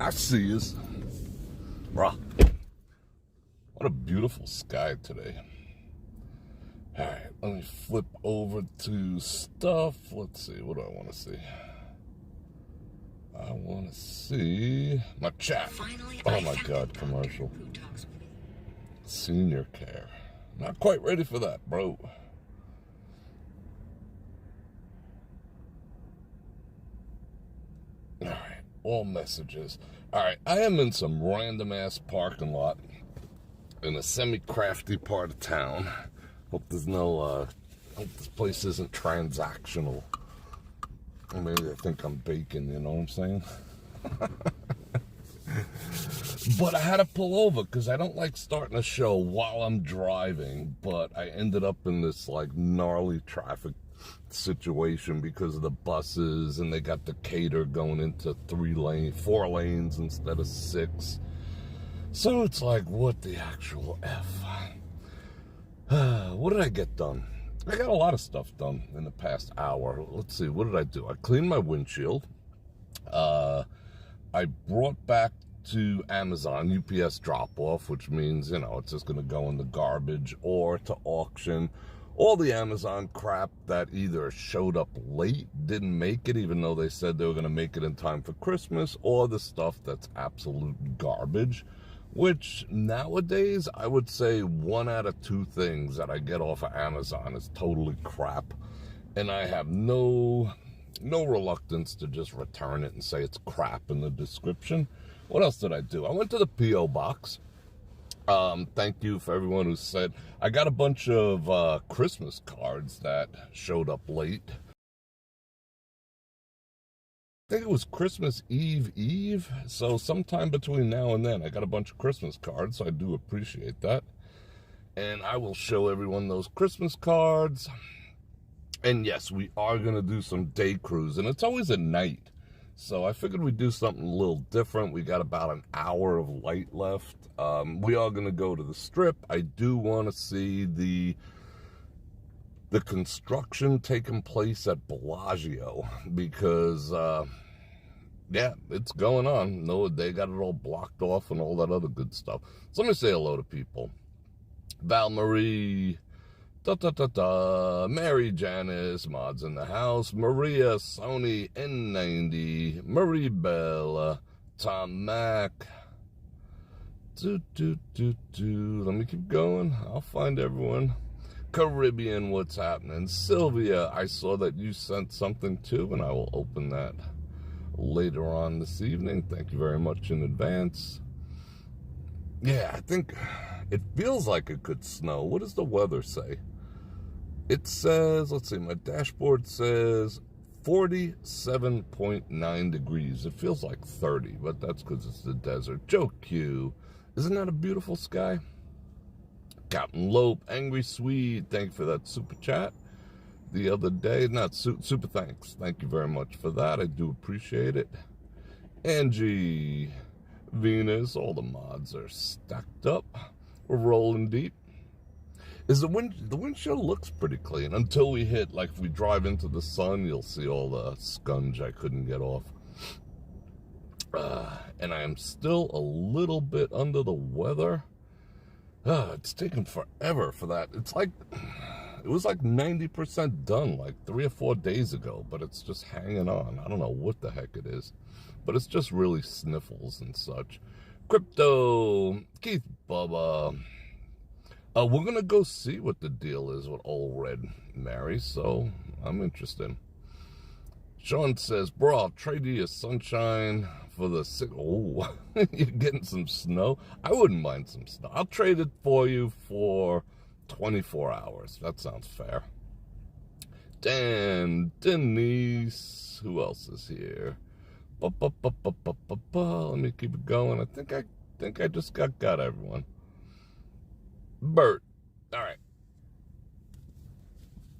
I see you. Bruh. What a beautiful sky today. Alright, let me flip over to stuff. Let's see, what do I want to see? I want to see my chat. Oh my god, commercial. Senior care. Not quite ready for that, bro. Alright, all messages. Alright, I am in some random ass parking lot in a semi-crafty part of town. Hope there's no, hope this place isn't transactional. Or maybe they think I'm baking, you know what I'm saying? But I had to pull over because I don't like starting a show while I'm driving, but I ended up in this like gnarly traffic situation because of the buses, and they got the cater going into 4 lanes instead of 6. So it's like, what the actual F? What did I get done? I got a lot of stuff done in the past hour. Let's see, what did I do? I cleaned my windshield. I brought back to Amazon UPS drop-off, which means, you know, it's just going to go in the garbage or to auction. All the Amazon crap that either showed up late, didn't make it, even though they said they were going to make it in time for Christmas, or the stuff that's absolute garbage, which nowadays I would say 1 out of 2 things that I get off of Amazon is totally crap. And I have no reluctance to just return it and say it's crap in the description. What else did I do? I went to the P.O. box. Thank you for everyone who said. I got a bunch of Christmas cards that showed up late. I think it was Christmas Eve. So sometime between now and then, I got a bunch of Christmas cards, so I do appreciate that. And I will show everyone those Christmas cards. And yes, we are going to do some day cruise, and it's always at night. So I figured we'd do something a little different. We got about an hour of light left. We are going to go to the Strip. I do want to see the construction taking place at Bellagio because, yeah, it's going on. No, they got it all blocked off and all that other good stuff. So let me say hello to people. Val Marie, Mary Janice, mods in the house, Maria, Sony, N90, Marie Bella, Tom Mack. Let me keep going. I'll find everyone. Caribbean, what's happening? Sylvia, I saw that you sent something too, and I will open that later on this evening. Thank you very much in advance. Yeah, I think it feels like it could snow. What does the weather say? It says, let's see, my dashboard says 47.9 degrees. It feels like 30, but that's because it's the desert. Joe Q, isn't that a beautiful sky? Captain Lope, Angry Swede, thank you for that super chat the other day. Not super thanks. Thank you very much for that. I do appreciate it. Angie, Venus, all the mods are stacked up. We're rolling deep. The windshield looks pretty clean until we hit, like if we drive into the sun, you'll see all the scunge I couldn't get off. And I am still a little bit under the weather. It's taken forever for that. It's like, it was like 90% done like 3 or 4 days ago, but it's just hanging on. I don't know what the heck it is, but it's just really sniffles and such. Crypto, Keith Bubba. We're going to go see what the deal is with Old Red Mary, so I'm interested. Sean says, bro, I'll trade you your sunshine for the oh, you're getting some snow? I wouldn't mind some snow. I'll trade it for you for 24 hours. That sounds fair. Dan, Denise, who else is here? Let me keep it going. I think I just got everyone. Bert, all right.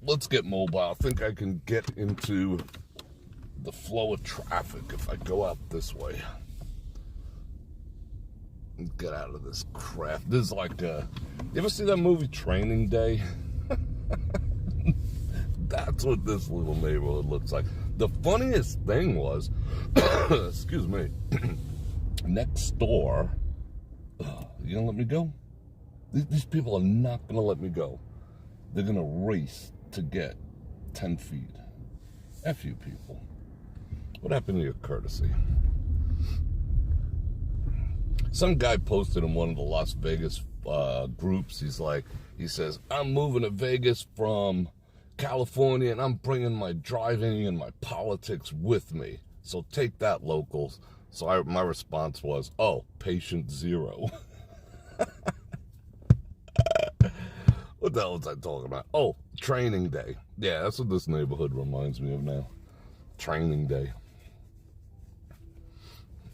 Let's get mobile. I think I can get into the flow of traffic if I go out this way. Get out of this crap. This is like you ever see that movie Training Day? That's what this little neighborhood looks like. The funniest thing was, excuse me, Next door, you gonna let me go? These people are not gonna let me go. They're gonna race to get 10 feet. F you people. What happened to your courtesy? Some guy posted in one of the Las Vegas groups, he says, I'm moving to Vegas from California and I'm bringing my driving and my politics with me. So take that, locals. So my response was, oh, patient zero. What the hell was I talking about? Oh, training day. Yeah, that's what this neighborhood reminds me of now. Training day.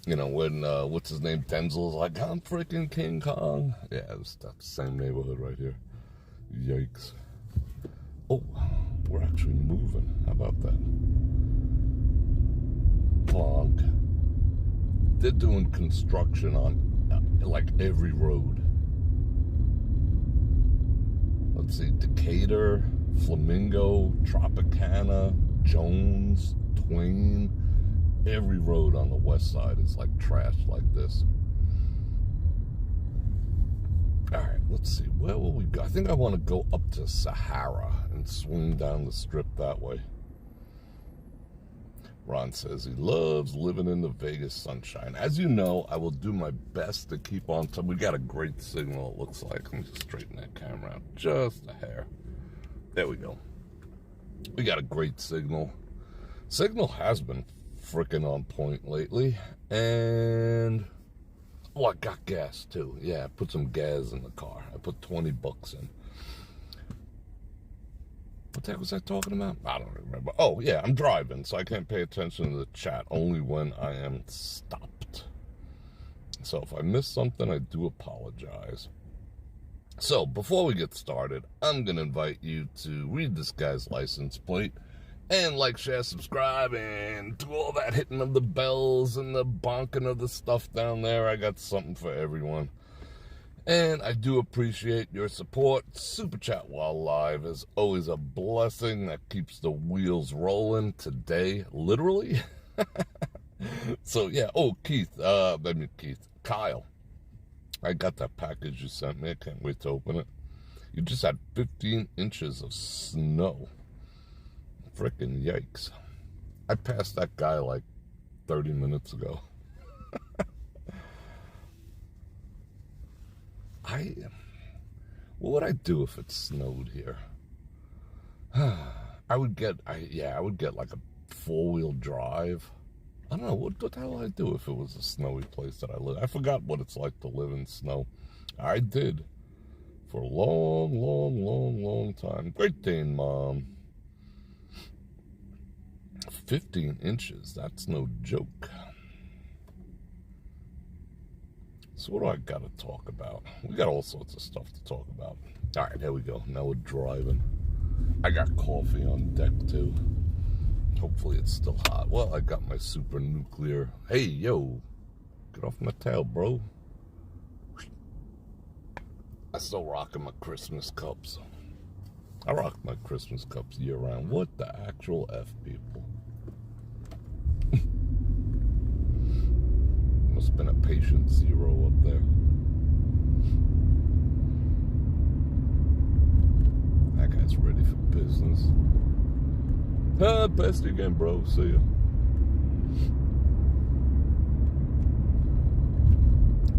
You know, when, what's his name, Denzel's like, I'm freaking King Kong. Yeah, that's the same neighborhood right here. Yikes. Oh, we're actually moving. How about that? Bonk. They're doing construction on, like, every road. Let's see, Decatur, Flamingo, Tropicana, Jones, Twain. Every road on the west side is like trash like this. All right, let's see. Where will we go? I think I want to go up to Sahara and swing down the strip that way. Ron says he loves living in the Vegas sunshine. As you know, I will do my best to keep on top. We got a great signal, it looks like. Let me just straighten that camera out just a hair. There we go. We got a great signal. Signal has been freaking on point lately. And oh, I got gas too. Yeah, I put some gas in the car. I put 20 bucks in. What the heck was I talking about? I don't remember. Oh, yeah, I'm driving, so I can't pay attention to the chat only when I am stopped. So if I miss something, I do apologize. So before we get started, I'm going to invite you to read this guy's license plate and like, share, subscribe, and do all that hitting of the bells and the bonking of the stuff down there. I got something for everyone. And I do appreciate your support. Super Chat while live is always a blessing that keeps the wheels rolling today, literally. So, yeah. Oh, Kyle. I got that package you sent me. I can't wait to open it. You just had 15 inches of snow. Frickin' yikes. I passed that guy like 30 minutes ago. What would I do if it snowed here? I would get like a 4-wheel drive. I don't know, what the hell would I do if it was a snowy place that I live? I forgot what it's like to live in snow. I did. For a long time. Great Dane, Mom. 15 inches, that's no joke. So what do I got to talk about? We got all sorts of stuff to talk about. All right, here we go. Now we're driving. I got coffee on deck, too. Hopefully it's still hot. Well, I got my super nuclear. Hey, yo. Get off my tail, bro. I still rocking my Christmas cups. I rock my Christmas cups year-round. What the actual F, people? Must have been a patient zero up there. That guy's ready for business. Best again, bro. See ya.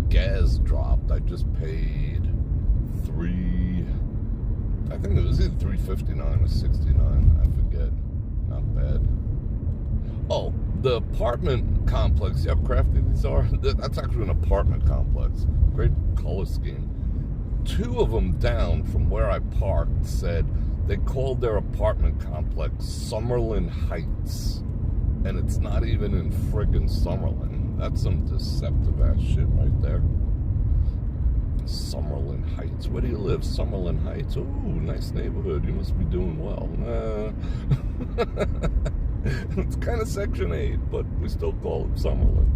Gas dropped. I just paid I think it was either $3.59 or $6.69. I forget. Not bad. Oh, the apartment complex. See how crafty these are? That's actually an apartment complex. Great color scheme. 2 of them down from where I parked said they called their apartment complex Summerlin Heights. And it's not even in friggin' Summerlin. That's some deceptive ass shit right there. Summerlin Heights. Where do you live? Summerlin Heights. Ooh, nice neighborhood. You must be doing well. It's kind of Section 8, but we still call it Summerlin.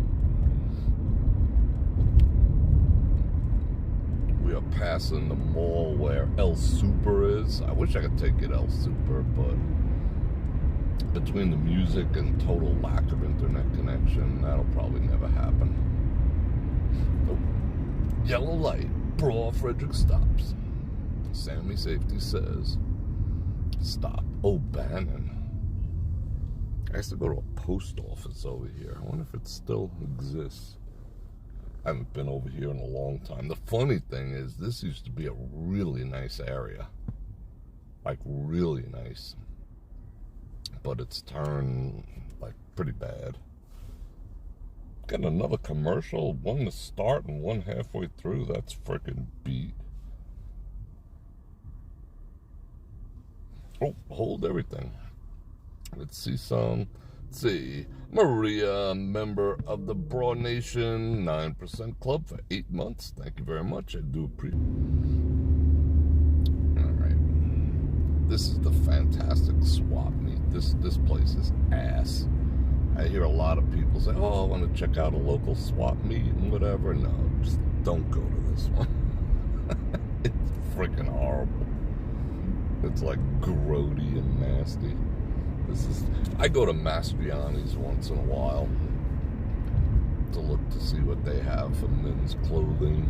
We are passing the mall where El Super is. I wish I could take it El Super, but between the music and total lack of internet connection, that'll probably never happen. Oh, yellow light. Bror Fredrik stops. Sammy Safety says, stop. Oh, Bannon. I used to go to a post office over here. I wonder if it still exists. I haven't been over here in a long time. The funny thing is, this used to be a really nice area. Like, really nice. But it's turned, like, pretty bad. Got another commercial, one to start and one halfway through. That's freaking beat. Oh, hold everything. Let's see some. Let's see. Maria, member of the Broad Nation 9% Club for 8 months. Thank you very much. I do appreciate it. All right. This is the fantastic swap meet. This place is ass. I hear a lot of people say, oh, I want to check out a local swap meet and whatever. No, just don't go to this one. It's freaking horrible. It's like grody and nasty. I go to Mastriani's once in a while to look to see what they have for men's clothing.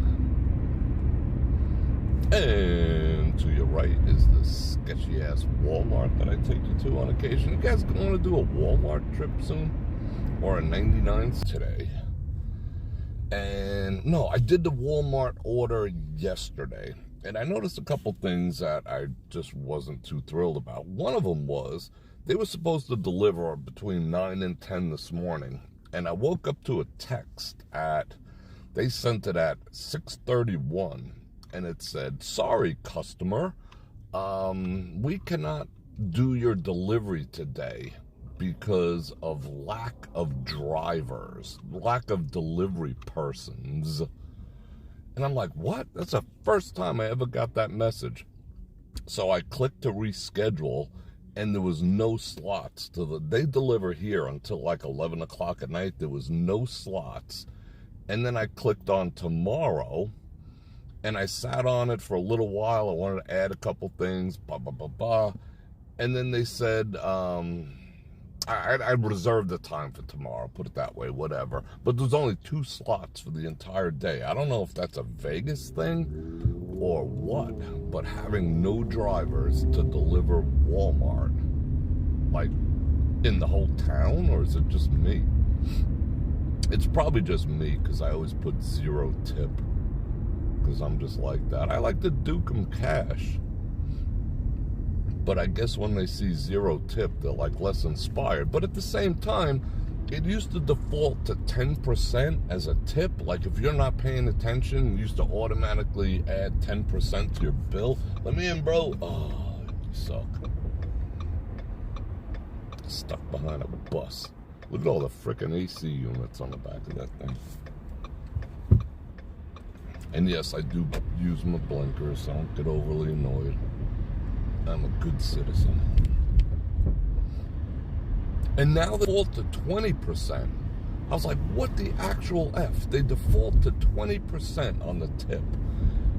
And to your right is this sketchy-ass Walmart that I take you to on occasion. You guys want to do a Walmart trip soon? Or a 99s today? And no, I did the Walmart order yesterday. And I noticed a couple things that I just wasn't too thrilled about. One of them was, they were supposed to deliver between 9 and 10 this morning. And I woke up to a text they sent it at 6:31. And it said, sorry, customer, we cannot do your delivery today because of lack of drivers, lack of delivery persons. And I'm like, what? That's the first time I ever got that message. So I clicked to reschedule, and there was no slots. They deliver here until like 11 o'clock at night. There was no slots. And then I clicked on tomorrow, and I sat on it for a little while. I wanted to add a couple things, and then they said, I'd reserve the time for tomorrow, put it that way, whatever. But there's only 2 slots for the entire day. I don't know if that's a Vegas thing or what, but having no drivers to deliver Walmart, like, in the whole town, or is it just me? It's probably just me, because I always put 0 tip. Because I'm just like that. I like to duke them cash. But I guess when they see 0 tip, they're like less inspired. But at the same time, it used to default to 10% as a tip. Like if you're not paying attention, it used to automatically add 10% to your bill. Let me in, bro. Oh, you suck. Stuck behind a bus. Look at all the frickin' AC units on the back of that thing. And yes, I do use my blinkers, so I don't get overly annoyed. I'm a good citizen. And now they default to 20%. I was like, what the actual F? They default to 20% on the tip.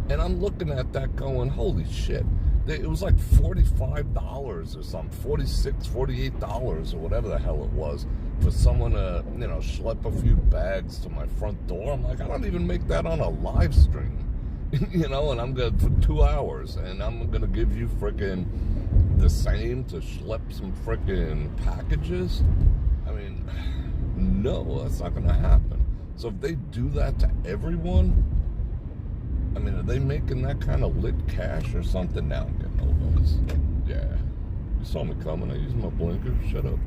And I'm looking at that going, holy shit. It was like $45 or something, $46, $48 or whatever the hell it was for someone to, schlep a few bags to my front door. I'm like, I don't even make that on a live stream, and I'm good for 2 hours, and I'm going to give you frickin' the same to schlep some frickin' packages? I mean, no, that's not going to happen. So if they do that to everyone, I mean, are they making that kind of lit cash or something? Now I'm getting old ones. Yeah. You saw me coming. I used my blinker. Shut up.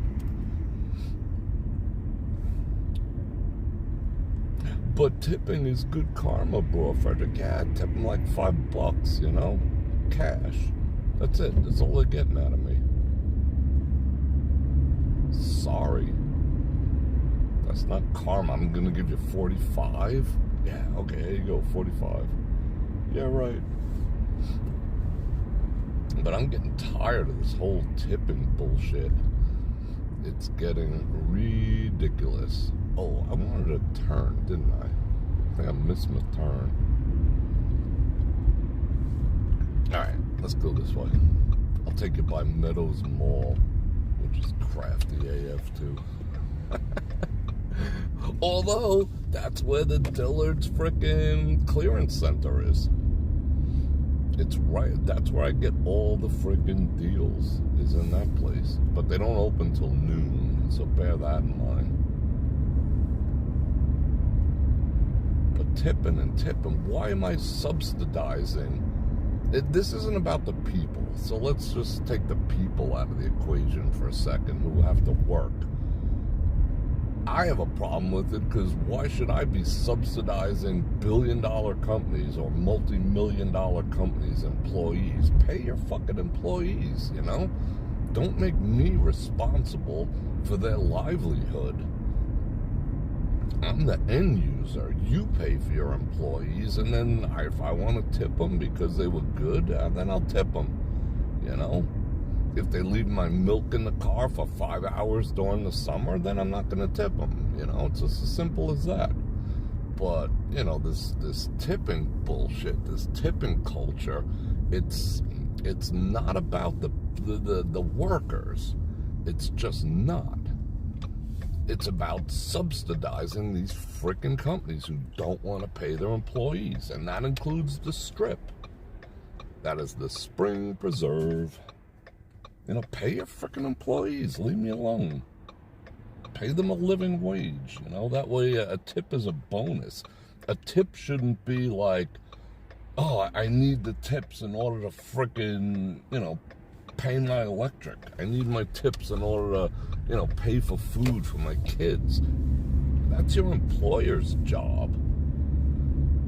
But tipping is good karma, Bror Fredrik. Yeah, I tip them like $5, cash. That's it. That's all they're getting out of me. Sorry. That's not karma. I'm going to give you 45. Yeah, okay, here you go, 45. Yeah, right. But I'm getting tired of this whole tipping bullshit. It's getting ridiculous. Oh, I wanted to turn, didn't I? I think I missed my turn. Alright, let's go this way. I'll take you by Meadows Mall, which is crafty AF too. Although, That's where the Dillard's frickin' clearance center is. It's right, that's where I get all the frickin' deals, is in that place. But they don't open till noon, so bear that in mind. But tipping and tipping, why am I subsidizing? This isn't about the people, so let's just take the people out of the equation for a second who have to work. I have a problem with it because why should I be subsidizing billion-dollar companies or multi-million-dollar companies' employees? Pay your fucking employees, you know? Don't make me responsible for their livelihood. I'm the end user. You pay for your employees, and then if I want to tip them because they were good, then I'll tip them, you know? If they leave my milk in the car for 5 hours during the summer, then I'm not going to tip them. You know, it's just as simple as that. But, you know, this tipping bullshit, this tipping culture, it's not about the workers. It's just not. It's about subsidizing these frickin' companies who don't want to pay their employees. And that includes the Strip. That is the Spring Preserve. You know, pay your frickin' employees. Leave me alone. Pay them a living wage. You know, that way a tip is a bonus. A tip shouldn't be like, oh, I need the tips in order to frickin', you know, pay my electric. I need my tips in order to, you know, pay for food for my kids. That's your employer's job.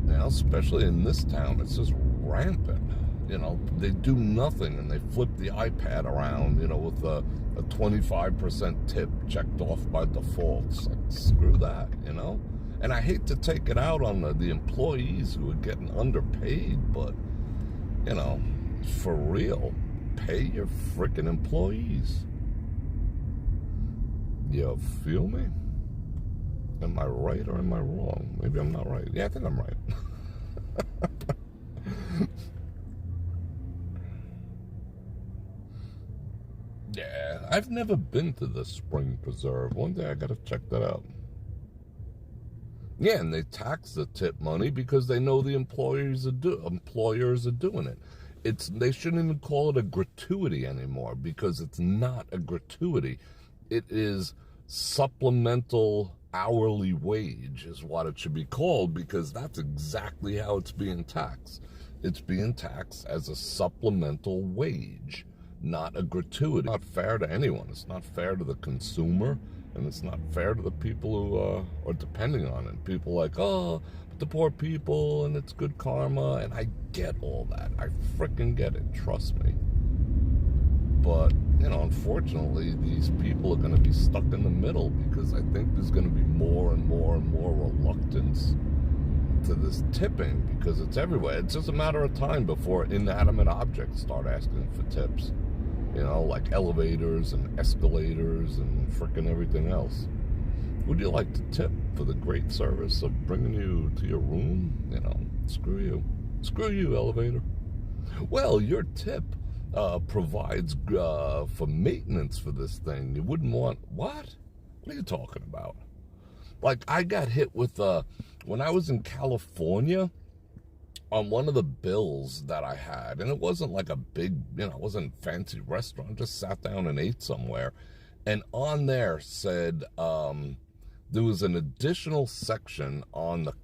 You know, especially in this town, it's just rampant. You know, they do nothing and they flip the iPad around, you know, with a 25% tip checked off by default. It's like, screw that, you know? And I hate to take it out on the employees who are getting underpaid, but, you know, for real, pay your frickin' employees. You feel me? Am I right or am I wrong? Maybe I'm not right. Yeah, I think I'm right. Yeah, I've never been to the Spring Preserve. One day I gotta check that out. Yeah, and they tax the tip money because they know the employers are doing it. They shouldn't even call it a gratuity anymore because it's not a gratuity. It is supplemental hourly wage is what it should be called because that's exactly how it's being taxed. It's being taxed as a supplemental wage, not a gratuity. It's not fair to anyone. It's not fair to the consumer, and it's not fair to the people who are depending on it. People like, oh, the poor people, and it's good karma, and I get all that. I frickin' get it, trust me. But, you know, unfortunately, these people are going to be stuck in the middle because I think there's going to be more and more and more reluctance to this tipping because it's everywhere. It's just a matter of time before inanimate objects start asking for tips. You know, like elevators and escalators and frickin' everything else. Would you like to tip for the great service of bringing you to your room? You know, screw you. Screw you, elevator. Well, your tip provides for maintenance for this thing. You wouldn't want... What? What are you talking about? Like, I got hit with... when I was in California, on one of the bills that I had, and it wasn't like a big, you know, it wasn't a fancy restaurant, just sat down and ate somewhere, and on there said there was an additional section on the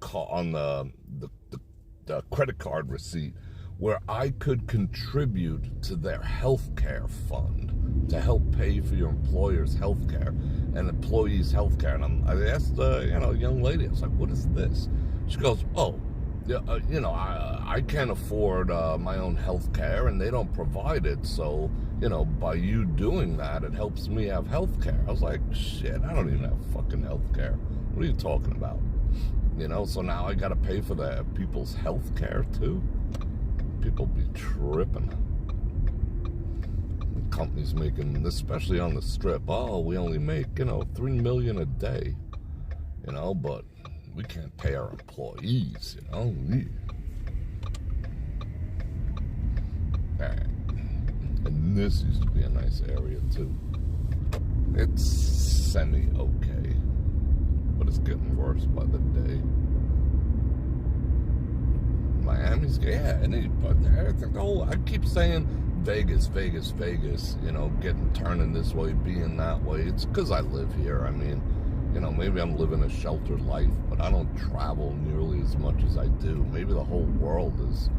credit card receipt where I could contribute to their health care fund to help pay for your employer's health care and employees' health care. And I asked, you know, a young lady, I was like, what is this? She goes, oh, yeah, you know, I can't afford my own health care and they don't provide it. So, you know, by you doing that, it helps me have health care. I was like, shit, I don't even have fucking health care. What are you talking about? You know, so now I got to pay for the people's health care too. People be tripping. The companies making, especially on the Strip, oh, we only make, you know, $3 million a day, you know, but we can't pay our employees, you know. And this used to be a nice area too. It's semi-okay, but but it's getting worse by the day. Miami's, yeah, I keep saying Vegas, turning this way, being that way. It's because I live here. I mean, maybe I'm living a sheltered life, but I don't travel nearly as much as I do. Maybe the whole world is,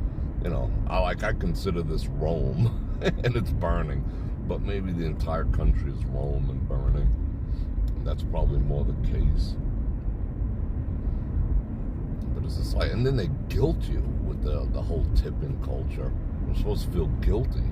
I consider this Rome, and it's burning, but maybe the entire country is Rome and burning. And that's probably more the case. But it's just like, and then they guilt you with the whole tipping culture. You're supposed to feel guilty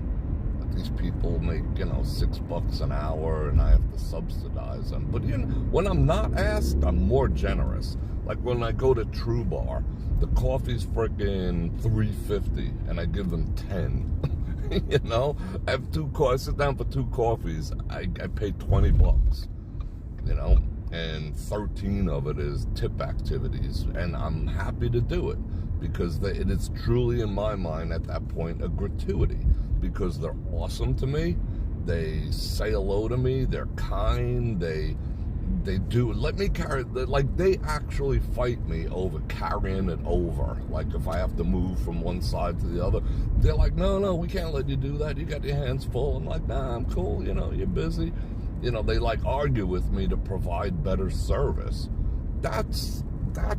that these people make, $6 an hour and I have to subsidize them. But when I'm not asked, I'm more generous. Like when I go to True Bar, the coffee's freaking $3.50 and I give them 10. I have I sit down for 2 coffees, I pay $20. And 13 of it is tip activities, and I'm happy to do it because it is truly, in my mind, at that point, a gratuity, because they're awesome to me. They say hello to me. They're kind. They do let me carry. They actually fight me over carrying it over. Like if I have to move from one side to the other, they're like, no, we can't let you do that. You got your hands full. I'm like, nah, I'm cool. You're busy. They argue with me to provide better service. That's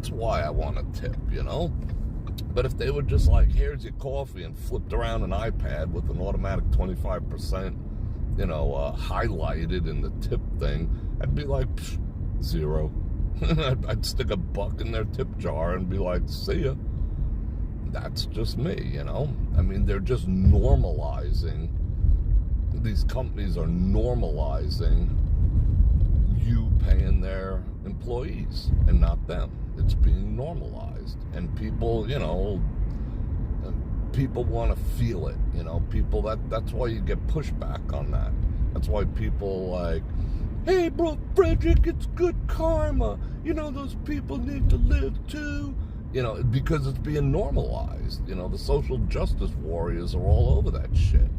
why I want to tip, But if they were just like, here's your coffee, and flipped around an iPad with an automatic 25%, highlighted in the tip thing, I'd be like, 0. I'd stick $1 in their tip jar and be like, see ya. That's just me, I mean, they're just normalizing. These companies are normalizing you paying their employees and not them. It's being normalized. And people, people want to feel it. People, that's why you get pushback on that. That's why people like, hey, Bror Fredrik, it's good karma. Those people need to live too. Because it's being normalized. The social justice warriors are all over that shit.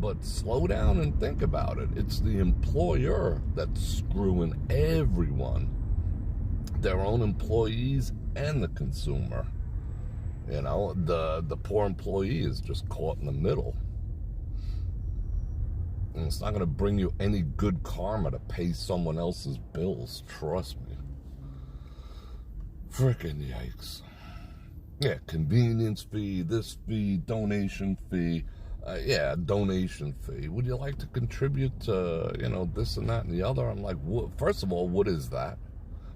But slow down and think about it. It's the employer that's screwing everyone. Their own employees and the consumer. The poor employee is just caught in the middle. And it's not going to bring you any good karma to pay someone else's bills. Trust me. Frickin' yikes. Yeah, convenience fee, this fee, donation fee. Donation fee. Would you like to contribute to, this and that and the other? I'm like, first of all, what is that?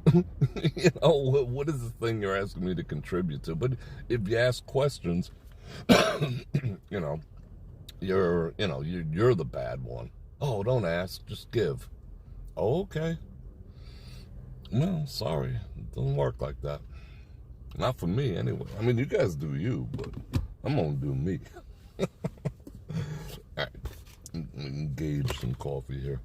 What is the thing you're asking me to contribute to? But if you ask questions, you're the bad one. Oh, don't ask, just give. Oh, okay. No, sorry. It doesn't work like that. Not for me, anyway. I mean, you guys do you, but I'm gonna do me. All right, engage some coffee here.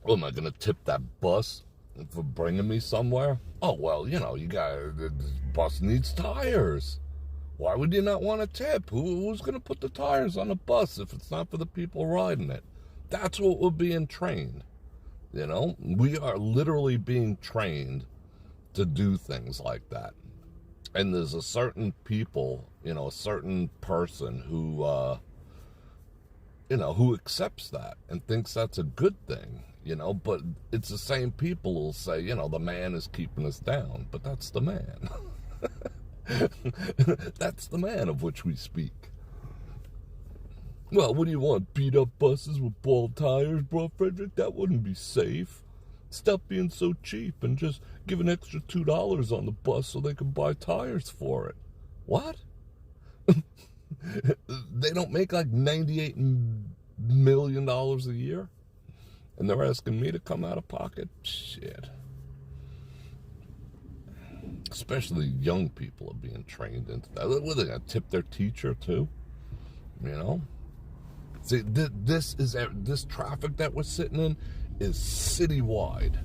Well, am I gonna tip that bus for bringing me somewhere? Oh well, the bus needs tires. Why would you not want to tip? Who's gonna put the tires on a bus if it's not for the people riding it? That's what we're being trained. We are literally being trained to do things like that. And there's a certain people, a certain person who, who accepts that and thinks that's a good thing, but it's the same people who'll say, the man is keeping us down, but that's the man. That's the man of which we speak. Well, what do you want? Beat up buses with bald tires, Bror Fredrik? That wouldn't be safe. Stop being so cheap and just give an extra $2 on the bus so they can buy tires for it. What? They don't make like $98 million a year? And they're asking me to come out of pocket? Shit. Especially young people are being trained into that. What, are they going to tip their teacher too? See, this traffic that we're sitting in is citywide,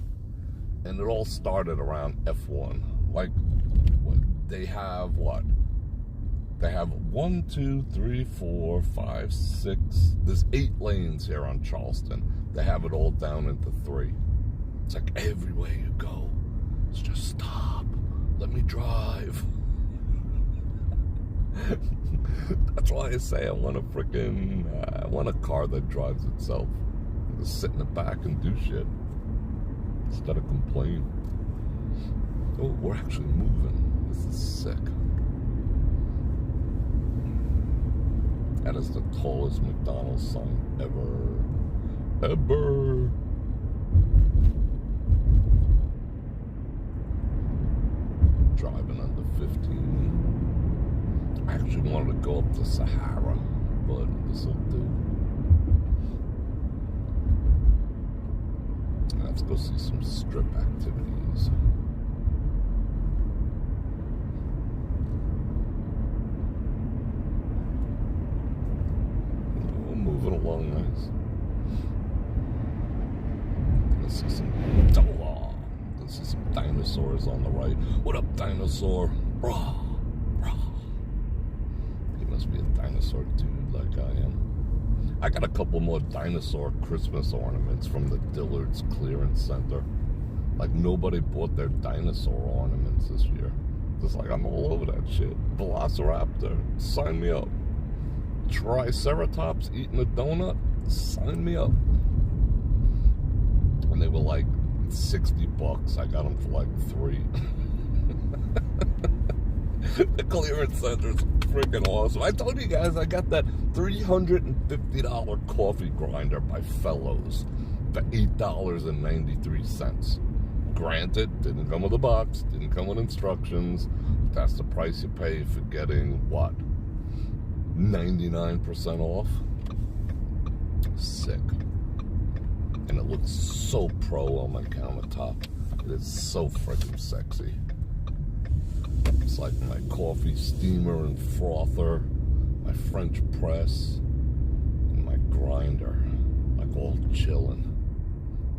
and it all started around F1. Like, they have 1, 2, 3, 4, 5, 6. There's 8 lanes here on Charleston. They have it all down into 3. It's like everywhere you go, it's just stop, let me drive. That's why I say I want I want a car that drives itself. Just sit in the back and do shit instead of complain. Oh, we're actually moving. This is sick. That is the tallest McDonald's sign ever. Ever. Driving under 15. I actually wanted to go up to Sahara, but this will do. Let's go see some strip activities. Oh, moving along nice. Let's see some Let's see some dinosaurs on the right. What up, dinosaur? Rah, rah. He must be a dinosaur dude like I am. I got a couple more dinosaur Christmas ornaments from the Dillard's Clearance Center. Like, nobody bought their dinosaur ornaments this year. Just like, I'm all over that shit. Velociraptor, sign me up. Triceratops eating a donut, sign me up. And they were like $60. I got them for like $3. The Clearance Center's freaking awesome. I told you guys I got that $350 coffee grinder by Fellows for $8.93. Granted, didn't come with a box, didn't come with instructions. That's the price you pay for getting, what, 99% off? Sick. And it looks so pro on my countertop. It is so freaking sexy. It's like my coffee steamer and frother, my French press, and my grinder, like all chilling.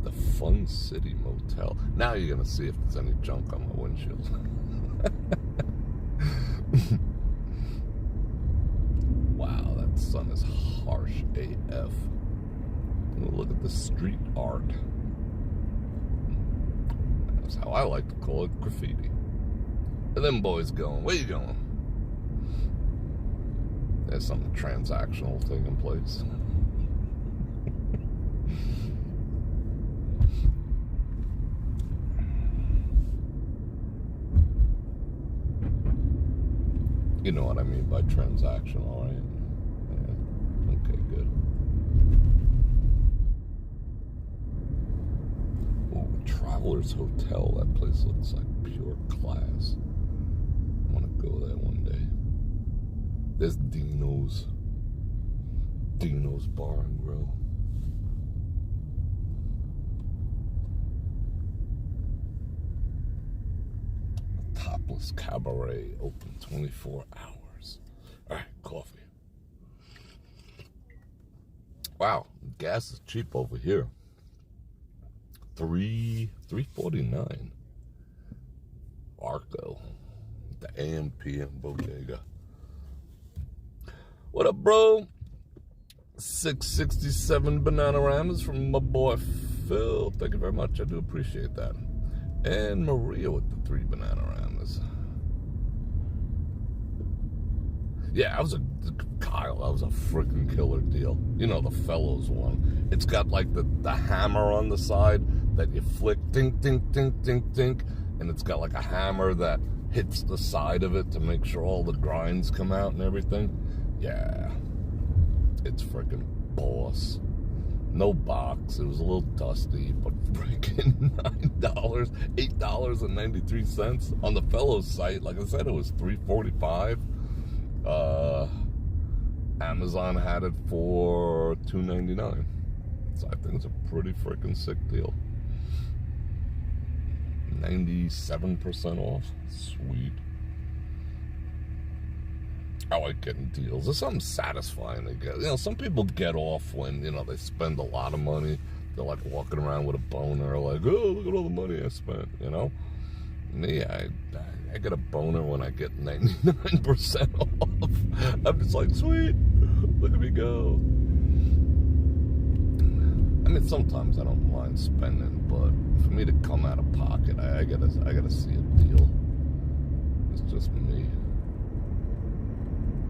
The Fun City Motel. Now you're gonna see if there's any junk on my windshield. Wow, that sun is harsh AF. Look at the street art. That's how I like to call it, graffiti. And them boys going, where you going? There's something transactional taking place. You know what I mean by transactional, right? Yeah. Okay, good. Oh, Travelers Hotel. That place looks like pure class. I want to go there one day. There's Dino's Bar and Grill. Topless Cabaret, open 24 hours. All right, coffee. Wow, gas is cheap over here. $3.49. Arco, the AM/PM bodega. What up, bro? 667 Bananaramas from my boy Phil. Thank you very much. I do appreciate that. And Maria with the 3 Bananaramas. Yeah, that was a freaking killer deal. You know, the Fellows one. It's got like the hammer on the side that you flick, dink, dink, dink, dink, dink. And it's got like a hammer that hits the side of it to make sure all the grinds come out and everything. Yeah. It's freaking boss. No box. It was a little dusty, but freaking $8.93 on the Fellows site. Like I said, it was $3.45. Amazon had it for $2.99. So I think it's a pretty freaking sick deal. 97% off. Sweet. I like getting deals. There's something satisfying to get. You know, some people get off when, you know, they spend a lot of money. They're like walking around with a boner, like, oh, look at all the money I spent, you know? Me, I get a boner when I get 99% off. I'm just like, sweet, look at me go. I mean, sometimes I don't mind spending, but for me to come out of pocket, I gotta see a deal. It's just me.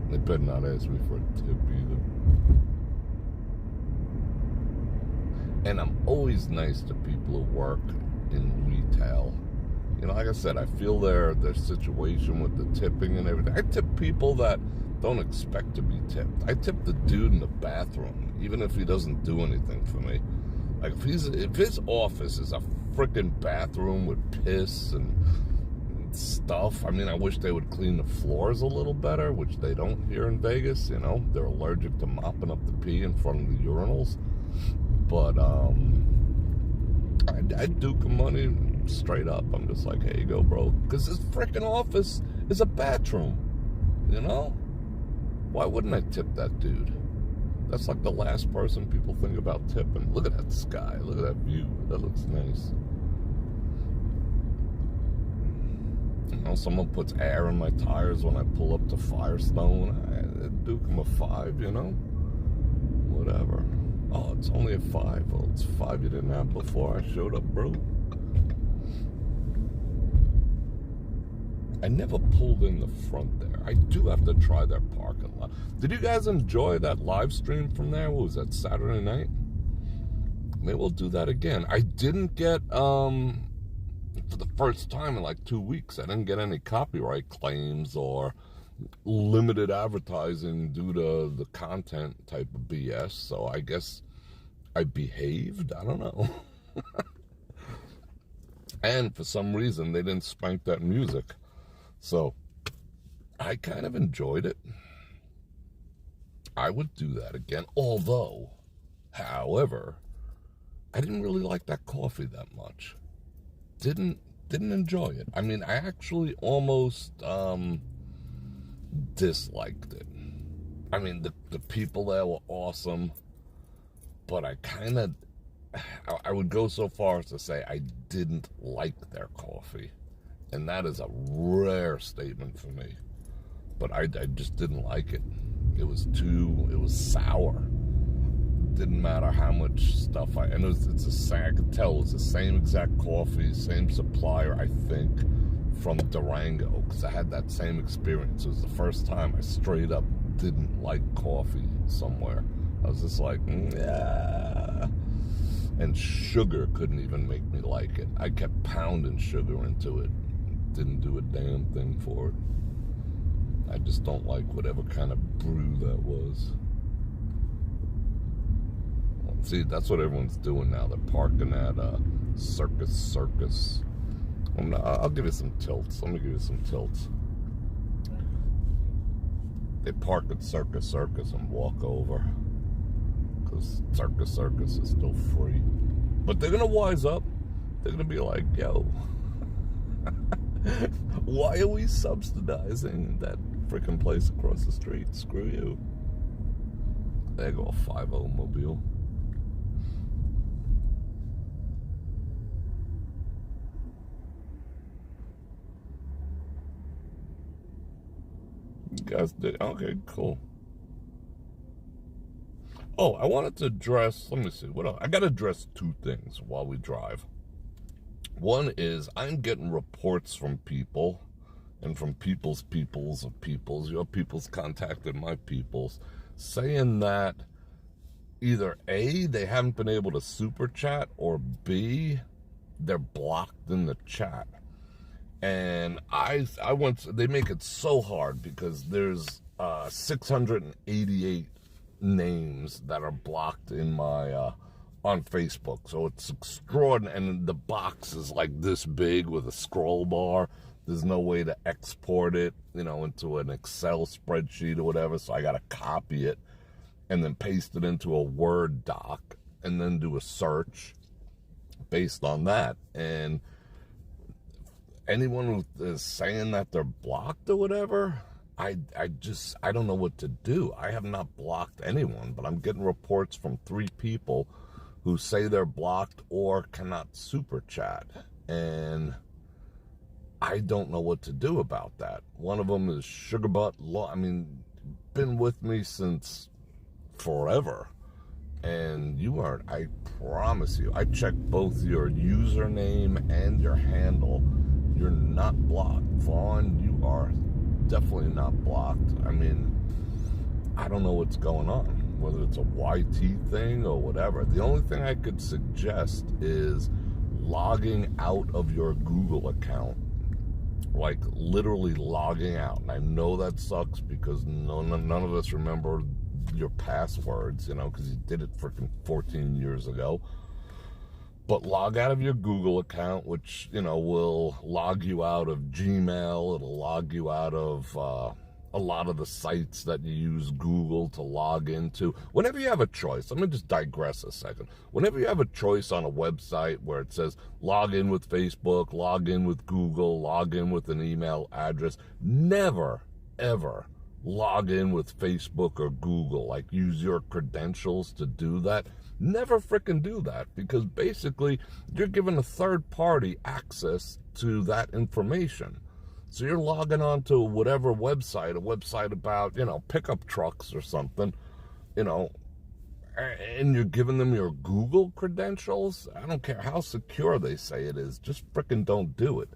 They better not ask me for a tip either. And I'm always nice to people who work in retail. You know, like I said, I feel their situation with the tipping and everything. I tip people that don't expect to be tipped. I tip the dude in the bathroom, even if he doesn't do anything for me. Like, if his office is a freaking bathroom with piss and stuff, I mean, I wish they would clean the floors a little better, which they don't here in Vegas, you know. They're allergic to mopping up the pee in front of the urinals. But, I duke money straight up. I'm just like, here you go, bro. Because this freaking office is a bathroom, you know? Why wouldn't I tip that dude? That's like the last person people think about tipping. Look at that sky. Look at that view. That looks nice. You know, someone puts air in my tires when I pull up to Firestone. I duke him a 5, you know? Whatever. Oh, it's only a 5. Well, it's 5 you didn't have before I showed up, bro. I never pulled in the front there. I do have to try their parking lot. Did you guys enjoy that live stream from there? What was that, Saturday night? Maybe we'll do that again. I didn't get, for the first time in like 2 weeks, I didn't get any copyright claims or limited advertising due to the content type of BS. So I guess I behaved. I don't know. And for some reason, they didn't spank that music. So I kind of enjoyed it. I would do that again. However, I didn't really like that coffee that much. Didn't enjoy it. I mean, I actually almost disliked it. I mean, the people there were awesome, but I would go so far as to say I didn't like their coffee. And that is a rare statement for me. But I just didn't like it. It was sour. Didn't matter how much stuff I could tell it was the same exact coffee, same supplier, I think, from Durango, because I had that same experience. It was the first time I straight up didn't like coffee somewhere. I was just like, yeah. And sugar couldn't even make me like it. I kept pounding sugar into it. Didn't do a damn thing for it. I just don't like whatever kind of brew that was. See, that's what everyone's doing now. They're parking at Circus. I'll give you some tilts. Let me give you some tilts. They park at Circus and walk over. Because Circus is still free. But they're going to wise up. They're going to be like, yo, why are we subsidizing that freaking place across the street? Screw you. There go a 5.0 mobile. You guys did? Okay, cool. Oh, I wanted to address, let me see, what else? I got to address 2 things while we drive. One is I'm getting reports from people and from people's of people's, your people's contacted my people's, saying that either A, they haven't been able to super chat, or B, they're blocked in the chat. And they make it so hard because there's 688 names that are blocked in my on Facebook. So it's extraordinary, and the box is like this big with a scroll bar. There's no way to export it, into an Excel spreadsheet or whatever. So I got to copy it and then paste it into a Word doc and then do a search based on that. And anyone who is saying that they're blocked or whatever, I don't know what to do. I have not blocked anyone, but I'm getting reports from 3 people who say they're blocked or cannot super chat. And I don't know what to do about that. One of them is Sugarbutt. Been with me since forever. And you are, I promise you, I checked both your username and your handle. You're not blocked. Vaughn, you are definitely not blocked. I mean, I don't know what's going on, whether it's a YT thing or whatever. The only thing I could suggest is logging out of your Google account. Like, literally logging out. And I know that sucks because none of us remember your passwords, you know, because you did it freaking 14 years ago. But log out of your Google account, which, you know, will log you out of Gmail. It'll log you out of a lot of the sites that you use Google to log into. Whenever you have a choice, let me just digress a second. Whenever you have a choice on a website where it says log in with Facebook, log in with Google, log in with an email address, never, ever log in with Facebook or Google. Like, use your credentials to do that. Never frickin' do that, because basically you're giving a third party access to that information. So you're logging on to whatever website, a website about, you know, pickup trucks or something, you know, and you're giving them your Google credentials. I don't care how secure they say it is. Just frickin' don't do it.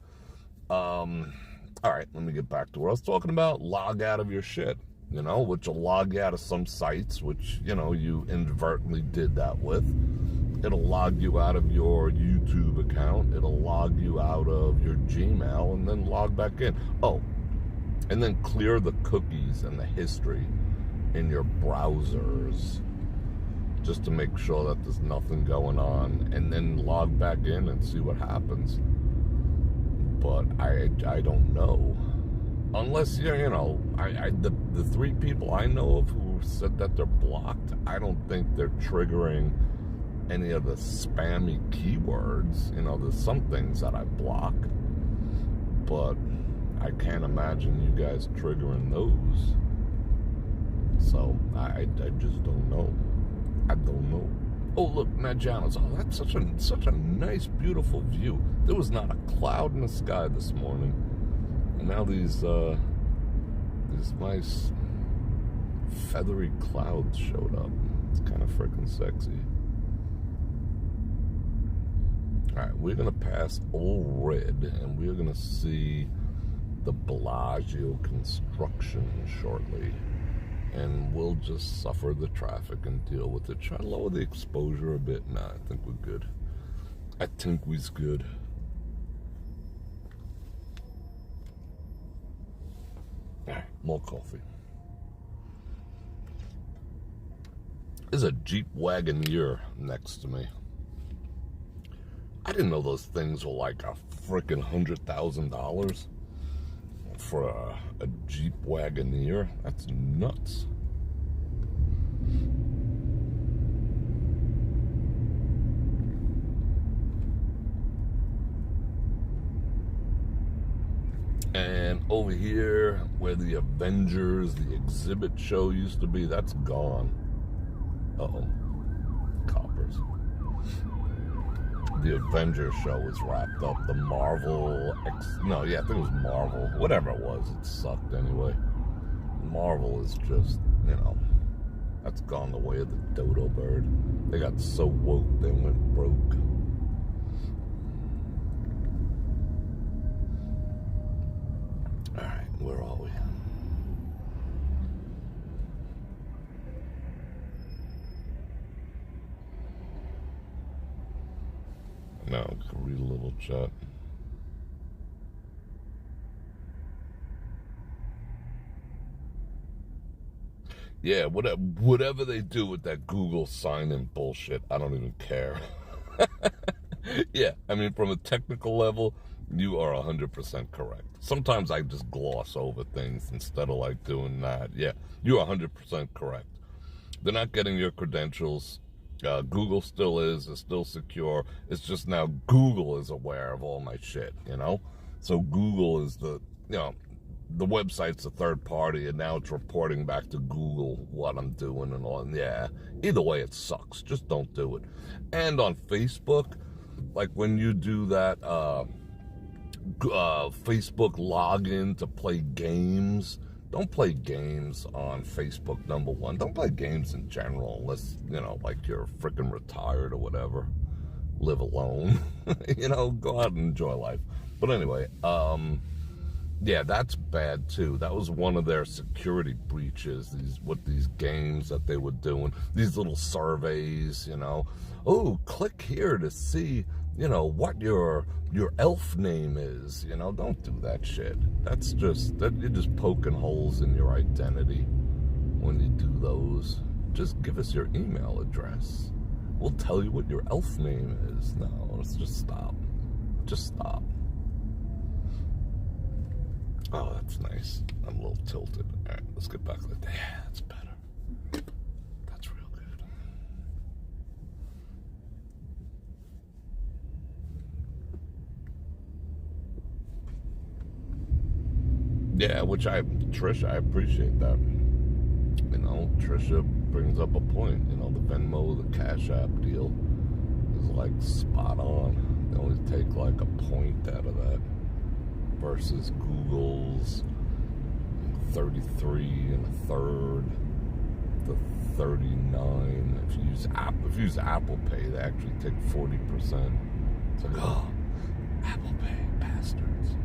All right, let me get back to what I was talking about. Log out of your shit, you know, which will log you out of some sites, which, you know, you inadvertently did that with. It'll log you out of your YouTube account. It'll log you out of your Gmail and then log back in. Oh, and then clear the cookies and the history in your browsers just to make sure that there's nothing going on, and then log back in and see what happens. But I don't know. Unless, you know, the three people I know of who said that they're blocked, I don't think they're triggering any of the spammy keywords. You know, there's some things that I block, but I can't imagine you guys triggering those. So I just don't know. I don't know. Oh, look, Maggiano's. Oh, that's such a nice, beautiful view. There was not a cloud in the sky this morning, and now these nice feathery clouds showed up. It's kind of freaking sexy. All right, we're gonna pass Old Red, and we're gonna see the Bellagio construction shortly. And we'll just suffer the traffic and deal with it. Try to lower the exposure a bit. Nah, I think we're good. I think we's good. Alright, more coffee. There's a Jeep Wagoneer next to me. I didn't know those things were like a freaking $100,000 for a Jeep Wagoneer. That's nuts. And over here, where the Avengers, the exhibit show used to be, that's gone. Uh-oh. Coppers. The Avengers show was wrapped up. The Marvel I think it was Marvel. Whatever it was, it sucked anyway. Marvel is just, you know, that's gone the way of the dodo bird. They got so woke, they went broke. Alright, where are we? Now I can read a little chat. Yeah, whatever they do with that Google sign-in bullshit, I don't even care. Yeah, I mean, from a technical level, you are 100% correct. Sometimes I just gloss over things instead of like doing that. Yeah, you're 100% correct. They're not getting your credentials. Google still is. It's still secure. It's just now Google is aware of all my shit, you know? So Google is the website's a third party, and now it's reporting back to Google what I'm doing and all. And yeah, either way, it sucks. Just don't do it. And on Facebook, like when you do that Facebook login to play games, don't play games on Facebook, number one. Don't play games in general unless, you know, like you're freaking retired or whatever. Live alone. You know, go out and enjoy life. But anyway, yeah, that's bad too. That was one of their security breaches, these games that they were doing, these little surveys, you know. Oh, click here to see, you know, what your elf name is. You know, don't do that shit. That's just, you're just poking holes in your identity when you do those. Just give us your email address. We'll tell you what your elf name is. No, let's just stop. Just stop. Oh, that's nice. I'm a little tilted. All right, let's get back to that. Yeah, that's better. That's real good. Yeah, Trisha, I appreciate that. You know, Trisha brings up a point. You know, the Venmo, the Cash App deal is like spot on. They only take like a point out of that versus Google's 33 1/3 to 39. If you use Apple Pay, they actually take 40%. It's like, oh, Apple Pay, bastards.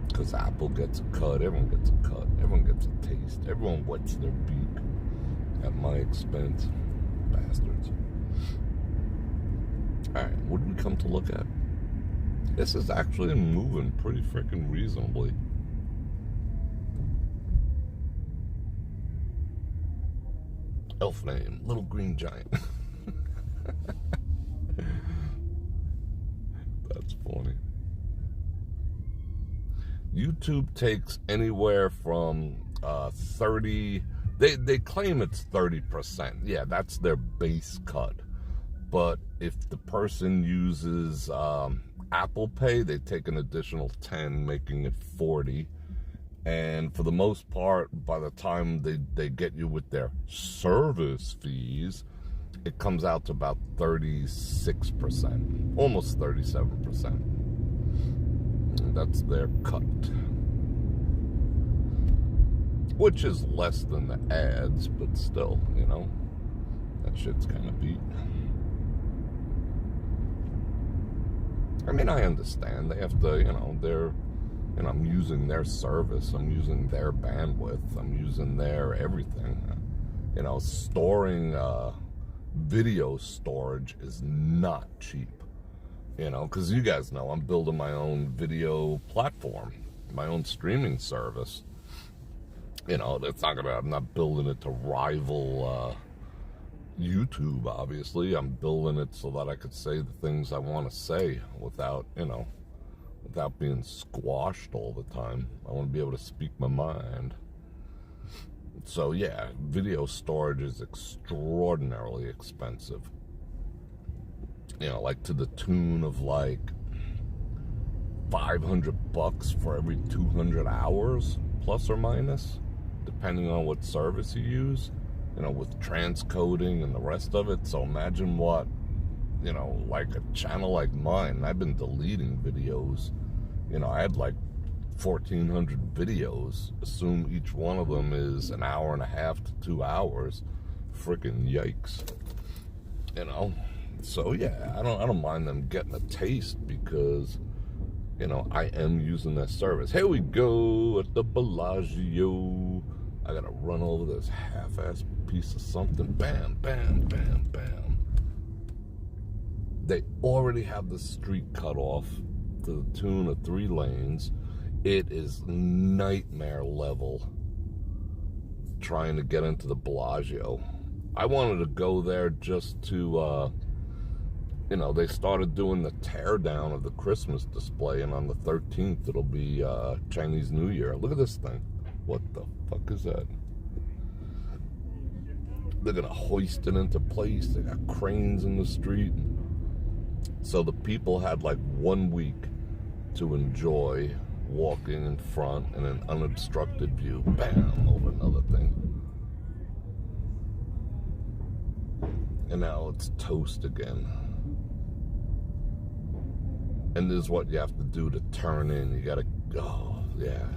Because Apple gets a cut, everyone gets a cut, everyone gets a taste, everyone wets their beak at my expense. Bastards. Alright, what did we come to look at? This is actually moving pretty freaking reasonably. Elf name, Little Green Giant. That's funny. YouTube takes anywhere from 30, they claim it's 30%. Yeah, that's their base cut. But if the person uses Apple Pay, they take an additional 10, making it 40. And for the most part, by the time they get you with their service fees, it comes out to about 36%, almost 37%. That's their cut, which is less than the ads, but still, you know, that shit's kind of beat. I mean, I understand they have to, you know, I'm using their service, I'm using their bandwidth, I'm using their everything. You know, storing video storage is not cheap. You know, because you guys know I'm building my own video platform, my own streaming service. You know, I'm not building it to rival YouTube, obviously. I'm building it so that I could say the things I want to say without, you know, without being squashed all the time. I want to be able to speak my mind. So yeah, video storage is extraordinarily expensive. You know, like to the tune of like $500 for every 200 hours, plus or minus, depending on what service you use, you know, with transcoding and the rest of it. So imagine what, you know, like a channel like mine, I've been deleting videos. You know, I had like 1,400 videos. Assume each one of them is an hour and a half to 2 hours. Freaking yikes. You know? So yeah, I don't mind them getting a taste because, you know, I am using their service. Here we go at the Bellagio. I gotta run over this half-ass piece of something. Bam, bam, bam, bam. They already have the street cut off to the tune of 3 lanes. It is nightmare level trying to get into the Bellagio. I wanted to go there just to, you know, they started doing the teardown of the Christmas display, and on the 13th, it'll be Chinese New Year. Look at this thing. What the fuck is that? They're gonna hoist it into place. They got cranes in the street. So the people had like 1 week to enjoy walking in front in an unobstructed view. Bam, over another thing. And now it's toast again. And this is what you have to do to turn in. You gotta, oh, yeah.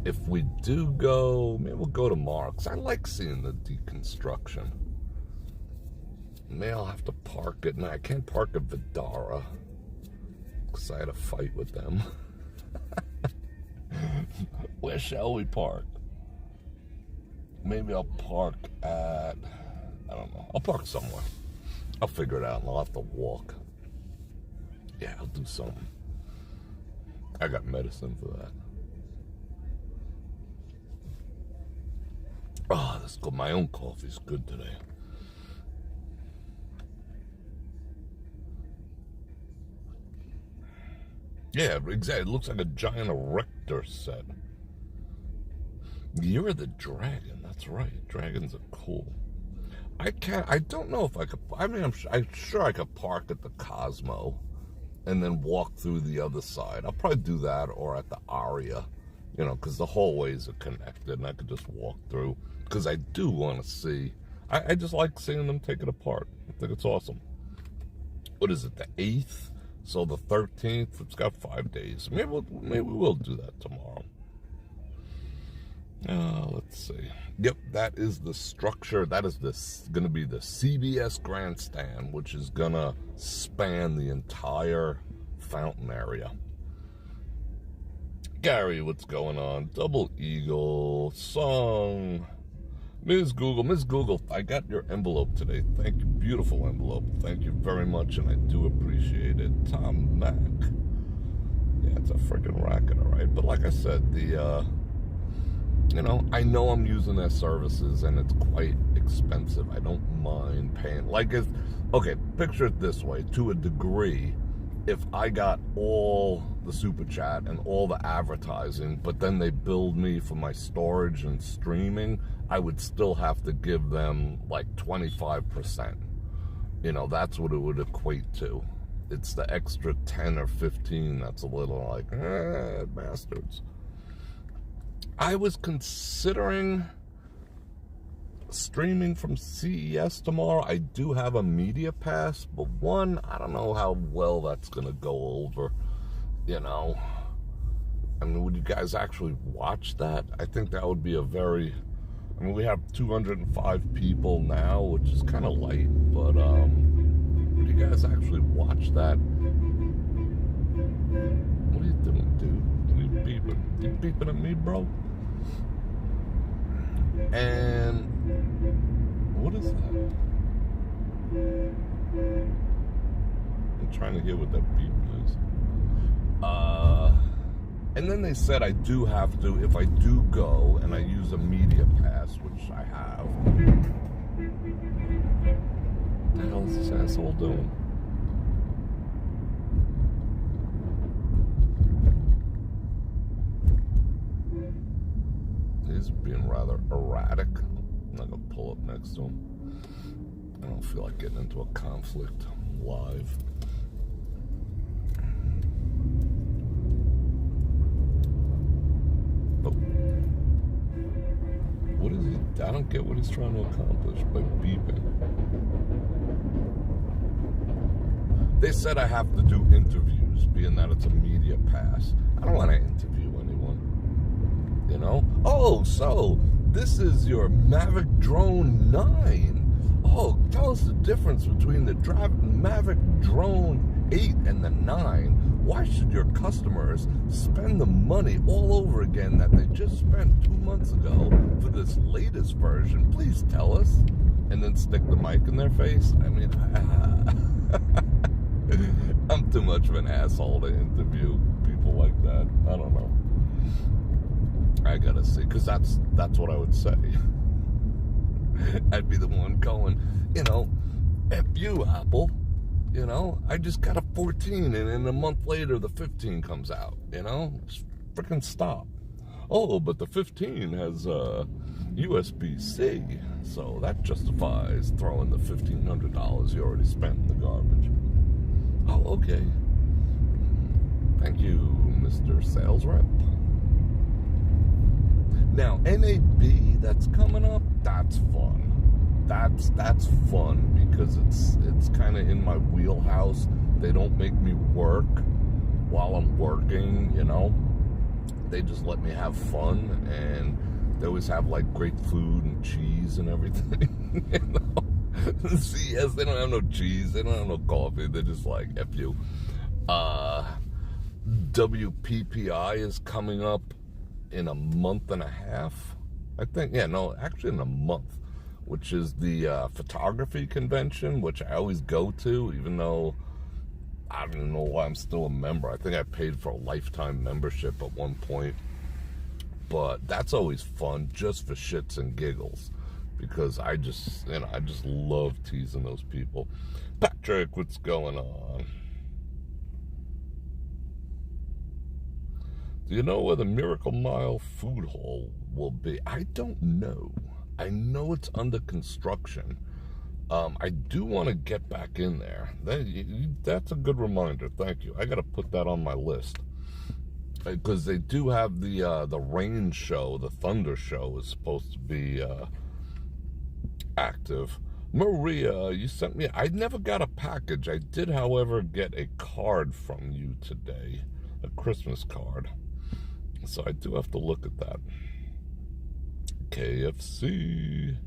if we do go, maybe we'll go tomorrow, because I like seeing the deconstruction. Maybe I'll have to park it. No, I can't park at Vidara, because I had a fight with them. Where shall we park? Maybe I'll park at, I don't know. I'll park somewhere. I'll figure it out, and I'll have to walk. Yeah, I'll do something. I got medicine for that. Oh, this good. My own coffee's good today. Yeah, exactly. It looks like a giant erector set. You're the dragon. That's right. Dragons are cool. I don't know if I could. I mean, I'm sure I could park at the Cosmo and then walk through the other side. I'll probably do that, or at the Aria, you know, because the hallways are connected and I could just walk through. Because I do want to see. I just like seeing them take it apart. I think it's awesome. What is it, the 8th? So the 13th, it's got 5 days. Maybe we'll do that tomorrow. Let's see. Yep, that is the structure. That is going to be the CBS grandstand, which is going to span the entire fountain area. Gary, what's going on? Double Eagle, song. Ms. Google, I got your envelope today. Thank you. Beautiful envelope. Thank you very much, and I do appreciate it. Tom Mack. Yeah, it's a freaking racket, all right? But like I said, you know, I know I'm using their services, and it's quite expensive. I don't mind paying. Like, okay, picture it this way. To a degree, if I got all the super chat and all the advertising, but then they billed me for my storage and streaming, I would still have to give them like 25%. You know, that's what it would equate to. It's the extra 10 or 15 that's a little like, bastards. I was considering streaming from CES tomorrow. I do have a media pass, but one, I don't know how well that's going to go over, you know. I mean, would you guys actually watch that? I think that would be a very, I mean, we have 205 people now, which is kind of light, but would you guys actually watch that? What are you doing, dude? Are you beeping? You beeping at me, bro? And what is that? I'm trying to hear what that beep is. And then they said I do have to, if I do go and I use a media pass, which I have. What the hell is this asshole doing? He's being rather erratic. I'm not going to pull up next to him. I don't feel like getting into a conflict live. Oh. What is he? I don't get what he's trying to accomplish by beeping. They said I have to do interviews, being that it's a media pass. I don't want to interview anyone. You know? Oh, so this is your Mavic Drone 9. Oh, tell us the difference between the Mavic Drone 8 and the 9. Why should your customers spend the money all over again that they just spent 2 months ago for this latest version? Please tell us. And then stick the mic in their face? I mean, I'm too much of an asshole to interview people like that. I don't know. I gotta see, because that's what I would say. I'd be the one going, you know, F you, Apple. You know, I just got a 14, and then a month later, the 15 comes out. You know, just freaking stop. Oh, but the 15 has USB-C, so that justifies throwing the $1,500 you already spent in the garbage. Oh, okay. Thank you, Mr. Sales Rep. Now, NAB that's coming up, that's fun. That's fun because it's kind of in my wheelhouse. They don't make me work while I'm working, you know. they just let me have fun, and they always have like great food and cheese and everything. You know? CS, they don't have no cheese, they don't have no coffee, they're just like, F you. WPPI is coming up in a month and a half, I think. Yeah, no, actually in a month, which is the photography convention, which I always go to, even though I don't even know why I'm still a member. I think I paid for a lifetime membership at one point. But that's always fun, just for shits and giggles, because I just love teasing those people. Patrick, what's going on? Do you know where the Miracle Mile food hall will be? I don't know. I know it's under construction. I do want to get back in there. That's a good reminder. Thank you. I got to put that on my list. Because they do have the rain show, the thunder show is supposed to be active. Maria, you sent me, I never got a package. I did, however, get a card from you today, a Christmas card. So I do have to look at that. KFC.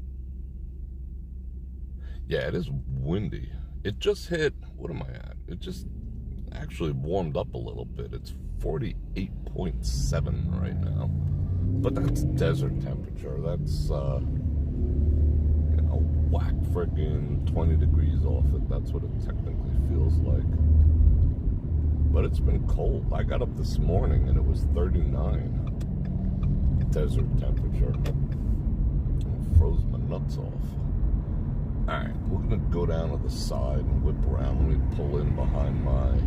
Yeah, it is windy. It just hit, what am I at? It just actually warmed up a little bit. It's 48.7 right now. But that's desert temperature. That's, whack freaking 20 degrees off it. That's what it technically feels like. But it's been cold. I got up this morning and it was 39. Desert temperature. It froze my nuts off. Alright, we're going to go down to the side and whip around. Let me pull in behind my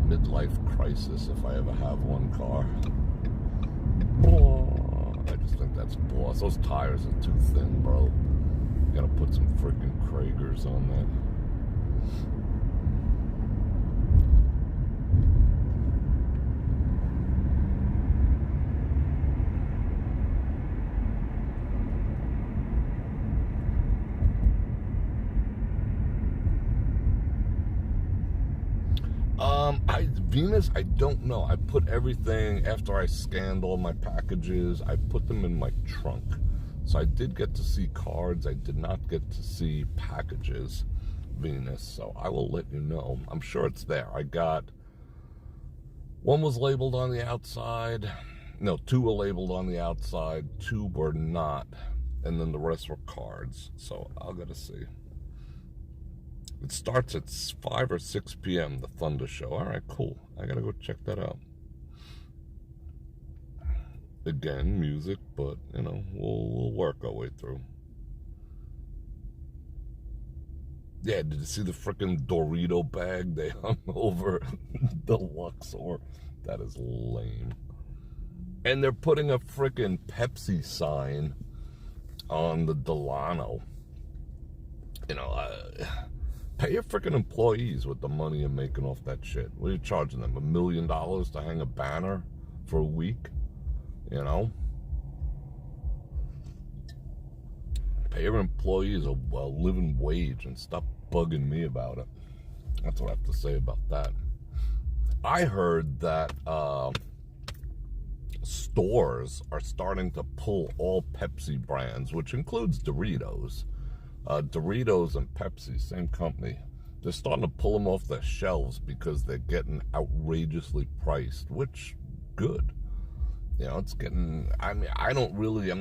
midlife crisis, if I ever have one, car. I just think that's boss. Those tires are too thin, bro. You gotta put some freaking Kragers on that. Venus, I don't know. I put everything, after I scanned all my packages, I put them in my trunk. So I did get to see cards. I did not get to see packages, Venus. So I will let you know. I'm sure it's there. I got, one was labeled on the outside. No, 2 were labeled on the outside. 2 were not. And then the rest were cards. So I'll gotta see. It starts at 5 or 6 p.m., the Thunder Show. All right, cool. I gotta go check that out. Again, music, but, we'll work our way through. Yeah, did you see the frickin' Dorito bag they hung over the Luxor? That is lame. And they're putting a frickin' Pepsi sign on the Delano. Pay your freaking employees with the money you're making off that shit. What are you charging them? $1 million to hang a banner for a week? Pay your employees a living wage and stop bugging me about it. That's what I have to say about that. I heard that stores are starting to pull all Pepsi brands, which includes Doritos. Doritos and Pepsi, same company. They're starting to pull them off their shelves because they're getting outrageously priced, which, good. It's getting, I'm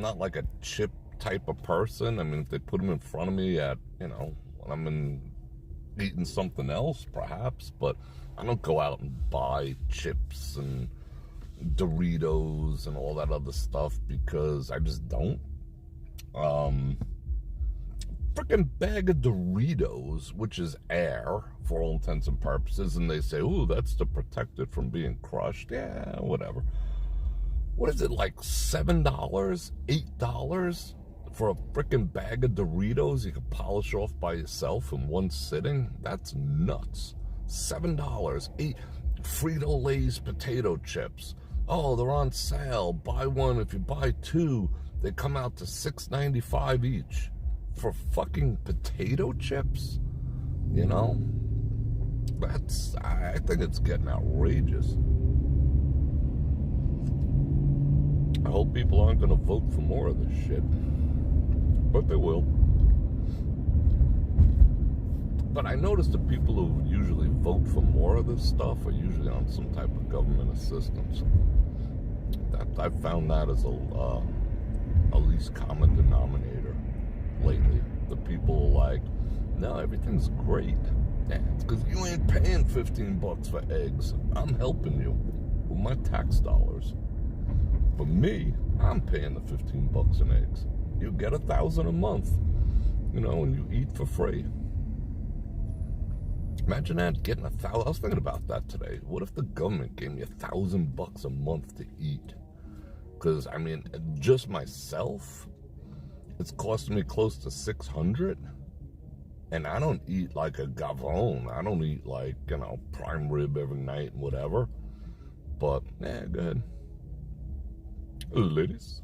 not like a chip type of person. If they put them in front of me at, when I'm eating something else, perhaps, but I don't go out and buy chips and Doritos and all that other stuff because I just don't. Freaking bag of Doritos, which is air for all intents and purposes, and they say, ooh, that's to protect it from being crushed. Yeah, whatever. What is it, like $7, $8 for a freaking bag of Doritos you can polish off by yourself in one sitting? That's nuts. $7, $8. Frito-Lay's potato chips. Oh, they're on sale. Buy one. If you buy 2, they come out to $6.95 each. For fucking potato chips? I think it's getting outrageous. I hope people aren't going to vote for more of this shit. But they will. But I noticed the people who usually vote for more of this stuff are usually on some type of government assistance. I found that as a least common denominator lately. The people are like, no, everything's great. Yeah, it's because you ain't paying $15 for eggs. I'm helping you with my tax dollars. For me, I'm paying the $15 in eggs. You get $1,000 a month, and you eat for free. Imagine that, getting $1,000. I was thinking about that today. What if the government gave me $1,000 a month to eat? Because, just myself, it's costing me close to $600. And I don't eat like a gavone. I don't eat like, prime rib every night and whatever. But, go ahead. Ladies.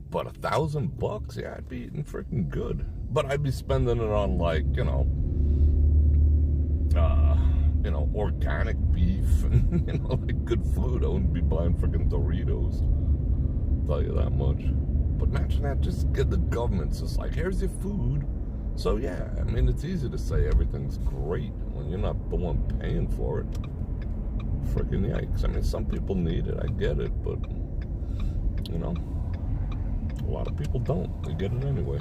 But $1,000, yeah, I'd be eating freaking good. But I'd be spending it on like, organic beef and, like good food. I wouldn't be buying freaking Doritos. I'll tell you that much. But imagine that, just get the government's just like, here's your food. So yeah, it's easy to say everything's great when you're not the one paying for it. Freaking yikes. Some people need it, I get it, but, a lot of people don't. They get it anyway.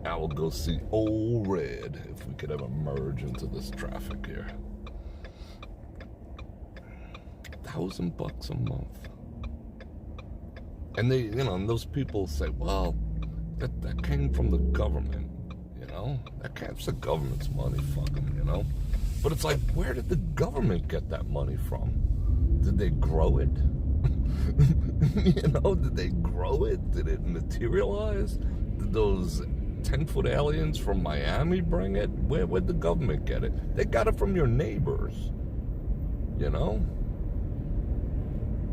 Now we'll go see Old Red, if we could ever merge into this traffic here. $1,000 a month. And they, and those people say, well, that came from the government, That's the government's money, fuck them, But it's like, where did the government get that money from? Did they grow it? Did they grow it? Did it materialize? Did those 10-foot aliens from Miami bring it? Where'd the government get it? They got it from your neighbors,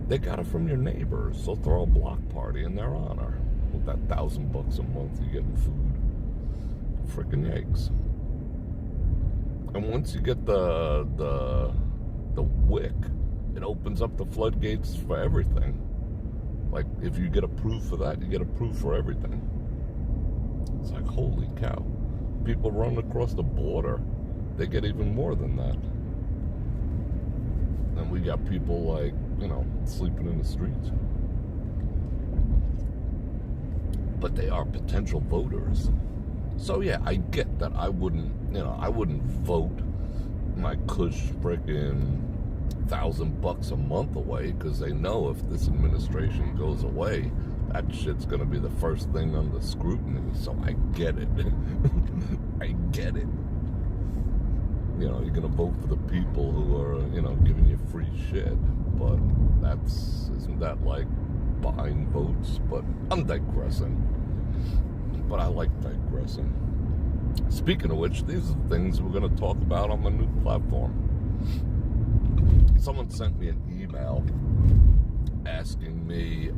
They got it from your neighbors. So throw a block party in their honor. With that $1,000 a month, you're getting food. Freaking yikes. And once you get the WIC, it opens up the floodgates for everything. Like, if you get approved for that, you get approved for everything. It's like, holy cow. People run across the border, they get even more than that. And we got people like, sleeping in the streets. But they are potential voters. So yeah, I get that I wouldn't vote my cush frickin' $1,000 a month away, because they know if this administration goes away, that shit's gonna be the first thing under scrutiny. So I get it. I get it. You're gonna vote for the people who are, giving you free shit. But isn't that like buying votes? But I'm digressing. But I like digressing. Speaking of which, these are the things we're gonna talk about on my new platform. Someone sent me an email asking me,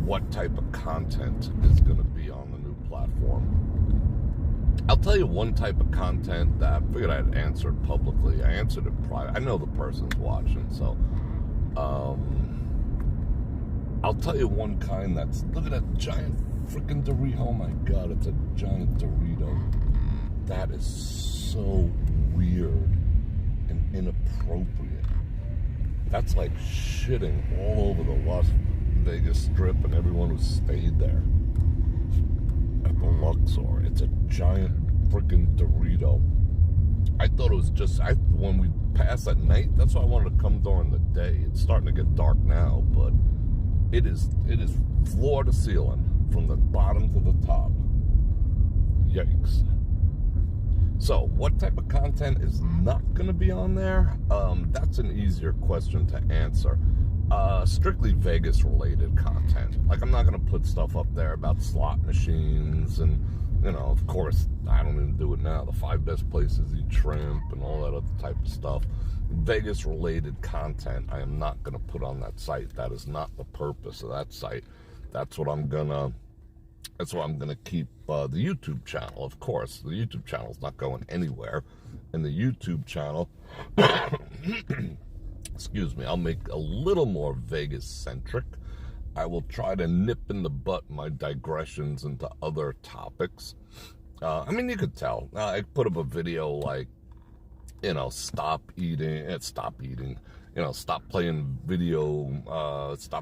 what type of content is going to be on the new platform. I'll tell you one type of content that I figured I'd answer publicly. I answered it private. I know the person's watching, so I'll tell you one kind that's, look at that giant freaking Dorito. Oh my God, it's a giant Dorito. That is so weird and inappropriate. That's like shitting all over the Las Vegas Strip and everyone who stayed there at the Luxor. It's a giant freaking Dorito. I thought it was just, when we pass at night, that's why I wanted to come during the day. It's starting to get dark now, but it is floor to ceiling, from the bottom to the top. Yikes. So, what type of content is not going to be on there? That's an easier question to answer. Strictly Vegas-related content. Like, I'm not going to put stuff up there about slot machines and, of course, I don't even do it now. The 5 best places to eat shrimp and all that other type of stuff. Vegas-related content I am not going to put on that site. That is not the purpose of that site. That's what I'm going to That's why I'm going to keep the YouTube channel, of course. The YouTube channel's not going anywhere. And the YouTube channel, excuse me, I'll make a little more Vegas-centric. I will try to nip in the butt my digressions into other topics. I mean, you could tell. I put up a video like, you know, stop playing stop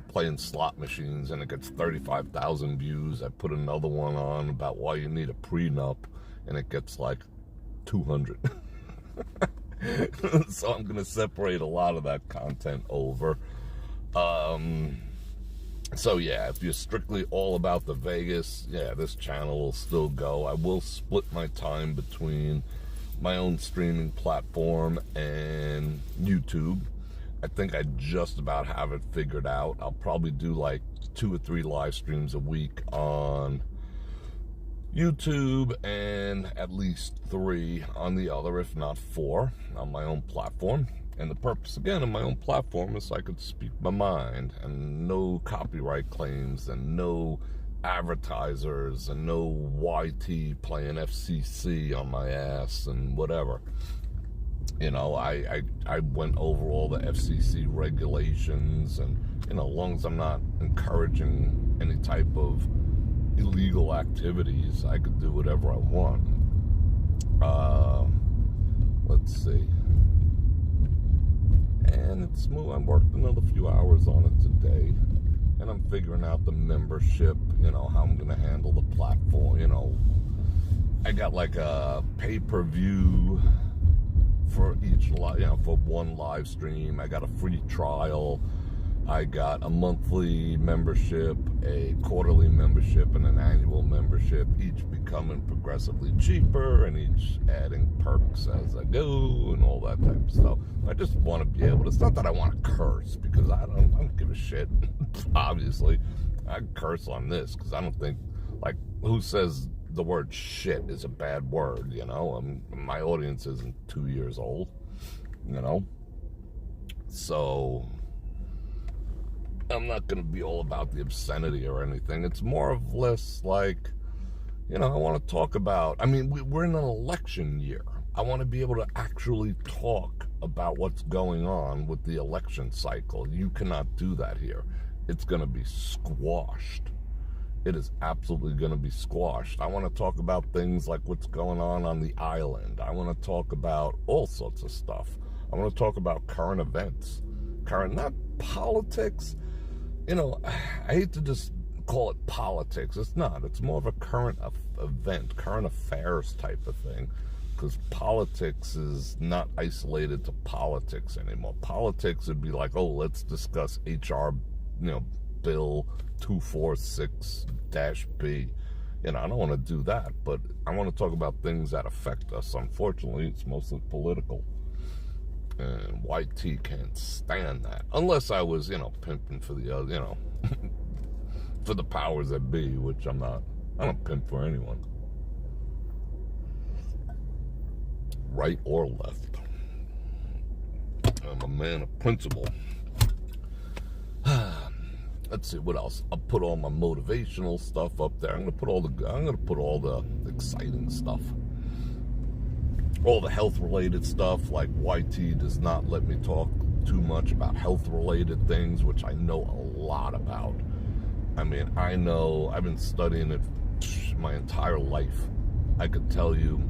playing slot machines, and it gets 35,000 views. I put another one on about why you need a prenup, and it gets like 200. So I'm going to separate a lot of that content over. So yeah, if you're strictly all about the Vegas, yeah, this channel will still go. I will split my time between my own streaming platform and YouTube. I think I just about have it figured out. I'll probably do like 2 or 3 live streams a week on YouTube and at least 3 on the other, if not 4, on my own platform. And the purpose, again, of my own platform is so I could speak my mind, and no copyright claims, and no advertisers, and no YT playing FCC on my ass, and whatever. You know, I went over all the FCC regulations, and, you know, as long as I'm not encouraging any type of illegal activities, I could do whatever I want. Let's see. And it's smooth. I worked another few hours on it today, and I'm figuring out the membership, you know, how I'm going to handle the platform. You know, I got like a pay-per-view for each, you know, for one live stream. I got a free trial. I got a monthly membership, a quarterly membership, and an annual membership, each becoming progressively cheaper, and each adding perks as I go, and all that type of stuff. I just want to be able to, it's not that I want to curse, because I don't give a shit. Obviously, I curse on this, because I don't think, like, who says the word shit is a bad word, you know? My audience isn't 2 years old, you know? So I'm not going to be all about the obscenity or anything. It's more or less like, you know, I want to talk about, I mean, we're in an election year. I want to be able to actually talk about what's going on with the election cycle. You cannot do that here. It's going to be squashed. It is absolutely going to be squashed. I want to talk about things like what's going on the island. I want to talk about all sorts of stuff. I want to talk about current events. Not politics. You know, I hate to just call it politics. It's not. It's more of a current event, current affairs type of thing. Because politics is not isolated to politics anymore. Politics would be like, oh, let's discuss HR, you know, Bill 246-B. You know, I don't want to do that, but I want to talk about things that affect us. Unfortunately, it's mostly political. And YT can't stand that. Unless I was, you know, pimping for the other, you know, for the powers that be, which I'm not. I don't pimp for anyone. Right or left. I'm a man of principle. Let's see, what else? I'll put all my motivational stuff up there. I'm gonna put all the exciting stuff. All the health-related stuff, like YT does not let me talk too much about health-related things, which I know a lot about. I mean, I know, I've been studying it my entire life. I could tell you,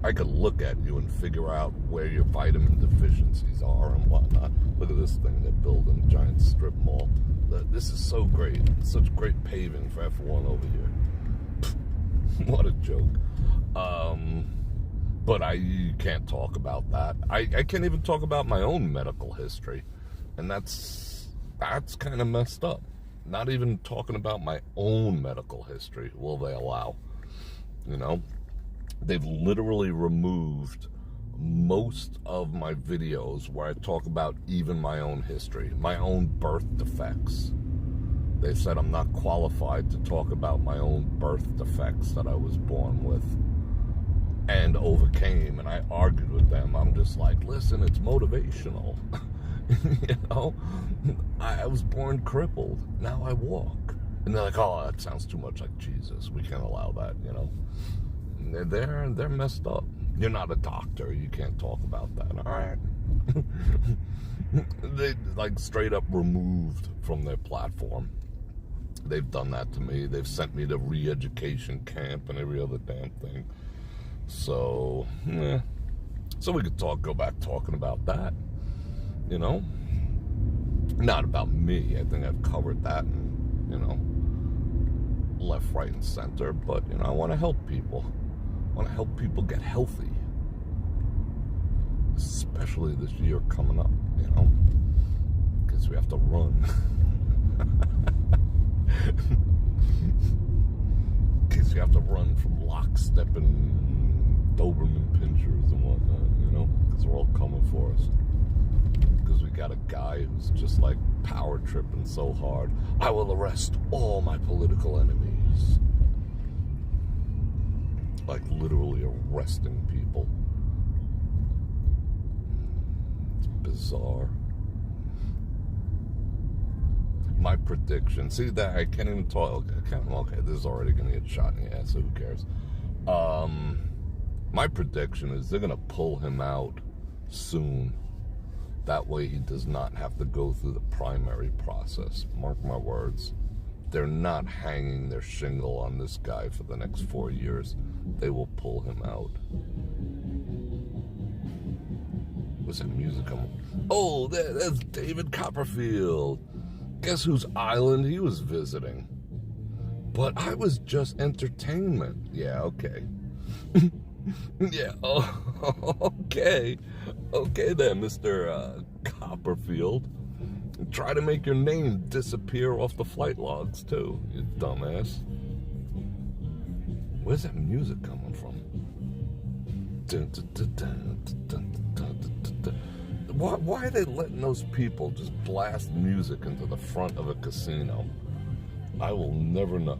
I could look at you and figure out where your vitamin deficiencies are and whatnot. Look at this thing they're building, giant strip mall. This is so great. Such great paving for F1 over here. What a joke. But I can't talk about that. I can't even talk about my own medical history. And that's kind of messed up. Not even talking about my own medical history will they allow. You know? They've literally removed most of my videos where I talk about even my own history, my own birth defects. They said I'm not qualified to talk about my own birth defects that I was born with and overcame, and I argued with them. I'm just like, listen, it's motivational. You know, I was born crippled. Now I walk. And they're like, oh, that sounds too much like Jesus. We can't allow that, you know. And they're messed up. You're not a doctor. You can't talk about that. All right. They like straight up removed from their platform. They've done that to me. They've sent me to re-education camp and every other damn thing. So, so we could go back talking about that, you know. Not about me. I think I've covered that, and, you know, left, right, and center. But, you know, I want to help people. I want to help people get healthy. Especially this year coming up, you know. Because we have to run. In case you have to run from lockstep and Doberman pinchers and whatnot, you know. Because they're all coming for us. Because we got a guy who's just like power tripping so hard. I will arrest all my political enemies. Like literally arresting people. It's bizarre. My prediction. See that I can't even talk. Okay, this is already gonna get shot in the ass, so who cares? My prediction is they're gonna pull him out soon. That way he does not have to go through the primary process. Mark my words. They're not hanging their shingle on this guy for the next 4 years. They will pull him out. What's that music coming? Oh, that's David Copperfield. Guess whose island he was visiting? But I was just entertainment. Yeah, okay. Yeah, oh, okay. Okay then, Mr. Copperfield. Try to make your name disappear off the flight logs, too, you dumbass. Where's that music coming from? Why are they letting those people just blast music into the front of a casino? I will never know.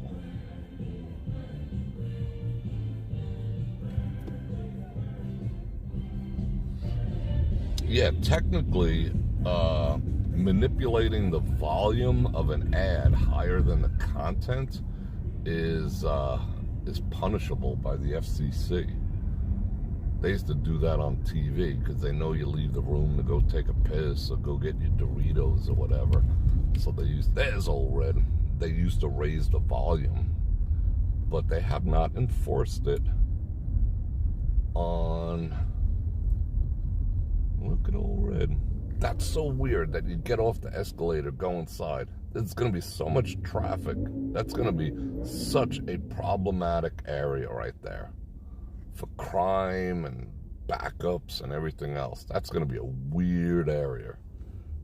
Yeah, technically, manipulating the volume of an ad higher than the content is punishable by the FCC. They used to do that on TV because they know you leave the room to go take a piss or go get your Doritos or whatever. So there's old red. They used to raise the volume, but they have not enforced it on. Look at old red. That's so weird that you get off the escalator, go inside. There's going to be so much traffic. That's going to be such a problematic area right there for crime and backups and everything else. That's going to be a weird area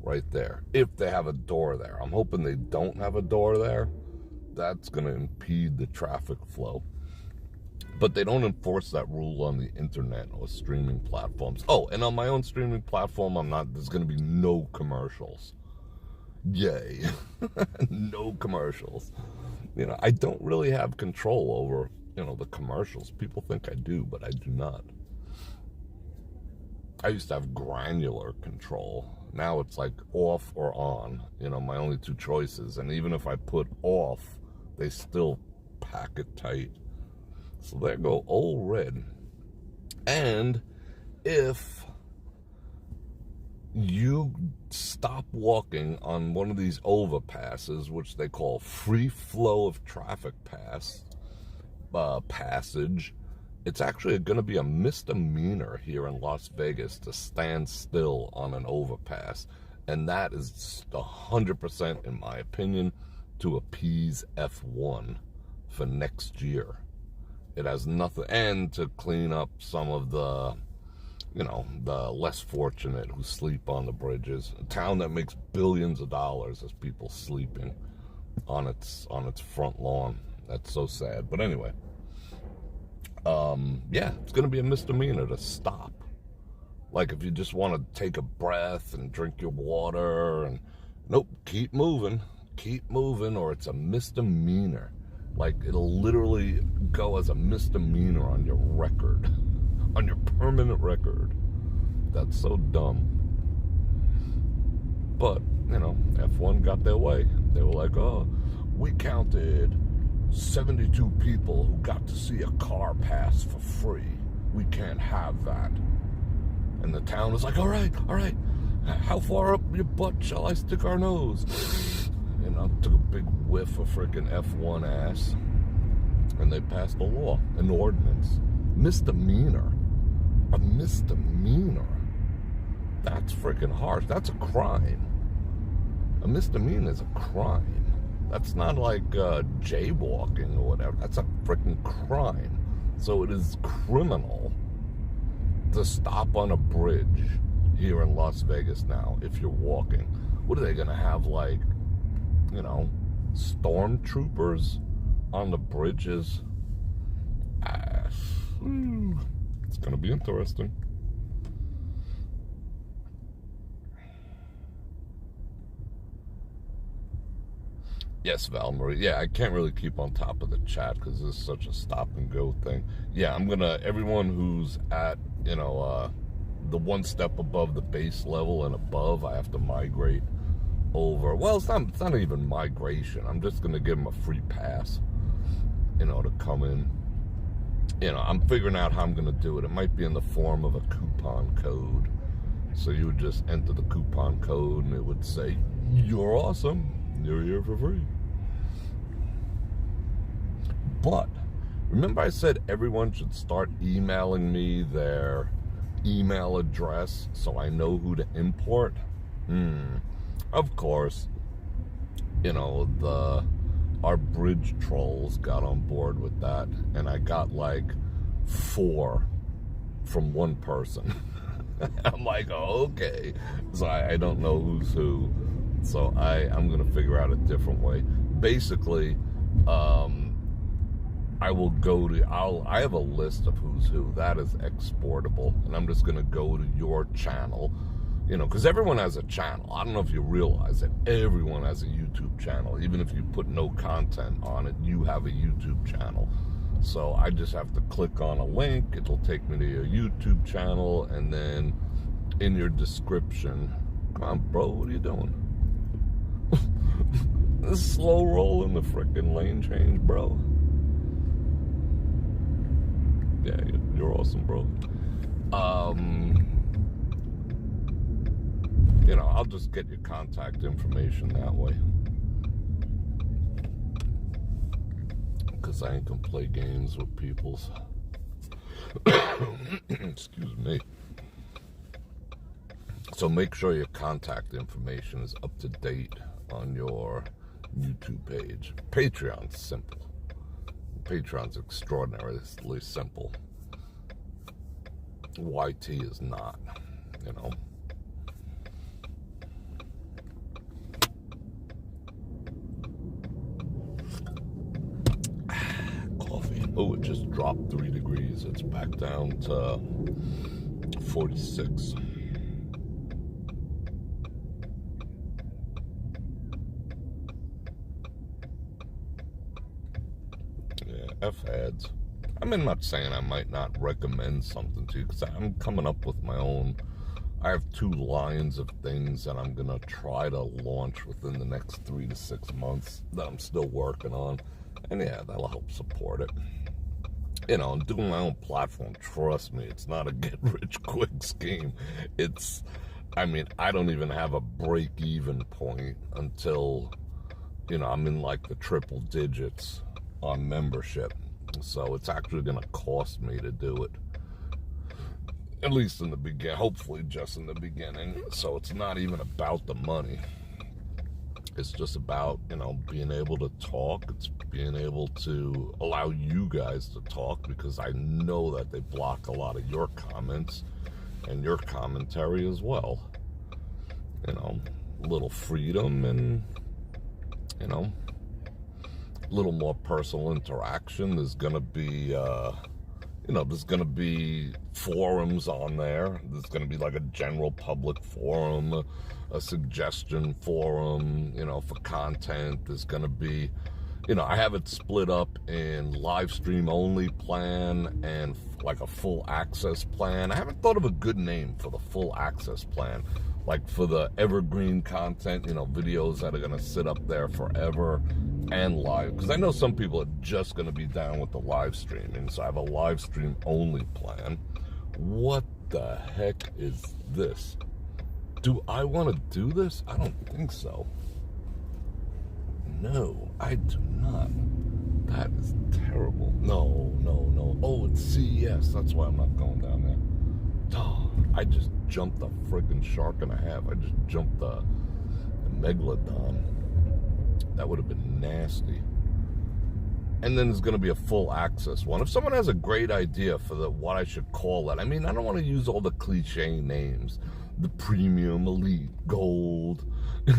right there if they have a door there. I'm hoping they don't have a door there. That's going to impede the traffic flow. But they don't enforce that rule on the internet or streaming platforms. Oh, and on my own streaming platform, there's going to be no commercials. Yay. No commercials. You know, I don't really have control over, you know, the commercials. People think I do, but I do not. I used to have granular control. Now it's like off or on. You know, my only two choices. And even if I put off, they still pack it tight. So there go old red. And if you stop walking on one of these overpasses, which they call free flow of traffic passage, it's actually going to be a misdemeanor here in Las Vegas to stand still on an overpass. And that is 100%, in my opinion, to appease F1 for next year. It has nothing, and to clean up some of the, you know, the less fortunate who sleep on the bridges. A town that makes billions of dollars has people sleeping on its front lawn. That's so sad. But anyway, yeah, it's going to be a misdemeanor to stop. Like if you just want to take a breath and drink your water, and nope, keep moving, or it's a misdemeanor. Like, it'll literally go as a misdemeanor on your record. On your permanent record. That's so dumb. But, you know, F1 got their way. They were like, oh, we counted 72 people who got to see a car pass for free. We can't have that. And the town was like, all right, how far up your butt shall I stick our nose? And I took a big whiff of freaking F1 ass, and they passed a law, an ordinance. Misdemeanor. A misdemeanor. That's freaking harsh. That's a crime. A misdemeanor is a crime. That's not like jaywalking or whatever. That's a freaking crime. So it is criminal to stop on a bridge here in Las Vegas now if you're walking. What are they going to have, like, you know, stormtroopers on the bridges? It's going to be interesting. Yes, Val Marie. Yeah, I can't really keep on top of the chat because this is such a stop and go thing. Yeah, I'm going to, everyone who's at, you know, the one step above the base level and above, I have to migrate over. Well, it's not even migration. I'm just going to give them a free pass, you know, to come in. You know, I'm figuring out how I'm going to do it. It might be in the form of a coupon code. So you would just enter the coupon code and it would say, you're awesome. You're here for free. But remember I said everyone should start emailing me their email address so I know who to import? Of course, you know, our bridge trolls got on board with that, and I got like 4 from one person. I'm like, oh, okay. So I don't know who's who. So I'm going to figure out a different way. Basically, I will go to, I have a list of who's who. That is exportable. And I'm just going to go to your channel, you know, because everyone has a channel. I don't know if you realize that everyone has a YouTube channel. Even if you put no content on it, you have a YouTube channel. So I just have to click on a link. It'll take me to your YouTube channel. And then in your description, come on, bro, what are you doing? This slow roll in the frickin' lane change, bro. Yeah, you're awesome, bro. You know, I'll just get your contact information that way. Because I ain't gonna play games with people's. Excuse me. So make sure your contact information is up to date on your YouTube page. Patreon's simple. Patreon's extraordinarily simple. YT is not, you know. Coffee. Oh, it just dropped 3 degrees. It's back down to 46. F ads. I mean, I'm not saying I might not recommend something to you because I'm coming up with my own. I have 2 lines of things that I'm going to try to launch within the next 3 to 6 months that I'm still working on. And yeah, that'll help support it. You know, I'm doing my own platform. Trust me, it's not a get-rich-quick scheme. It's, I mean, I don't even have a break-even point until, you know, I'm in like the triple digits on membership. So it's actually going to cost me to do it. At least in the beginning, hopefully just in the beginning. So it's not even about the money. It's just about, you know, being able to talk. It's being able to allow you guys to talk because I know that they block a lot of your comments and your commentary as well. You know, a little freedom and, you know, a little more personal interaction. There's going to be, you know, there's going to be forums on there. There's going to be like a general public forum, a suggestion forum, you know, for content. There's going to be, you know, I have it split up in live stream only plan and like a full access plan. I haven't thought of a good name for the full access plan. Like for the evergreen content, you know, videos that are going to sit up there forever and live, because I know some people are just going to be down with the live streaming, so I have a live stream only plan. What the heck is this? Do I want to do this? I don't think so. No, I do not. That is terrible. No. Oh, it's CES. That's why I'm not going down there. Oh, I just jumped a friggin' shark and a half. I just jumped a megalodon. That would have been nasty. And then there's going to be a full access one. If someone has a great idea for what I should call it, I mean, I don't want to use all the cliche names. The premium, elite, gold,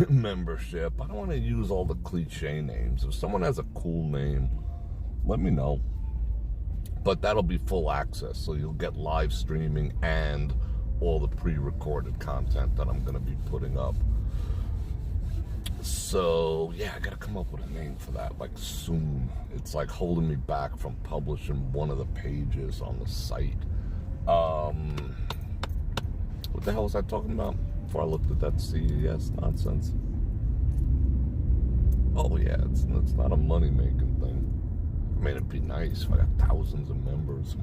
membership. I don't want to use all the cliche names. If someone has a cool name, let me know. But that'll be full access, so you'll get live streaming and all the pre-recorded content that I'm going to be putting up. So, yeah, I got to come up with a name for that, like, soon. It's, like, holding me back from publishing one of the pages on the site. What the hell was I talking about before I looked at that CES nonsense? Oh, yeah, it's not a money-making thing. I mean, it'd be nice if I got thousands of members.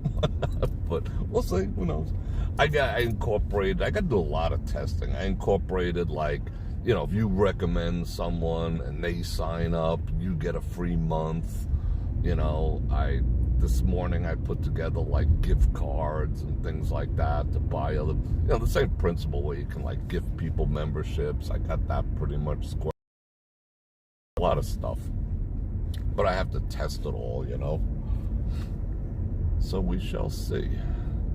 But we'll see. Who knows? I got to do a lot of testing. I incorporated, like, you know, if you recommend someone and they sign up, you get a free month. You know, this morning I put together, like, gift cards and things like that to buy other, you know, the same principle where you can, like, give people memberships. I got that pretty much squared. A lot of stuff. But I have to test it all, you know. So we shall see.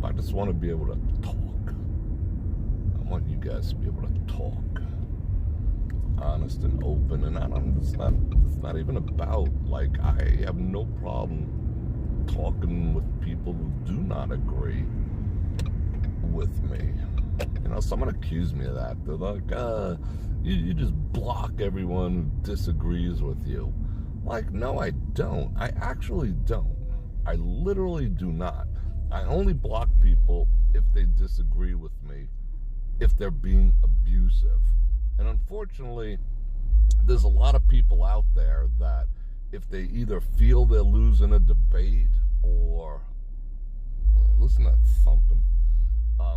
I just want to be able to talk. I want you guys to be able to talk. Honest and open. And it's not even about, like, I have no problem talking with people who do not agree with me. You know, someone accused me of that. They're like, you just block everyone who disagrees with you. Like, no, I don't. I actually don't. I literally do not. I only block people if they disagree with me, if they're being abusive. And unfortunately, there's a lot of people out there that if they either feel they're losing a debate or, listen to that thumping,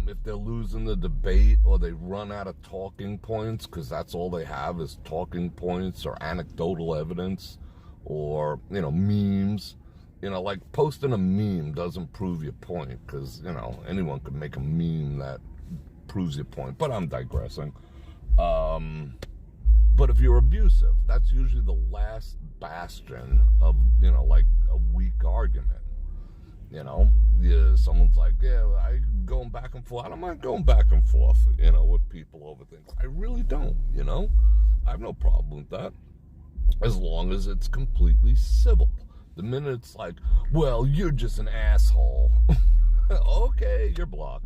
if they're losing the debate or they run out of talking points because that's all they have is talking points or anecdotal evidence, or, you know, memes. You know, like, posting a meme doesn't prove your point because, you know, anyone could make a meme that proves your point. But I'm digressing. But if you're abusive, that's usually the last bastion of, you know, like, a weak argument. You know, someone's like, yeah, I going back and forth. I don't mind going back and forth, you know, with people over things. I really don't, you know. I have no problem with that, as long as it's completely civil. The minute it's like, well, you're just an asshole. Okay, you're blocked.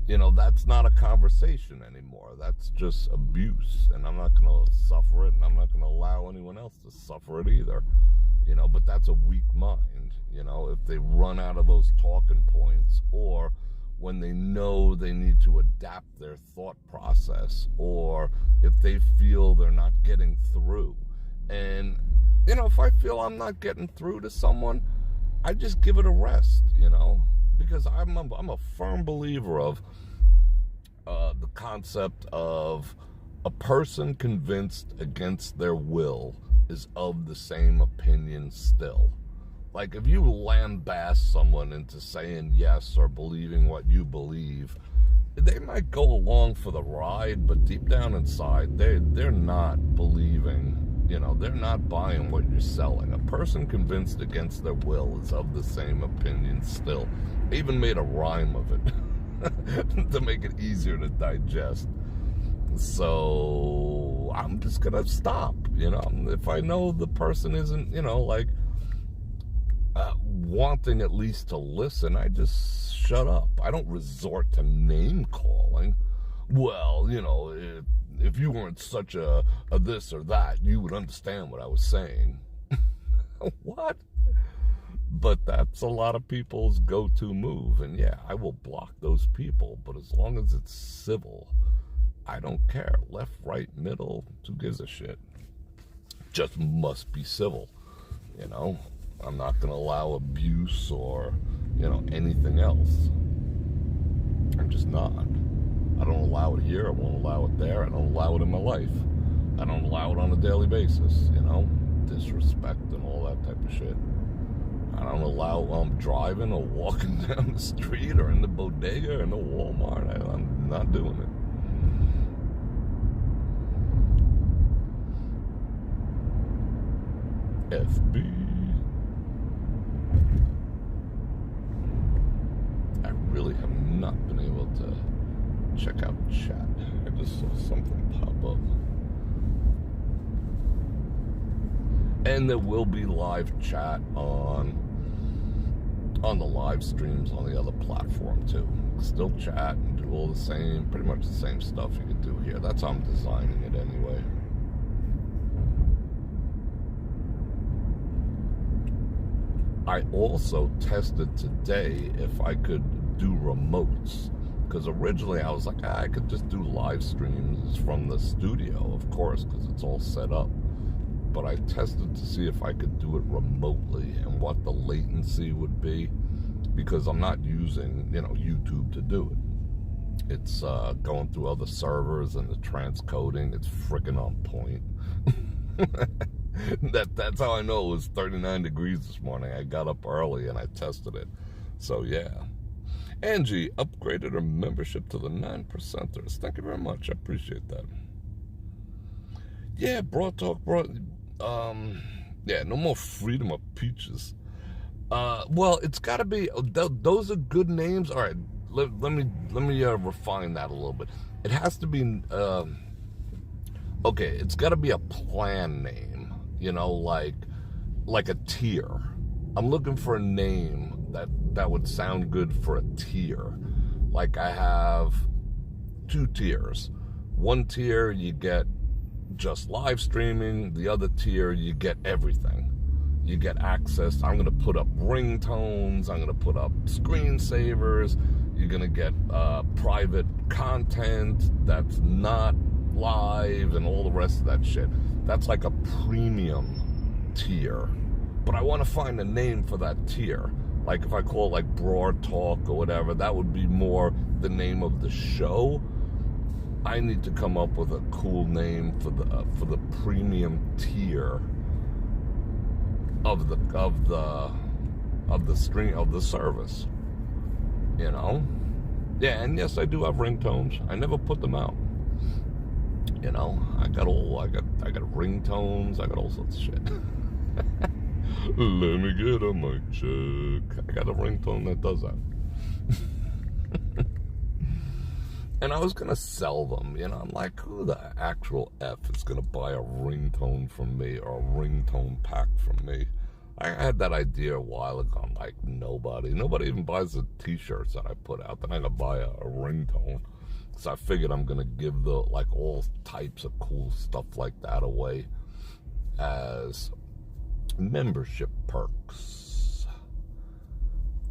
You know, that's not a conversation anymore. That's just abuse. And I'm not going to suffer it, and I'm not going to allow anyone else to suffer it either. You know, but that's a weak mind. You know, if they run out of those talking points, or when they know they need to adapt their thought process, or if they feel they're not getting through. And, you know, if I feel I'm not getting through to someone, I just give it a rest, you know, because I'm a firm believer of the concept of a person convinced against their will is of the same opinion still. Like, if you lambaste someone into saying yes or believing what you believe, they might go along for the ride, but deep down inside, they're not believing. You know, they're not buying what you're selling. A person convinced against their will is of the same opinion still. I even made a rhyme of it to make it easier to digest. So I'm just going to stop, you know. If I know the person isn't, you know, like, wanting at least to listen, I just shut up. I don't resort to name calling. Well, you know, if you weren't such a this or that, you would understand what I was saying. What? But that's a lot of people's go-to move. And yeah, I will block those people. But as long as it's civil, I don't care. Left, right, middle, who gives a shit? Just must be civil, you know. I'm not going to allow abuse or, you know, anything else. I'm just not. I don't allow it here. I won't allow it there. I don't allow it in my life. I don't allow it on a daily basis, you know. Disrespect and all that type of shit. I don't allow while I'm driving or walking down the street or in the bodega or in the Walmart. I'm not doing it. FB. I really have not been able to check out chat. I just saw something pop up. And there will be live chat on the live streams on the other platform too. Still chat and do all the same, pretty much the same stuff you could do here. That's how I'm designing it anyway. I also tested today if I could do remotes, because originally I was like, I could just do live streams from the studio, of course, because it's all set up. But I tested to see if I could do it remotely and what the latency would be, because I'm not using, you know, YouTube to do it. It's going through other servers and the transcoding. It's freaking on point. That's how I know it was 39 degrees this morning. I got up early and I tested it. So yeah. Angie upgraded her membership to the 9%ers. Thank you very much. I appreciate that. Yeah, Broad Talk, yeah, no more freedom of peaches. Well, it's got to be, those are good names. All right, let me refine that a little bit. It has to be, okay, it's got to be a plan name, you know, like a tier. I'm looking for a name that would sound good for a tier. Like I have 2 tiers. One tier, you get just live streaming. The other tier, you get everything. You get access. I'm going to put up ringtones. I'm going to put up screensavers. You're going to get private content that's not live and all the rest of that shit. That's like a premium tier. But I want to find a name for that tier. Like if I call it like Bror Talk or whatever, that would be more the name of the show. I need to come up with a cool name for the premium tier of the stream of the service. You know? Yeah, and yes, I do have ringtones. I never put them out. You know, I got ringtones. I got all sorts of shit. Let me get a mic check. I got a ringtone that does that. And I was going to sell them, you know. I'm like, who the actual F is going to buy a ringtone from me or a ringtone pack from me? I had that idea a while ago. I'm like, nobody even buys the t-shirts that I put out. Then I gotta buy a ringtone. So I figured I'm going to give like all types of cool stuff like that away as membership perks.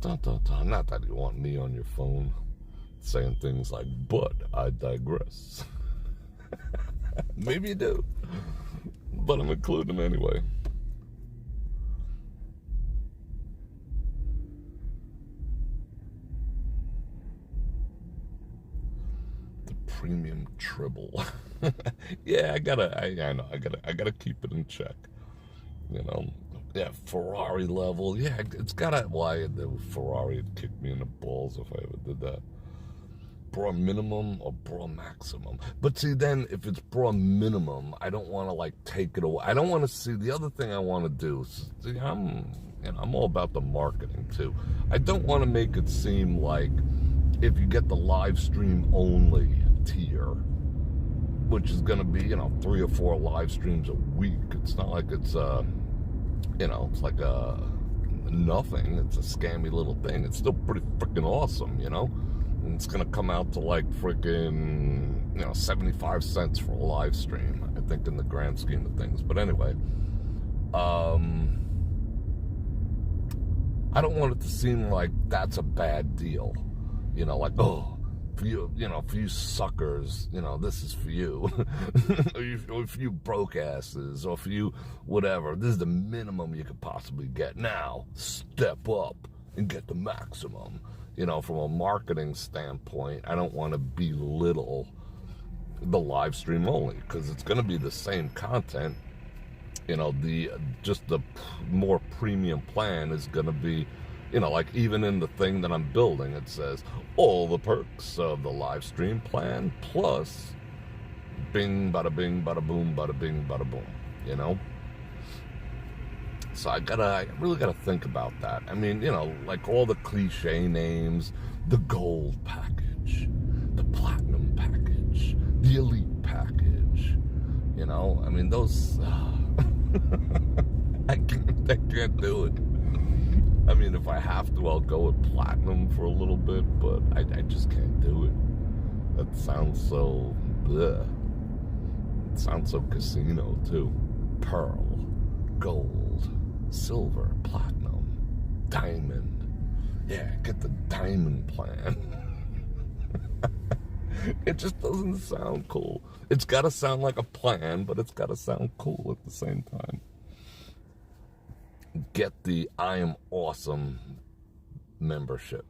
Dun, dun, dun. Not that you want me on your phone saying things like, but I digress. Maybe you do, but I'm including them anyway. The premium tribble. Yeah, I gotta keep it in check. You know, yeah, Ferrari level. Yeah, it's gotta. Why the Ferrari would kick me in the balls if I ever did that. Bra minimum or bra maximum. But see, then if it's bra minimum, I don't want to like take it away. I don't want to see. The other thing I want to do is, see, I'm all about the marketing too. I don't want to make it seem like if you get the live stream only tier, which is going to be, you know, 3 or 4 live streams a week. It's not like it's you know, it's like nothing. It's a scammy little thing. It's still pretty freaking awesome, you know. And it's going to come out to like freaking, you know, 75 cents for a live stream, I think, in the grand scheme of things. But anyway, I don't want it to seem like that's a bad deal. You know, like, oh, for you suckers, this is for you. Or for you broke asses, or for you whatever. This is the minimum you could possibly get. Now, step up and get the maximum. From a marketing standpoint, I don't want to belittle the live stream only, because it's going to be the same content. The more premium plan is going to be, like even in the thing that I'm building, it says all the perks of the live stream plan plus bing, bada bing, bada boom, bada bing, bada boom, So I really gotta think about that. I mean, like all the cliche names, the gold package, the platinum package, the elite package, I mean, those, I can't do it. I mean, if I have to, I'll go with platinum for a little bit, but I just can't do it. That sounds so bleh. It sounds so casino, too. Pearl, gold, silver, platinum, diamond. Yeah, get the diamond plan. It just doesn't sound cool. It's got to sound like a plan, but it's got to sound cool at the same time. Get the I am awesome membership.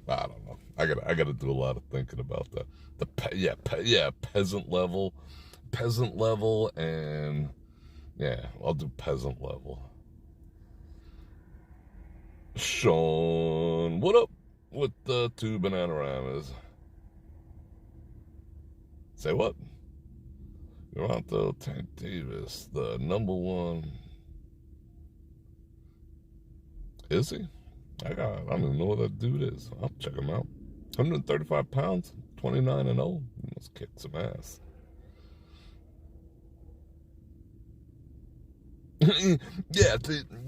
I don't know. I gotta do a lot of thinking about that. Peasant level, and yeah, I'll do peasant level. Sean, what up with the 2 Bananaramas? Say what? Toronto Tank Davis, the #1. Is he? I don't even know what that dude is. I'll check him out. 135 pounds, 29-0. He must kick some ass. Yeah,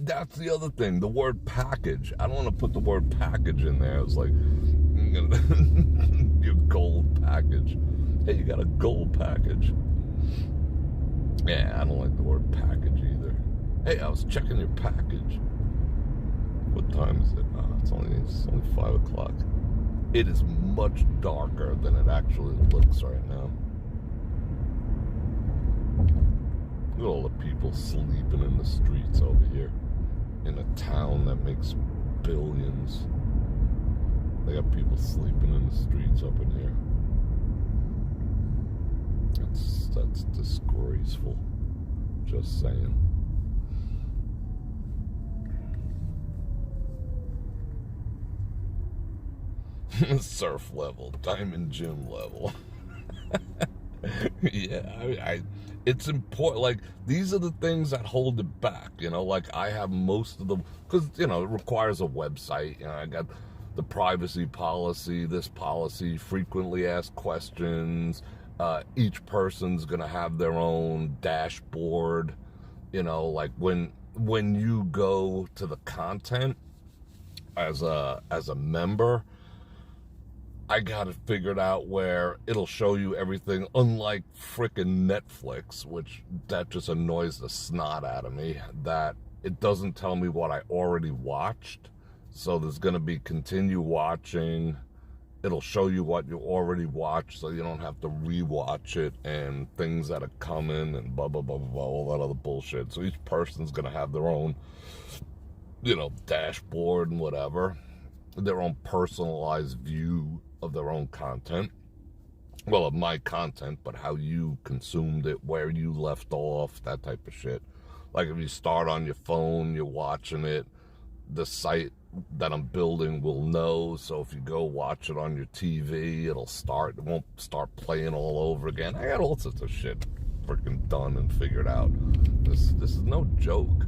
that's the other thing. The word package. I don't want to put the word package in there. It's like, your gold package. Hey, you got a gold package. Yeah, I don't like the word package either. Hey, I was checking your package. What time is it? It's only 5 o'clock. It is much darker than it actually looks right now. Look at all the people sleeping in the streets over here. In a town that makes billions. They got people sleeping in the streets up in here. That's disgraceful. Just saying. Surf level, diamond gym level. Yeah, it's important. Like, these are the things that hold it back, like I have most of them, because, it requires a website. I got the privacy policy, this policy, frequently asked questions. Each person's going to have their own dashboard, like when you go to the content as a member, I got it figured out where it'll show you everything, unlike frickin' Netflix, which that just annoys the snot out of me, that it doesn't tell me what I already watched. So there's going to be continue watching. It'll show you what you already watched, so you don't have to rewatch it, and things that are coming, and blah, blah, blah, blah, blah, all that other bullshit. So each person's going to have their own, dashboard and whatever, their own personalized view of their own content. Well, of my content, but how you consumed it, where you left off, that type of shit. Like if you start on your phone, you're watching it, the site that I'm building will know. So if you go watch it on your TV, it won't start playing all over again. I got all sorts of shit freaking done and figured out. This is no joke.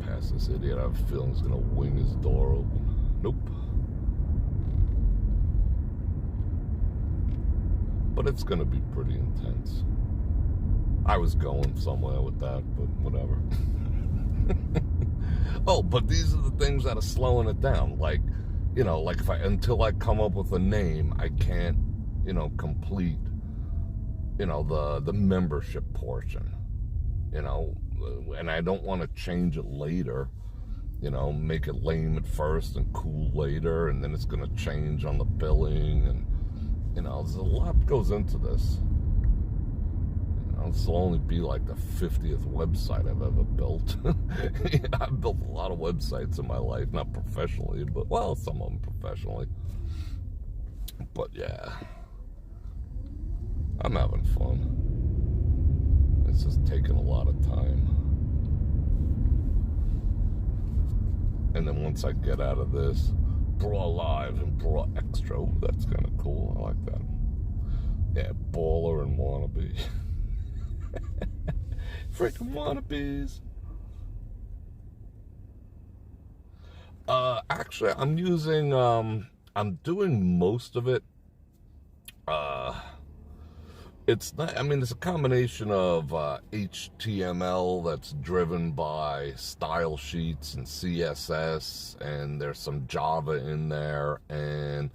Past this idiot. I have a feeling he's gonna wing his door open. Nope. But it's gonna be pretty intense. I was going somewhere with that, but whatever. Oh, but these are the things that are slowing it down. Like, like until I come up with a name, I can't, complete, the membership portion. and I don't want to change it later, you know, make it lame at first and cool later, and then it's going to change on the billing, and, you know, there's a lot goes into this. You know, this will only be like the 50th website I've ever built. I've built a lot of websites in my life, not professionally, but, well, some of them professionally. But, yeah, I'm having fun. It's just taking a lot of time. And then once I get out of this, Bror Live and Bror Extra, ooh, that's kind of cool. I like that. Yeah, baller and wannabe. Freaking wannabes. Actually, I'm using, I'm doing most of it. It's not, I mean, it's a combination of HTML that's driven by style sheets and CSS, and there's some Java in there, and,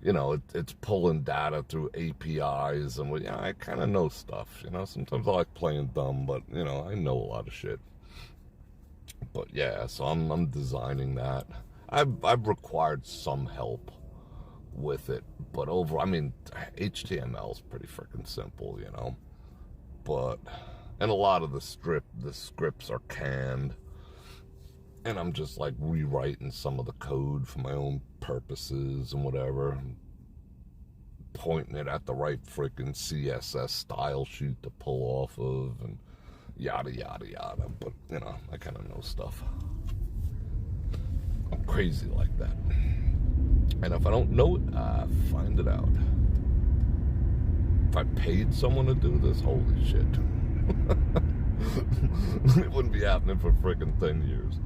you know, it's pulling data through APIs, and, yeah, I kind of know stuff, you know. Sometimes I like playing dumb, but, you know, I know a lot of shit. But, yeah, so I'm designing that. I've required some help with it, but I mean, HTML is pretty freaking simple, you know. But, and a lot of the scripts are canned, and I'm just like rewriting some of the code for my own purposes and whatever, pointing it at the right freaking CSS style sheet to pull off of, and yada yada yada. But, you know, I kind of know stuff. I'm crazy like that. And if I don't know it, I find it out. If I paid someone to do this, holy shit. It wouldn't be happening for freaking 10 years.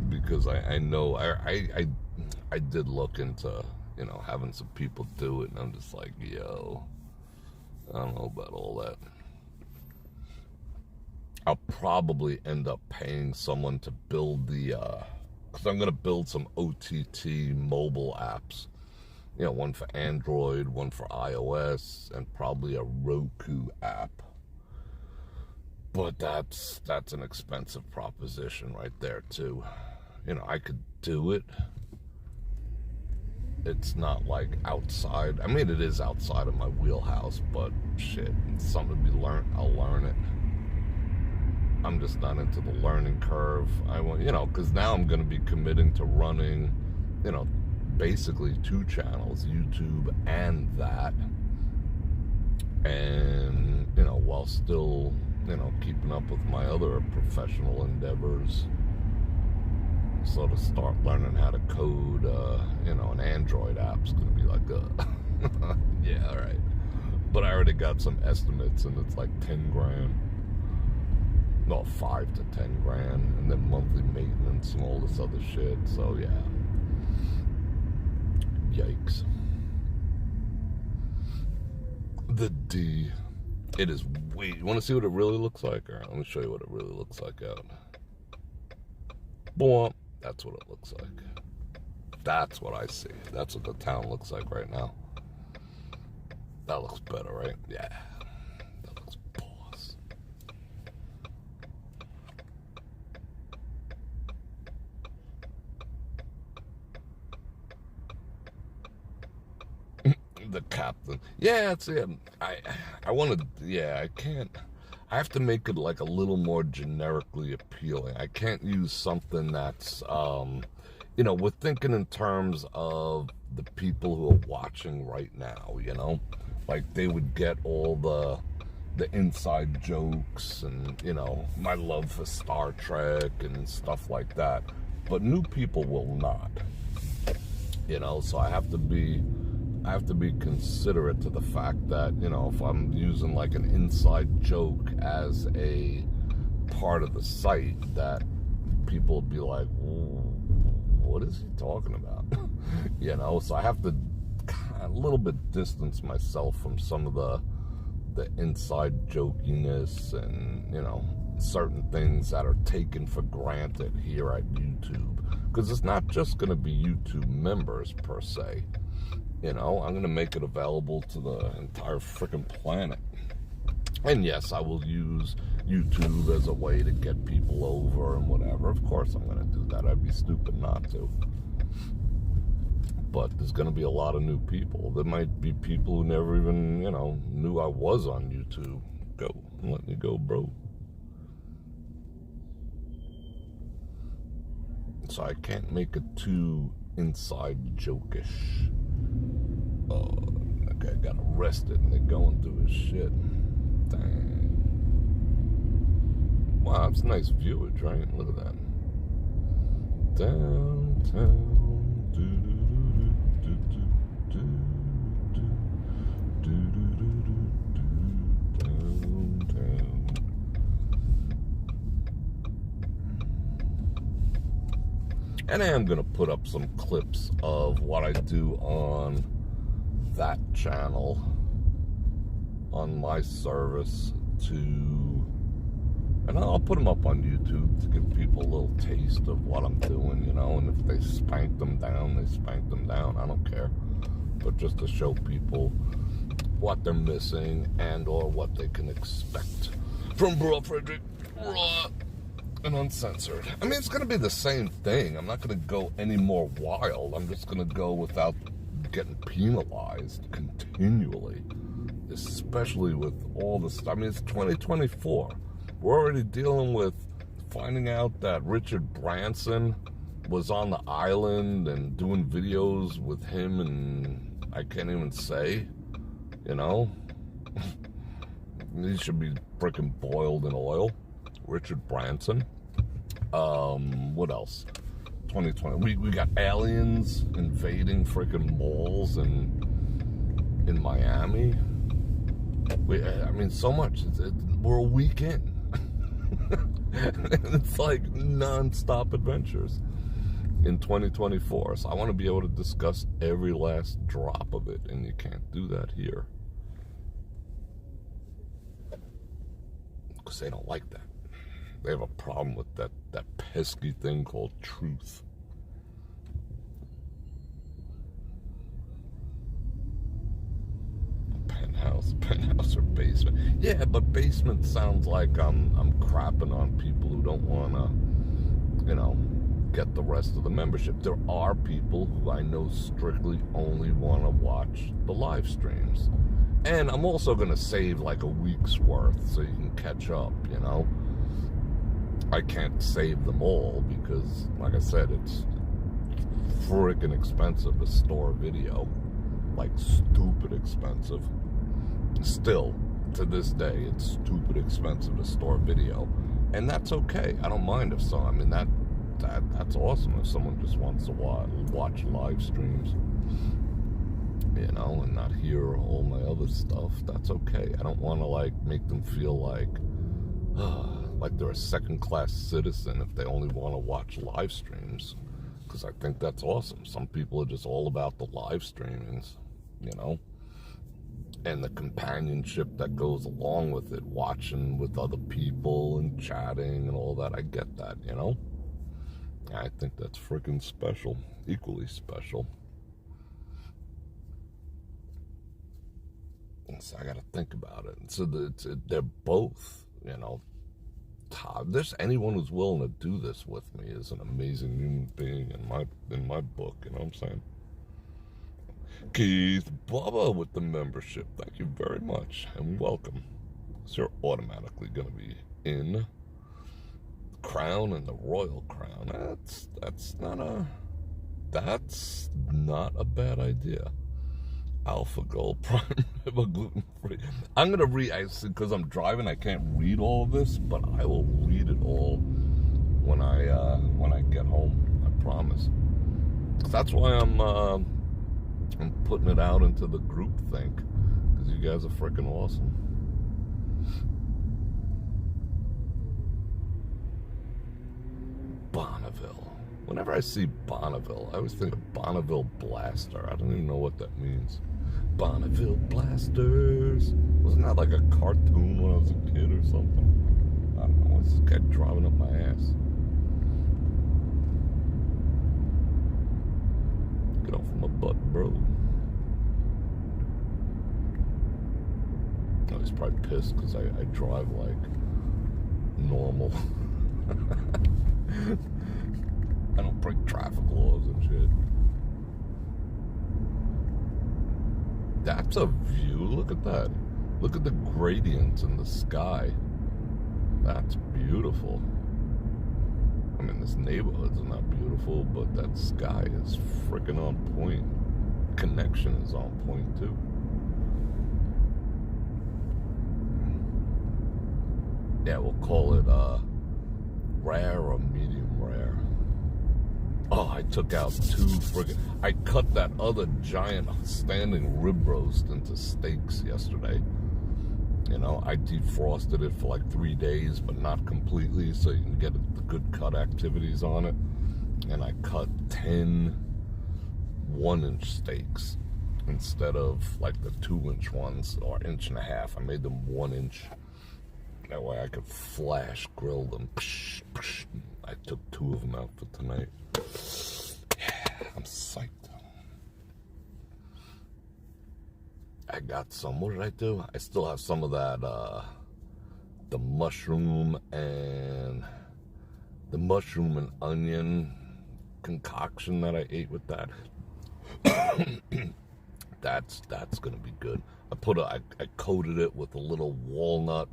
Because I know, I did look into, you know, having some people do it, and I'm just like, yo, I don't know about all that. I'll probably end up paying someone to build the, because I'm going to build some OTT mobile apps. You know, one for Android, one for iOS, and probably a Roku app. But that's an expensive proposition right there, too. You know, I could do it. It's not like outside. I mean, it is outside of my wheelhouse, but shit, it's something to be learned. I'll learn it. I'm just not into the learning curve. I want, you know, because now I'm going to be committing to running, you know, basically 2 channels, YouTube and that. And, you know, while still, you know, keeping up with my other professional endeavors. So to start learning how to code, you know, an Android app's going to be like, yeah, all right. But I already got some estimates, and it's like 10 grand. No, 5 to 10 grand, and then monthly maintenance and all this other shit. So yeah, yikes. The D, it is way. You want to see what it really looks like? All right, let me show you what it really looks like out. Boom, that's what it looks like. That's what I see. That's what the town looks like right now. That looks better, right? Yeah. The captain. Yeah, it's it. I want to, yeah, I can't. I have to make it like a little more generically appealing. I can't use something that's, you know, we're thinking in terms of the people who are watching right now, you know? Like, they would get all the inside jokes and, you know, my love for Star Trek and stuff like that. But new people will not. You know, so I have to be considerate to the fact that, you know, if I'm using like an inside joke as a part of the site, that people would be like, what is he talking about? You know, so I have to a little bit distance myself from some of the inside jokiness and, you know, certain things that are taken for granted here at YouTube. Because it's not just going to be YouTube members per se. You know, I'm going to make it available to the entire freaking planet. And yes, I will use YouTube as a way to get people over and whatever. Of course I'm going to do that. I'd be stupid not to. But there's going to be a lot of new people. There might be people who never even, knew I was on YouTube. Go. Let me go, bro. So I can't make it too inside joke-ish. Oh, that guy got arrested and they're going through his shit. Dang. Wow, that's nice viewage, right? Look at that. Downtown. And I am going to put up some clips of what I do on that channel, on my service, and I'll put them up on YouTube to give people a little taste of what I'm doing, and if they spank them down, they spank them down. I don't care. But just to show people what they're missing and or what they can expect from Bror Fredrik, raw and uncensored. I mean, it's going to be the same thing. I'm not going to go any more wild. I'm just going to go without getting penalized continually, especially with all this stuff. I mean, it's 2024. We're already dealing with finding out that Richard Branson was on the island and doing videos with him, and I can't even say, he should be freaking boiled in oil. Richard Branson. What else? 2020. We got aliens invading freaking malls in Miami. I mean, so much. We're a week in. It's like non-stop adventures in 2024. So I want to be able to discuss every last drop of it, and you can't do that here. Because they don't like that. They have a problem with that pesky thing called truth. Penthouse or basement. Yeah, but basement sounds like I'm crapping on people who don't want to, get the rest of the membership. There are people who I know strictly only want to watch the live streams. And I'm also going to save like a week's worth so you can catch up, I can't save them all because, like I said, it's freaking expensive to store a video. Like, stupid expensive. Still, to this day, it's stupid expensive to store video. And that's okay. I don't mind if so. I mean, that's awesome if someone just wants to watch live streams, and not hear all my other stuff. That's okay. I don't want to, make them feel like they're a second-class citizen if they only want to watch live streams, because I think that's awesome. Some people are just all about the live streamings, and the companionship that goes along with it, watching with other people and chatting and all that. I get that, I think that's freaking special, equally special. And so I got to think about it. And so they're both, there's anyone who's willing to do this with me is an amazing human being in my book, you know what I'm saying? Keith Bubba with the membership. Thank you very much and welcome. So you're automatically going to be in the crown and the royal crown. That's not a bad idea. Alpha Gold Prime gluten free. I'm gonna read because I'm driving. I can't read all of this, but I will read it all when I get home. I promise. That's why I'm putting it out into the group think, because you guys are freaking awesome. Bonneville. Whenever I see Bonneville, I always think of Bonneville Blaster. I don't even know what that means. Bonneville Blasters. Wasn't that like a cartoon when I was a kid or something? I don't know. What's this guy driving up my ass? Get off my butt, bro. Oh, he's probably pissed because I drive like normal. I don't break traffic laws and shit. That's a view. Look at that. Look at the gradients in the sky. That's beautiful. I mean, this neighborhood's not beautiful, but that sky is freaking on point. Connection is on point, too. Yeah, we'll call it rare or medium rare. Oh, I took out I cut that other giant standing rib roast into steaks yesterday. You know, I defrosted it for like 3 days, but not completely, so you can get the good cut activities on it. And I cut 10 1-inch steaks instead of like the 2-inch ones or 1.5 inches. I made them 1 inch. That way I could flash grill them. I took 2 of them out for tonight. Yeah, I'm psyched. I got some, what did I do? I still have some of that, the mushroom and onion concoction that I ate with that. That's gonna be good. I coated it with a little walnut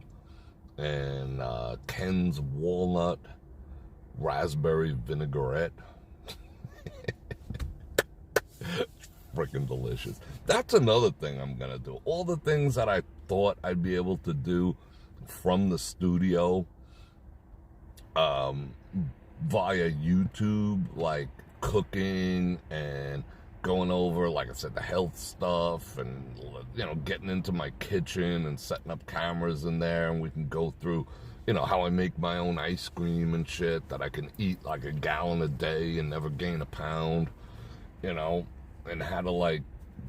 and Ken's walnut raspberry vinaigrette. Freaking delicious. That's another thing I'm gonna do. All the things that I thought I'd be able to do from the studio via YouTube, like cooking and going over, like I said, the health stuff, and you know, getting into my kitchen and setting up cameras in there, and we can go through, you know, how I make my own ice cream and shit that I can eat like a gallon a day and never gain a pound, you know, and how to like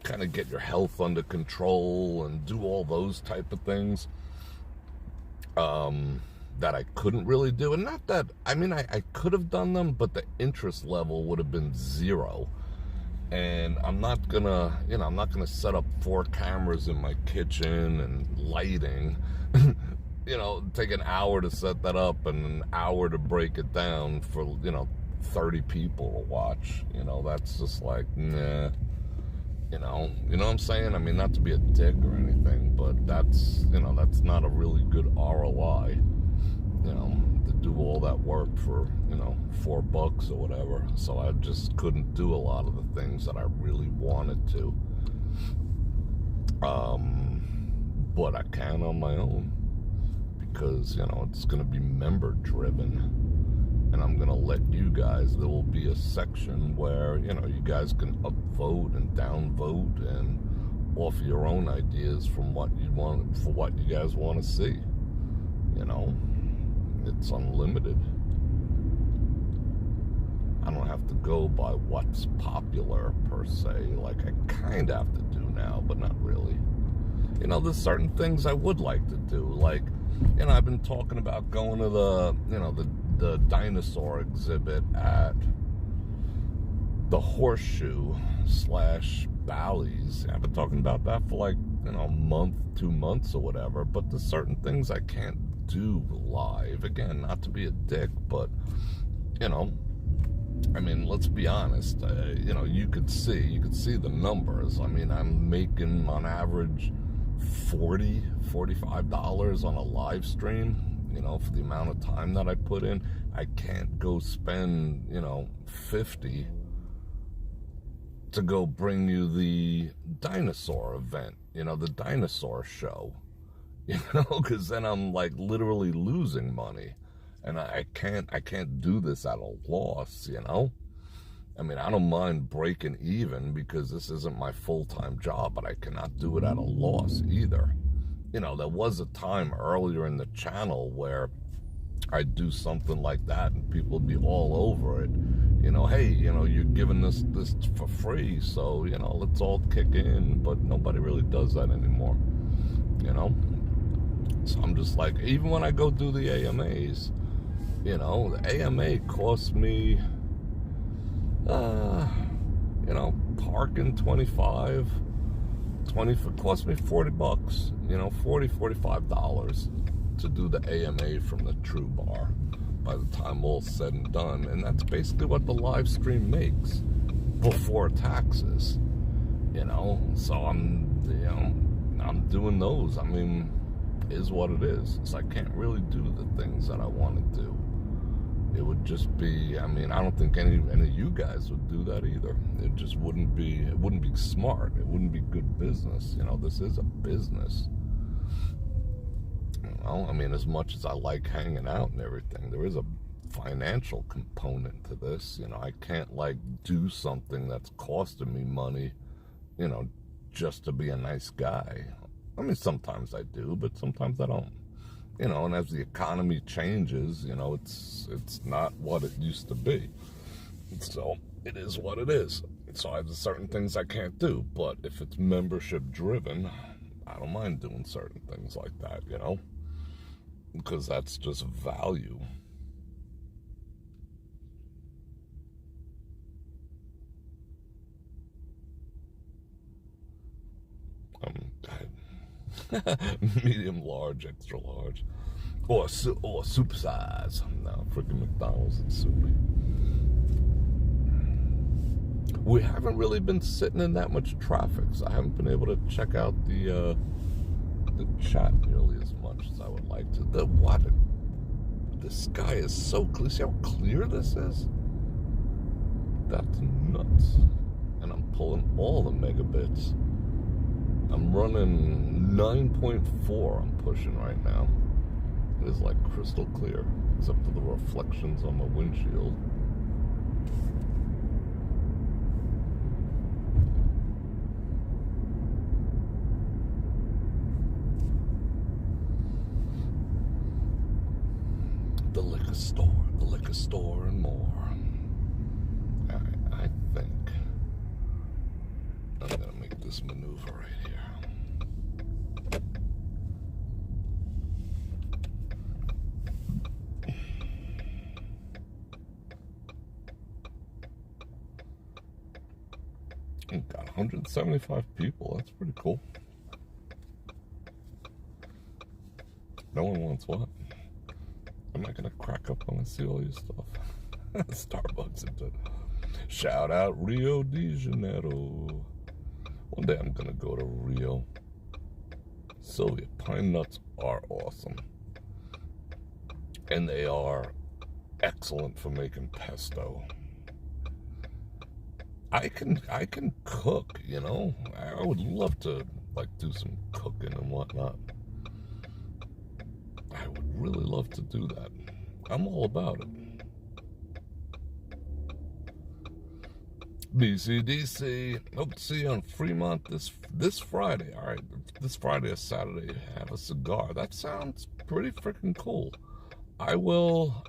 kind of get your health under control and do all those type of things that I couldn't really do. And not that, I mean, I could have done them, but the interest level would have been 0. And I'm not gonna, you know, I'm not gonna set up 4 cameras in my kitchen and lighting. You know, take an hour to set that up and an hour to break it down for, you know, 30 people to watch. You know, that's just like, nah. You know what I'm saying? I mean, not to be a dick or anything, but that's, you know, that's not a really good ROI. You know, to do all that work for, you know, $4 or whatever. So I just couldn't do a lot of the things that I really wanted to. But I can on my own, because, you know, it's going to be member driven. And I'm going to let you guys, there will be a section where, you know, you guys can upvote and downvote and offer your own ideas from what you want, for what you guys want to see. You know, it's unlimited. I don't have to go by what's popular per se, like I kind of have to do now, but not really. You know, there's certain things I would like to do, like, you know, I've been talking about going to the, you know, the dinosaur exhibit at the Horseshoe / Bally's. I've been talking about that for like, you know, a month, 2 months or whatever, but there's certain things I can't do live. Again, not to be a dick, but, you know, I mean, let's be honest, you know, you could see the numbers. I mean, I'm making on average $45 on a live stream, you know, for the amount of time that I put in. I can't go spend, you know, $50 to go bring you the dinosaur event, you know, the dinosaur show, you know, because then I'm like literally losing money, and I can't do this at a loss, you know. I mean, I don't mind breaking even because this isn't my full-time job, but I cannot do it at a loss either. You know, there was a time earlier in the channel where I'd do something like that and people would be all over it. You know, hey, you know, you're giving this for free, so, you know, let's all kick in. But nobody really does that anymore, you know. So I'm just like, even when I go do the AMAs, you know, the AMA costs me, you know, parking $25, cost me $40, you know, $45 to do the AMA from the True Bar by the time all's said and done. And that's basically what the live stream makes before taxes, you know. So I'm doing those. I mean, is what it is. So I can't really do the things that I want to do. It would just be, I mean, I don't think any of you guys would do that either. It just wouldn't be smart. It wouldn't be good business. You know, this is a business. You know, I mean, as much as I like hanging out and everything, there is a financial component to this. You know, I can't, like, do something that's costing me money, you know, just to be a nice guy. I mean, sometimes I do, but sometimes I don't. You know, and as the economy changes, you know, it's not what it used to be. So it is what it is. So I have certain things I can't do, but if it's membership driven, I don't mind doing certain things like that, you know, because that's just value. Medium large, extra large, or super size. No, freaking McDonald's and sue me. We haven't really been sitting in that much traffic, so I haven't been able to check out the chat nearly as much as I would like to. The sky is so clear. See how clear this is? That's nuts. And I'm pulling all the megabits. I'm running 9.4 I'm pushing right now. It is like crystal clear, except for the reflections on my windshield. The liquor store and more. I think I'm gonna make this maneuver right here. Got 175 people. That's pretty cool. No one wants what? Am I gonna crack up when I see all your stuff? Starbucks and shout out Rio de Janeiro. One day I'm gonna go to Rio. Sylvia, pine nuts are awesome, and they are excellent for making pesto. I can cook, you know. I would love to, like, do some cooking and whatnot. I would really love to do that. I'm all about it. BCDC. Hope to see you on Fremont this Friday. All right, this Friday or Saturday. Have a cigar. That sounds pretty freaking cool. I will.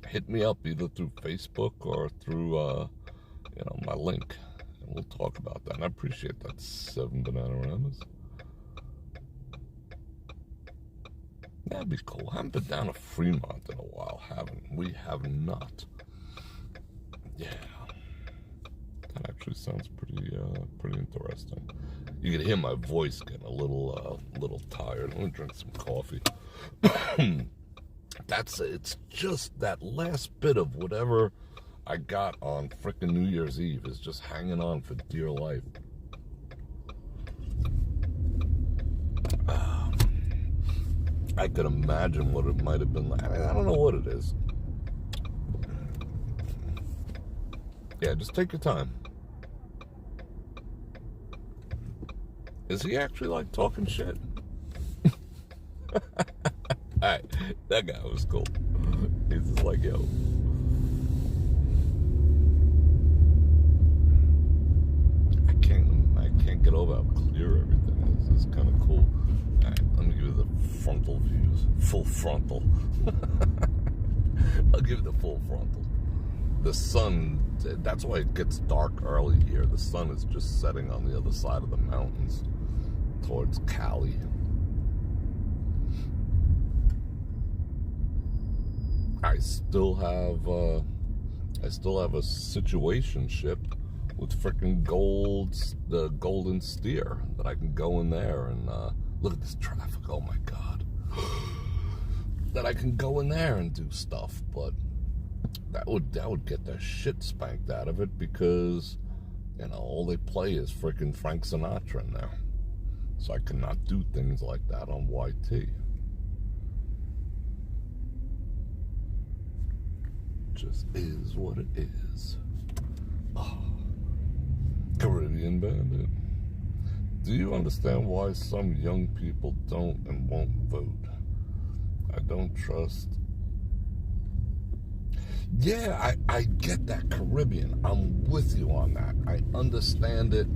Hit me up either through Facebook or through my link, and we'll talk about that. And I appreciate that 7 Bananamas. That'd be cool. I haven't been down to Fremont in a while, haven't we? Have not. Yeah, that actually sounds pretty interesting. You can hear my voice getting a little tired. Let me drink some coffee. It's just that last bit of whatever I got on frickin' New Year's Eve is just hanging on for dear life. I could imagine what it might have been like. I mean, I don't know what it is. Yeah, just take your time. Is he actually, like, talking shit? Alright, that guy was cool. He's just like, yo. I can't get over how clear everything is. It's kind of cool. Alright, let me give you the frontal views. Full frontal. I'll give you the full frontal. The sun, that's why it gets dark early here. The sun is just setting on the other side of the mountains towards Cali. I still have a situationship with freaking the golden steer, that I can go in there and look at this traffic. Oh my God. That I can go in there and do stuff, but that would get the shit spanked out of it, because, you know, all they play is freaking Frank Sinatra in there. So I cannot do things like that on YT. Just is what it is. Oh. Caribbean Bandit. Do you understand why some young people don't and won't vote? I don't trust. Yeah, I get that, Caribbean. I'm with you on that. I understand it.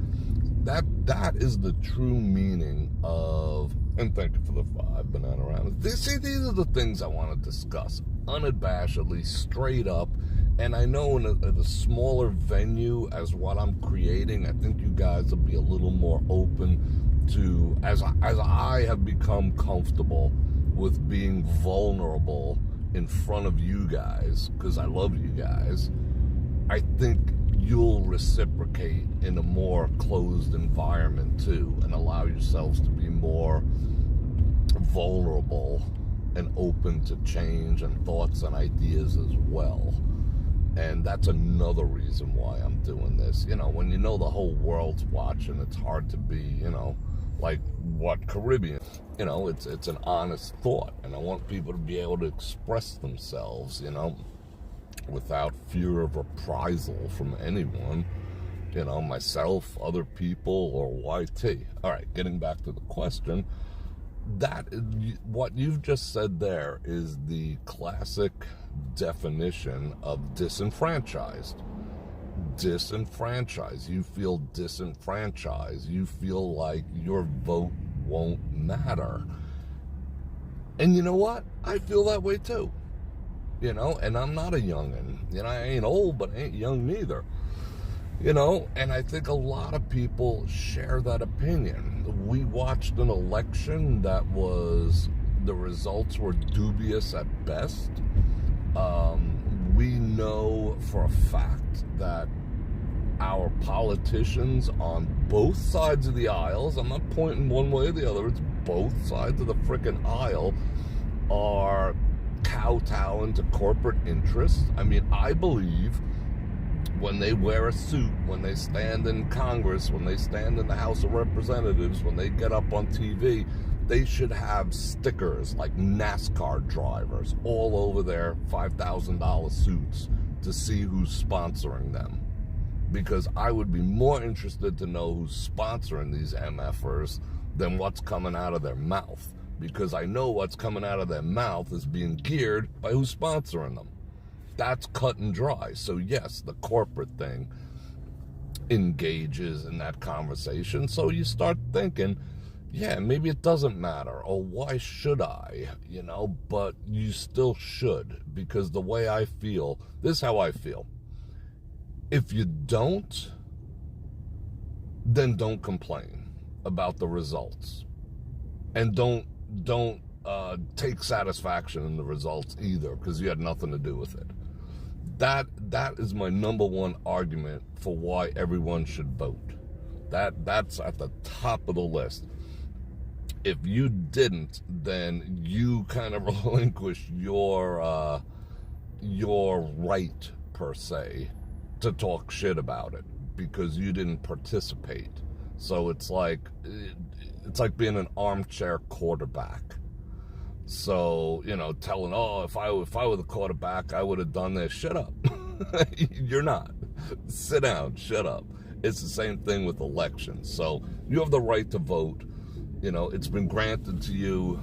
That is the true meaning of, and thank you for the 5 banana rounds. See, these are the things I want to discuss unabashedly, straight up. And I know in a smaller venue as what I'm creating, I think you guys will be a little more open to, as I have become comfortable with being vulnerable in front of you guys, because I love you guys. I think you'll reciprocate in a more closed environment too, and allow yourselves to be more vulnerable and open to change and thoughts and ideas as well. And that's another reason why I'm doing this. You know, when you know the whole world's watching, it's hard to be, you know, like what Caribbean, you know, it's an honest thought, and I want people to be able to express themselves, you know, without fear of reprisal from anyone, you know, myself, other people, or YT. All right, getting back to the question, that what you've just said there is the classic definition of disenfranchised. Disenfranchised. You feel disenfranchised. You feel like your vote won't matter. And you know what? I feel that way too. You know, and I'm not a youngin'. You know, I ain't old, but I ain't young neither. You know, and I think a lot of people share that opinion. We watched an election that was, the results were dubious at best. We know for a fact that our politicians on both sides of the aisles, I'm not pointing one way or the other, it's both sides of the frickin' aisle, are kowtowing to corporate interests. I mean, I believe when they wear a suit, when they stand in Congress, when they stand in the House of Representatives, when they get up on TV, they should have stickers like NASCAR drivers all over their $5,000 suits to see who's sponsoring them. Because I would be more interested to know who's sponsoring these MFers than what's coming out of their mouth. Because I know what's coming out of their mouth is being geared by who's sponsoring them. That's cut and dry. So yes, the corporate thing engages in that conversation. So you start thinking, yeah, maybe it doesn't matter, or why should I, you know, but you still should, because the way I feel, this is how I feel. If you don't, then don't complain about the results. And don't take satisfaction in the results either, because you had nothing to do with it. That is my number one argument for why everyone should vote. That's at the top of the list. If you didn't, then you kind of relinquish your right, per se, to talk shit about it, because you didn't participate. So it's like being an armchair quarterback. So, you know, telling, oh, if I were the quarterback, I would have done this. Shut up. You're not. Sit down. Shut up. It's the same thing with elections. So you have the right to vote. You know, it's been granted to you.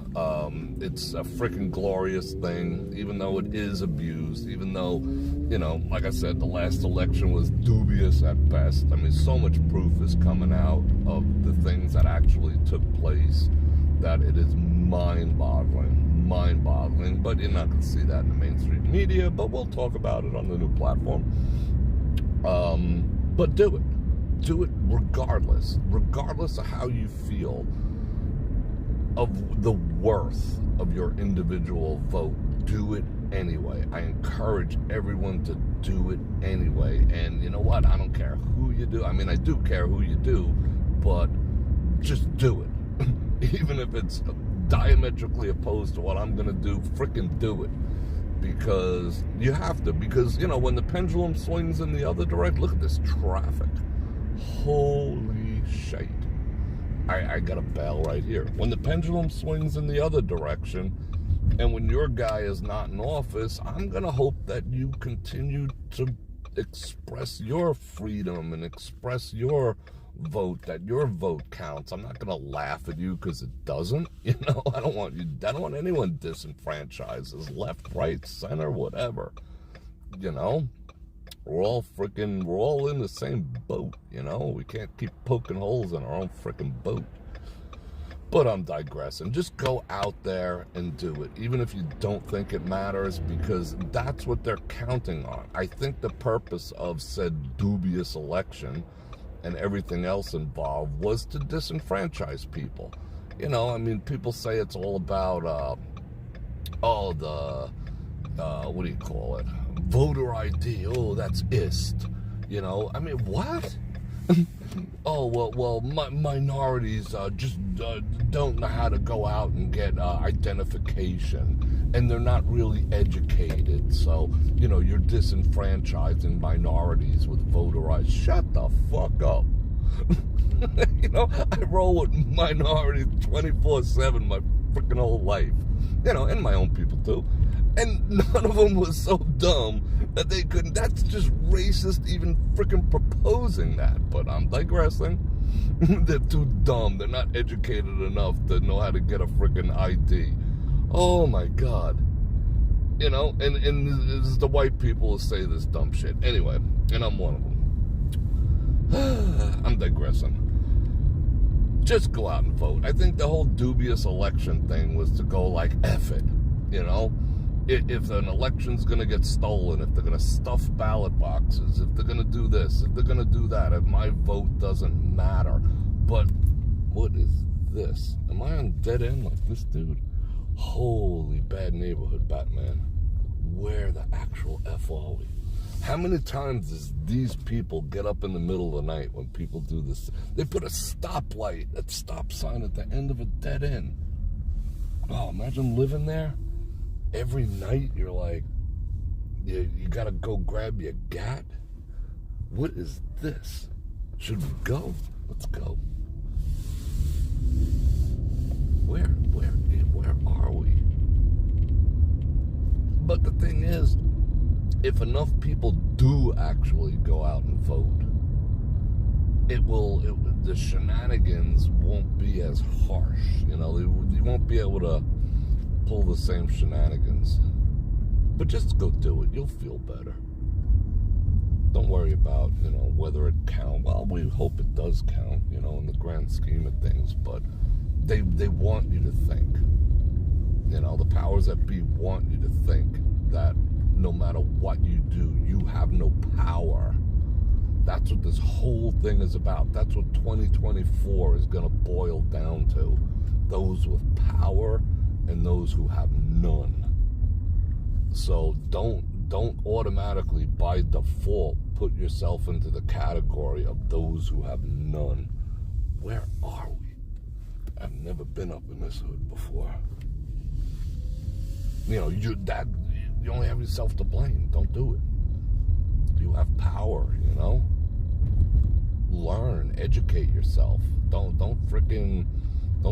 It's a freaking glorious thing, even though it is abused, even though, you know, like I said, the last election was dubious at best. I mean, so much proof is coming out of the things that actually took place that it is mind-boggling, but you're not going to see that in the mainstream media, but we'll talk about it on the new platform. But do it regardless of how you feel of the worth of your individual vote. do it anyway. I encourage everyone to do it anyway. And you know what? I don't care who you do. I mean, I do care who you do, but just do it. Even if it's diametrically opposed to what I'm going to do, frickin' do it. Because you have to. Because, you know, when the pendulum swings in the other direction, look at this traffic. Holy shit. I got a bail right here. When the pendulum swings in the other direction, and when your guy is not in office, I'm going to hope that you continue to express your freedom and express your vote, that your vote counts. I'm not going to laugh at you because it doesn't. You know, I don't want anyone disenfranchised, left, right, center, whatever. You know, we're all in the same boat, you know. We can't keep poking holes in our own freaking boat. But I'm digressing. Just go out there and do it, even if you don't think it matters, because that's what they're counting on. I think the purpose of said dubious election and everything else involved was to disenfranchise people. You know, I mean, people say it's all about, what do you call it? Voter ID. Oh, that's IST. You know, I mean, what? Minorities just don't know how to go out and get identification, and they're not really educated, so, you know, you're disenfranchising minorities with voter ID. Shut the fuck up. You know, I roll with minorities 24/7 my freaking whole life, you know, and my own people too, and none of them was so dumb that they couldn't. That's just racist even freaking proposing that, but I'm digressing. They're too dumb. They're not educated enough to know how to get a freaking ID. Oh my God. You know, and it's the white people who say this dumb shit. Anyway, and I'm one of them. I'm digressing. Just go out and vote. I think the whole dubious election thing was to go like, F it, you know? If an election's going to get stolen, if they're going to stuff ballot boxes, if they're going to do this, if they're going to do that, if my vote doesn't matter. But what is this? Am I on dead end like this dude? Holy bad neighborhood, Batman. Where the actual F are we? How many times does these people get up in the middle of the night when people do this? They put a stoplight, a stop sign at the end of a dead end. Oh, imagine living there. Every night you're like, you gotta go grab your gat? What is this? Should we go? Let's go. Where are we? But the thing is, if enough people do actually go out and vote, the shenanigans won't be as harsh. You know, you won't be able to pull the same shenanigans. But just go do it. You'll feel better. Don't worry about, you know, whether it counts. Well, we hope it does count, you know, in the grand scheme of things. But they want you to think. You know, the powers that be want you to think that no matter what you do, you have no power. That's what this whole thing is about. That's what 2024 is going to boil down to. Those with power and those who have none. So don't automatically by default put yourself into the category of those who have none. Where are we? I've never been up in this hood before. You know, you only have yourself to blame. Don't do it. You have power, you know? Learn, educate yourself. Don't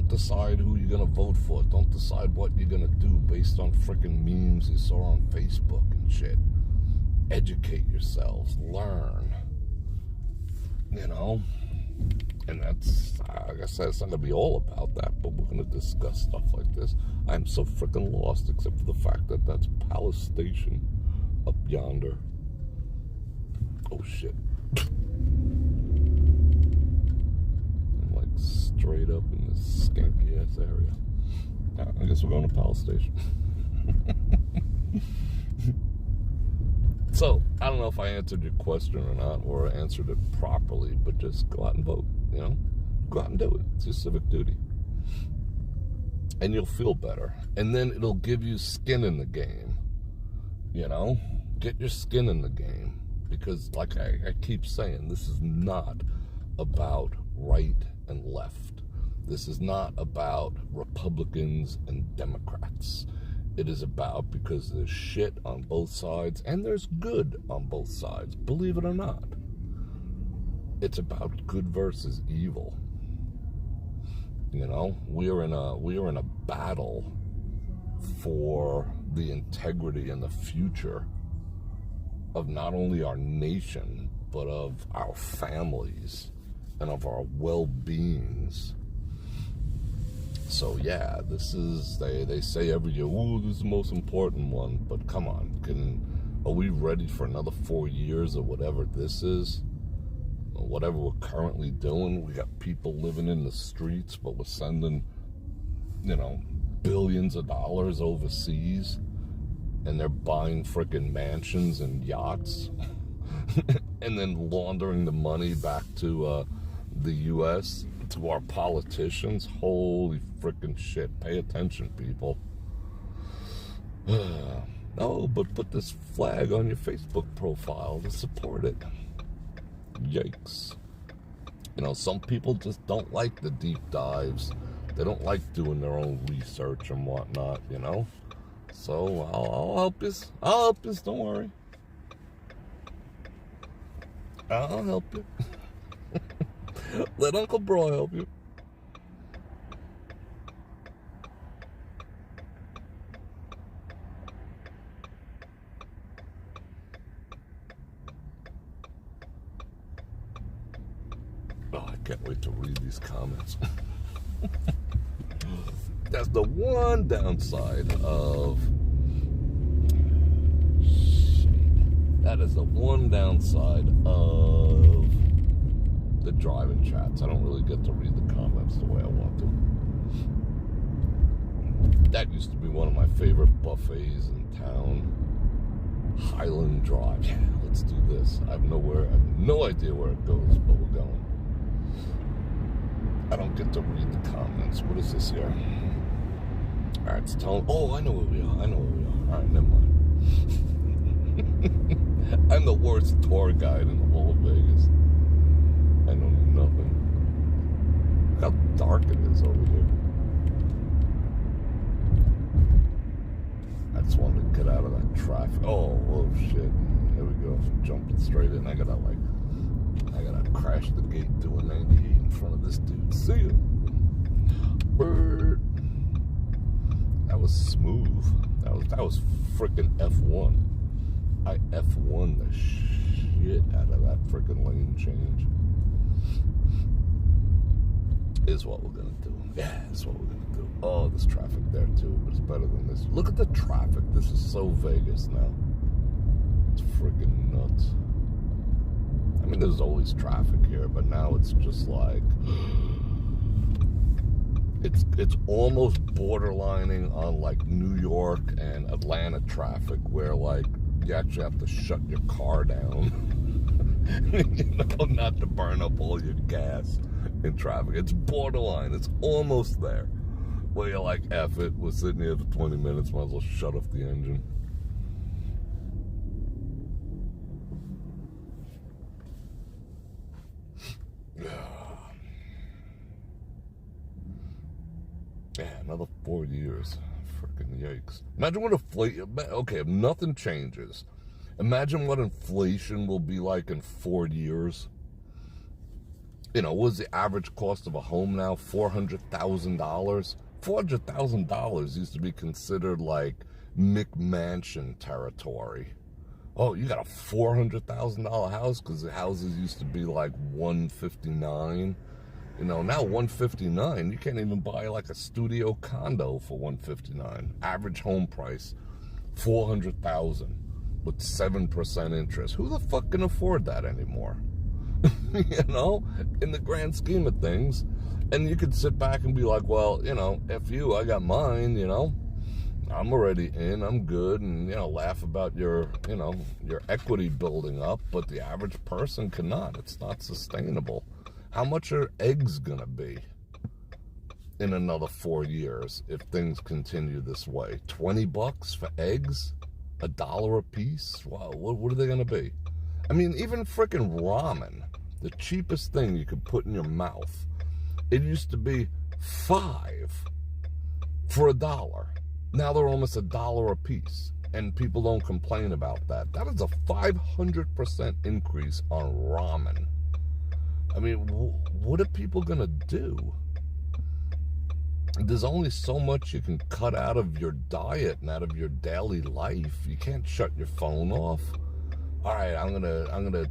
decide who you're gonna vote for. Don't decide what you're gonna do based on freaking memes you saw on Facebook and shit. Educate yourselves. Learn. You know? And that's, like I said, it's not gonna be all about that, but we're gonna discuss stuff like this. I'm so freaking lost, except for the fact that that's Palace Station up yonder. Oh shit. I'm like straight up in this skanky ass area. I guess we're going to Palace Station. So, I don't know if I answered your question or not, or answered it properly, but just go out and vote, you know? Go out and do it. It's your civic duty. and you'll feel better. And then it'll give you skin in the game, you know? Get your skin in the game. Because, like I keep saying, this is not about right and left. This is not about Republicans and Democrats. It is about, because there's shit on both sides, and there's good on both sides, believe it or not. It's about good versus evil. You know, we are in a battle for the integrity and the future of not only our nation, but of our families and of our well-beings. So yeah, this is, they say every year, ooh, this is the most important one, but come on, are we ready for another 4 years or whatever this is? Or whatever we're currently doing? We got people living in the streets, but we're sending, you know, billions of dollars overseas, and they're buying frickin' mansions and yachts, and then laundering the money back to the U.S., to our politicians. Holy frickin' shit. Pay attention, people. Oh, but put this flag on your Facebook profile to support it. Yikes. You know, some people just don't like the deep dives. They don't like doing their own research and whatnot, you know? So I'll help you. I'll help you, don't worry. I'll help you. Let Uncle Bro help you. Oh, I can't wait to read these comments. That's the one downside of... That is the one downside of the driving chats. I don't really get to read the comments the way I want to. That used to be one of my favorite buffets in town. Highland Drive. Yeah, let's do this. I have no idea where it goes, but we're going. I don't get to read the comments. What is this here? Alright, it's telling... Oh, I know where we are. Alright, never mind. I'm the worst tour guide in the whole of Vegas. I know nothing. Look how dark it is over here. I just wanted to get out of that traffic. Oh shit. Here we go. Jumping straight in. I gotta crash the gate doing 98 in front of this dude. See ya. Bird. That was smooth. That was freaking F1. I F1 the shit out of that freaking lane change. Is what we're gonna do. Yeah, that's what we're gonna do. Oh, there's traffic there too, but it's better than this. Look at the traffic. This is so Vegas now. It's freaking nuts. I mean, there's always traffic here, but now it's just like... It's almost borderlining on like New York and Atlanta traffic, where like you actually have to shut your car down, you know, not to burn up all your gas in traffic. It's borderline. It's almost there, where you're like, F it, we're sitting here for 20 minutes, might as well shut off the engine. Yeah, another 4 years. Freaking yikes. Imagine what if nothing changes. Imagine what inflation will be like in 4 years. You know, what is the average cost of a home now? $400,000? $400,000 used to be considered like McMansion territory. Oh, you got a $400,000 house? Because the houses used to be like $159,000. You know, now $159,000, you can't even buy like a studio condo for $159,000. Average home price, $400,000 with 7% interest. Who the fuck can afford that anymore? You know, in the grand scheme of things. And you could sit back and be like, well, you know, F you, I got mine, you know. I'm already in, I'm good, and, you know, laugh about your, you know, your equity building up, but the average person cannot. It's not sustainable. How much are eggs gonna be? in another 4 years if things continue this way. $20 for eggs? $1 a piece? Wow, what are they going to be? I mean, even freaking ramen, the cheapest thing you could put in your mouth, it used to be $5 for $1. Now they're almost $1 a piece, and people don't complain about that. That is a 500% increase on ramen. I mean, what are people going to do? There's only so much you can cut out of your diet and out of your daily life. You can't shut your phone off. All right, I'm gonna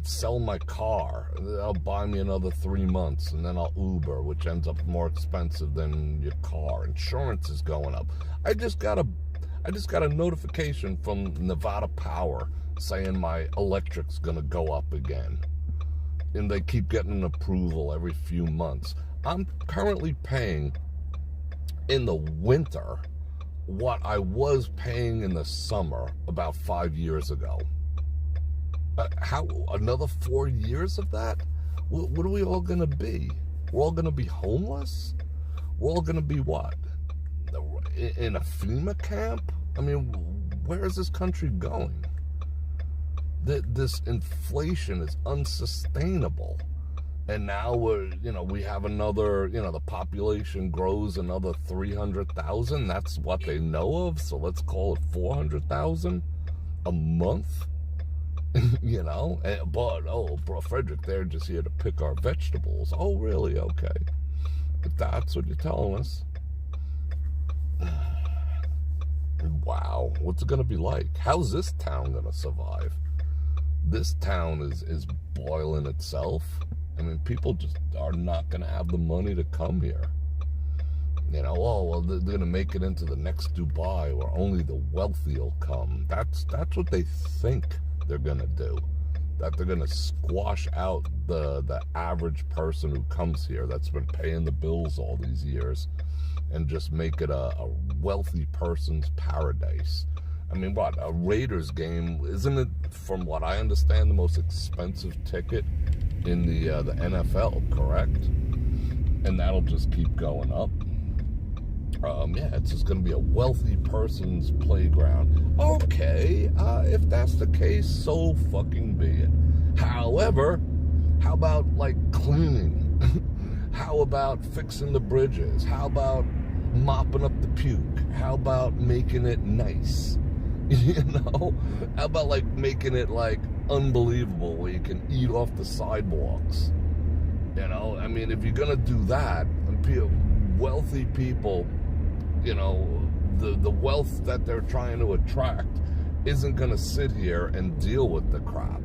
sell my car. That'll buy me another 3 months, and then I'll Uber, which ends up more expensive than your car. Insurance is going up. I just got a notification from Nevada Power saying my electric's gonna go up again, and they keep getting an approval every few months. I'm currently paying in the winter what I was paying in the summer about 5 years ago. How another 4 years of that? What are we all gonna be? We're all gonna be homeless? We're all gonna be what? In a FEMA camp? I mean, where is this country going? This inflation is unsustainable. And now we have another, the population grows another 300,000. That's what they know of. So let's call it 400,000 a month. But Bror Fredrik, they're just here to pick our vegetables. Oh, really? Okay. If that's what you're telling us. Wow. What's it going to be like? How's this town going to survive? This town is boiling itself. I mean, people just are not going to have the money to come here. They're going to make it into the next Dubai where only the wealthy will come. That's what they think they're going to do. That they're going to squash out the average person who comes here that's been paying the bills all these years and just make it a wealthy person's paradise. I mean, what, a Raiders game, isn't it, from what I understand, the most expensive ticket in the NFL, correct? And that'll just keep going up. It's just going to be a wealthy person's playground. Okay, if that's the case, so fucking be it. However, how about, cleaning? How about fixing the bridges? How about mopping up the puke? How about making it nice? How about, making it, unbelievable where you can eat off the sidewalks? I mean, if you're going to do that, wealthy people, the wealth that they're trying to attract isn't going to sit here and deal with the crap.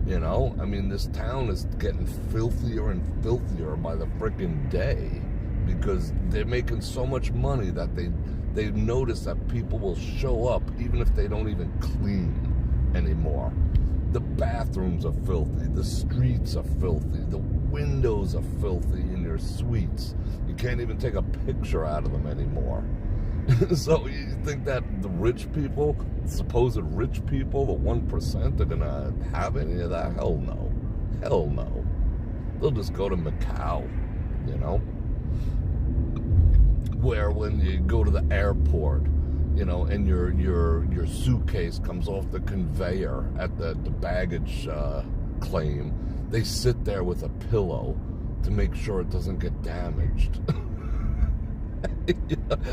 I mean, this town is getting filthier and filthier by the freaking day because they're making so much money that they've noticed that people will show up even if they don't even clean anymore. The bathrooms are filthy. The streets are filthy. The windows are filthy in your suites. You can't even take a picture out of them anymore. So you think that the rich people, supposed rich people, the 1%, are going to have any of that? Hell no. Hell no. They'll just go to Macau, where when you go to the airport, and your suitcase comes off the conveyor at the baggage claim, they sit there with a pillow to make sure it doesn't get damaged.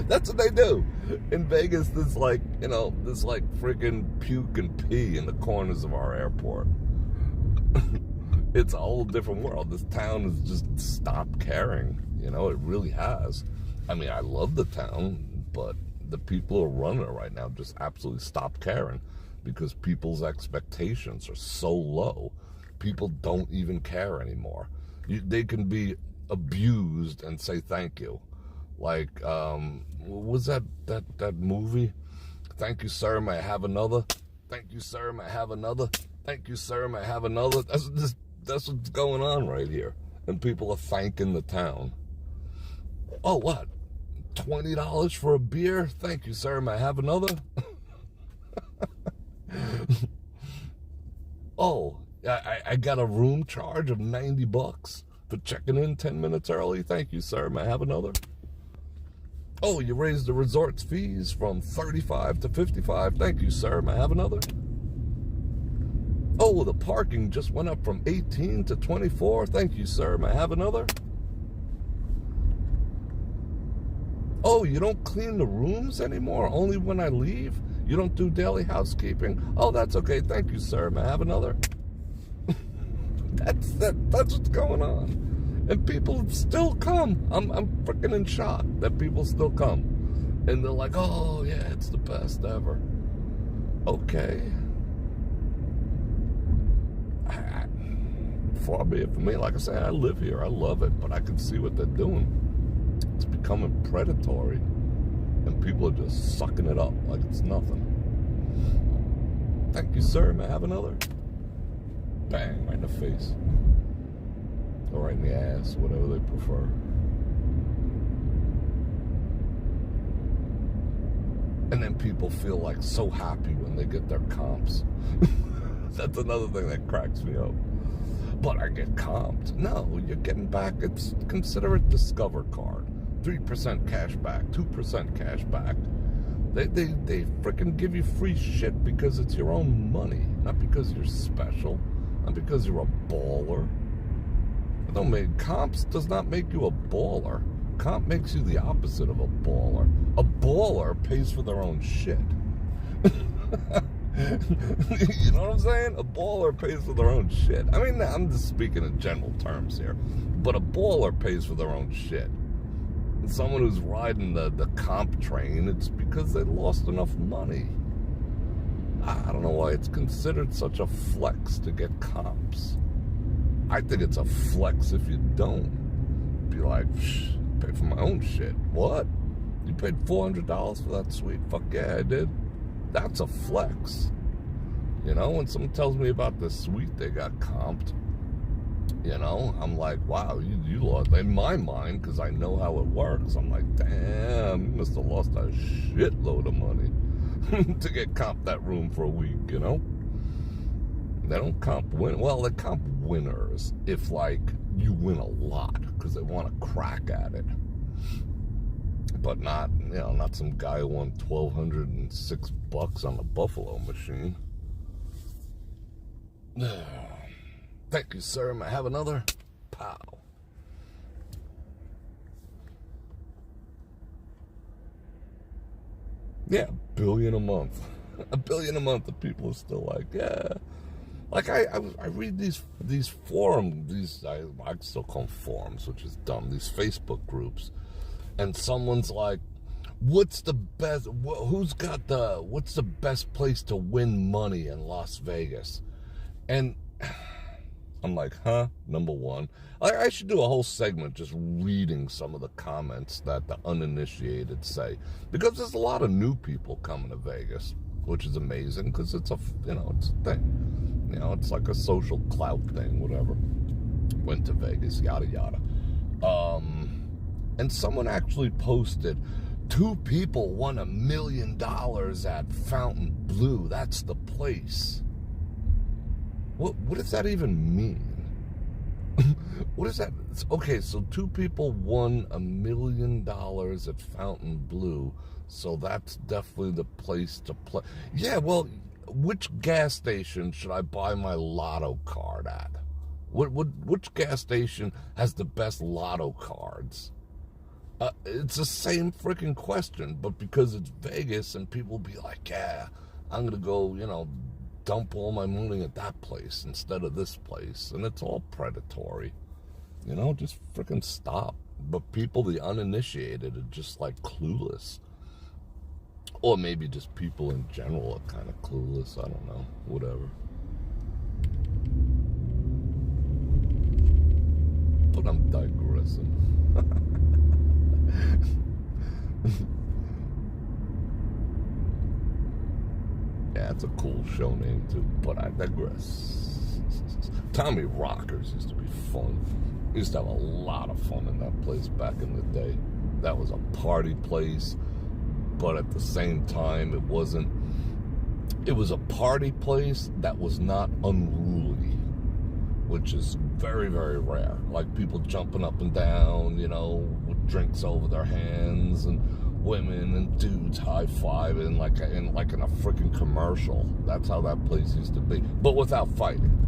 That's what they do. In Vegas, there's freaking puke and pee in the corners of our airport. It's a whole different world. This town has just stopped caring. It really has. I mean, I love the town, but the people who are running it right now just absolutely stop caring because people's expectations are so low. People don't even care anymore. They can be abused and say thank you. What was that movie? Thank you, sir, may I have another? Thank you, sir, may I have another? Thank you, sir, may I have another? That's what's going on right here. And people are thanking the town. Oh, what? $20 for a beer? Thank you, sir. May I have another? Oh, I got a room charge of $90. for checking in 10 minutes early. Thank you, sir. May I have another? Oh, you raised the resort's fees from 35 to 55. Thank you, sir. May I have another? Oh, the parking just went up from 18 to 24. Thank you, sir. May I have another? Oh, you don't clean the rooms anymore? Only when I leave? You don't do daily housekeeping? Oh, that's okay. Thank you, sir. May I have another? That's what's going on. And people still come. I'm freaking in shock that people still come. And they're like, oh, yeah, it's the best ever. Okay. Far be it for me. Like I said, I live here. I love it. But I can see what they're doing. It's becoming predatory. And people are just sucking it up like it's nothing. Thank you, sir. May I have another? Bang, right in the face. Or right in the ass, whatever they prefer. And then people feel like so happy when they get their comps. That's another thing that cracks me up. But I get comped. No, you're getting back. It's consider it Discover card. 3% cash back, 2% cash back. They freaking give you free shit because it's your own money, not because you're special, not because you're a baller. It don't make comps does not make you a baller. Comp makes you the opposite of a baller. A baller pays for their own shit. You know what I'm saying? A baller pays for their own shit. I mean, I'm just speaking in general terms here. But a baller pays for their own shit. And someone who's riding the comp train, it's because they lost enough money. I don't know why it's considered such a flex to get comps. I think it's a flex if you don't. Be like, pay for my own shit. What? You paid $400 for that suite? Fuck yeah, I did. That's a flex. You know, when someone tells me about the suite they got comped, you know, I'm like, wow, you lost. In my mind, because I know how it works, I'm like, damn, you must have lost a shitload of money to get comped that room for a week, you know? They don't comp win. Well, they comp winners if, like, you win a lot because they want to crack at it. But not, you know, not some guy who won $1,206 on the Buffalo machine. Thank you, sir. May I have another? Pow. Yeah, $1 billion a month. $1 billion a month, and people are still like, yeah. Like, I read these forums, I still call them forums, which is dumb, these Facebook groups, and someone's like, what's the best place to win money in Las Vegas? And I'm like, huh? Number one. I should do a whole segment just reading some of the comments that the uninitiated say, because there's a lot of new people coming to Vegas, which is amazing, because it's a thing. You know, it's like a social clout thing, whatever. Went to Vegas, yada, yada. And someone actually posted, 2 people won $1 million at Fountain Blue. That's the place. What does that even mean? What is that? Okay, so 2 people won $1 million at Fountain Blue. So that's definitely the place to play. Yeah, well, which gas station should I buy my lotto card at? Which gas station has the best lotto cards? It's the same freaking question, but because it's Vegas and people be like, yeah, I'm going to go, dump all my money at that place instead of this place. And it's all predatory. Just freaking stop. But people, the uninitiated, are just like clueless. Or maybe just people in general are kind of clueless. I don't know. Whatever. But I'm digressing. Yeah, it's a cool show name too, but I digress. Tommy Rockers used to be fun. We used to have a lot of fun in that place back in the day. That was a party place, but at the same time, it was a party place that was not unruly. which is very, very rare. Like people jumping up and down, you know, with drinks over their hands, and women and dudes high-fiving like in a freaking commercial. That's how that place used to be, but without fighting.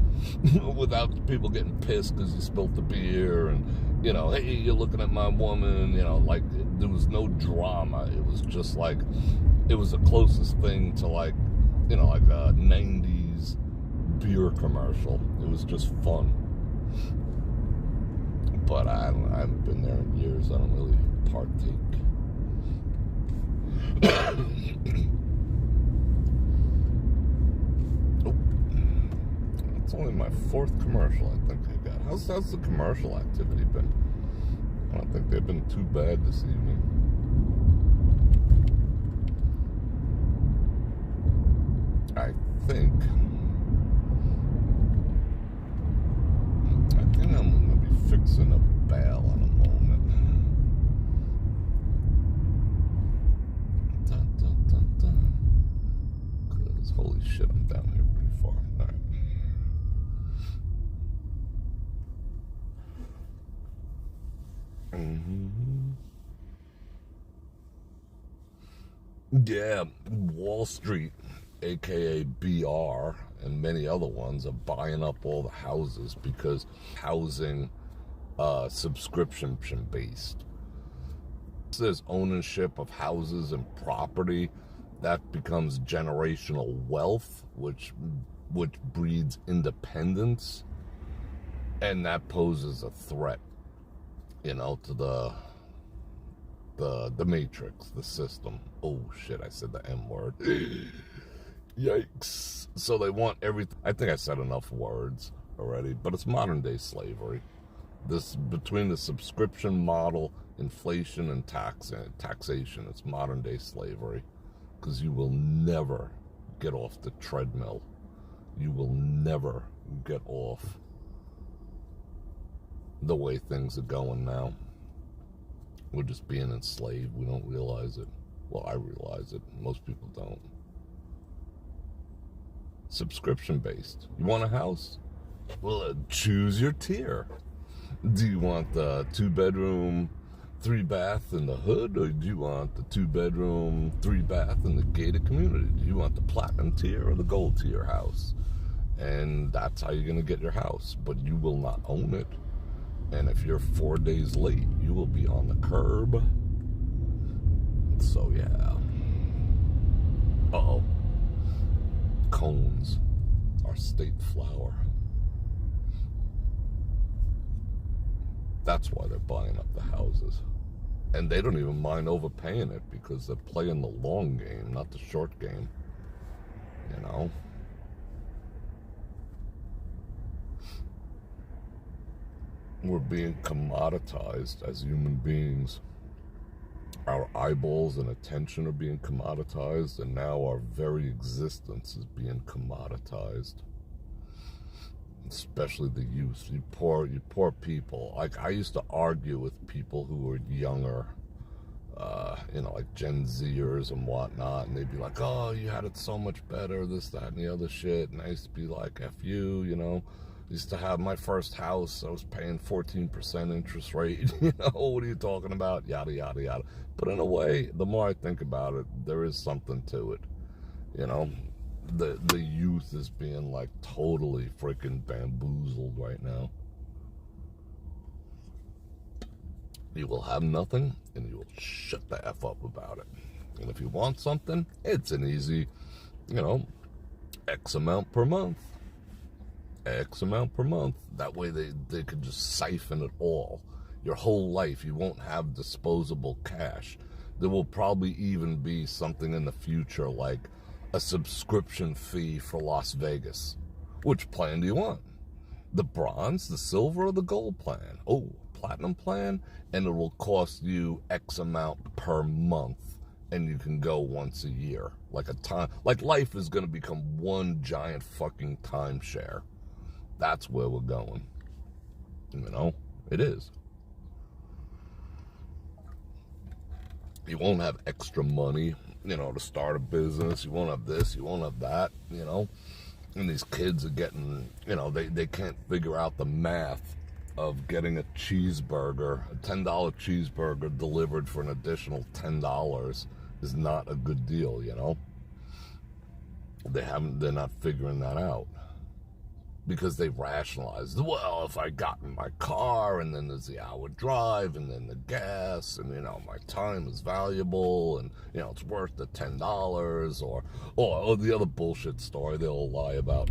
Without people getting pissed because you spilled the beer, and, you know, hey, you're looking at my woman, you know, like, there was no drama. It was just like, it was the closest thing to, like, you know, like a 90s beer commercial. It was just fun. But I haven't been there in years. I don't really partake. It's only my 4th commercial I think I got. How's the commercial activity been? I don't think they've been too bad this evening. I think I'm going to be fixing a bale in a moment. Because holy shit, I'm down here pretty far. All right. Yeah, Wall Street, aka BR, and many other ones are buying up all the houses because housing subscription based. There's ownership of houses and property that becomes generational wealth, which breeds independence, and that poses a threat, you know, to the matrix, the system. Oh shit, I said the M word. Yikes. So they want everything. I think I said enough words already, but it's modern day slavery. This, between the subscription model, inflation, and taxation, it's modern day slavery, because you will never get off the treadmill. You will never get off the way things are going now. We're just being enslaved. We don't realize it. Well, I realize it. Most people don't. Subscription based. You want a house? Well, choose your tier. Do you want the 2-bedroom, 3-bath in the hood, or do you want the 2-bedroom, 3-bath in the gated community? Do you want the platinum tier or the gold tier house? And that's how you're going to get your house, but you will not own it. And if you're 4 days late, you will be on the curb. So, yeah. Uh-oh. Cones, our state flower. That's why they're buying up the houses. And they don't even mind overpaying it because they're playing the long game, not the short game. You know? We're being commoditized as human beings. Our eyeballs and attention are being commoditized, and now our very existence is being commoditized. Especially the youth. You poor people. Like, I used to argue with people who were younger, you know, like Gen Zers and whatnot, and they'd be like, oh, you had it so much better, this, that, and the other shit. And I used to be like, F you, you know. I used to have my first house, I was paying 14% interest rate. You know, what are you talking about? Yada, yada, yada. But in a way, the more I think about it, there is something to it. You know, the youth is being, like, totally freaking bamboozled right now. You will have nothing, and you will shut the F up about it. And if you want something, it's an easy, you know, X amount per month. X amount per month. That way they could just siphon it all. Your whole life, you won't have disposable cash. There will probably even be something in the future like a subscription fee for Las Vegas. Which plan do you want? The bronze, the silver, or the gold plan? Oh, platinum plan? And it will cost you X amount per month. And you can go once a year. Like life is going to become one giant fucking timeshare. That's where we're going. You know, it is. You won't have extra money, you know, to start a business. You won't have this, you won't have that, you know. And these kids are getting, they can't figure out the math of getting a cheeseburger, a $10 cheeseburger delivered for an additional $10 is not a good deal, They're not figuring that out. Because they rationalize, well, if I got in my car, and then there's the hour drive, and then the gas, and, my time is valuable, and, it's worth the $10, or the other bullshit story they'll lie about.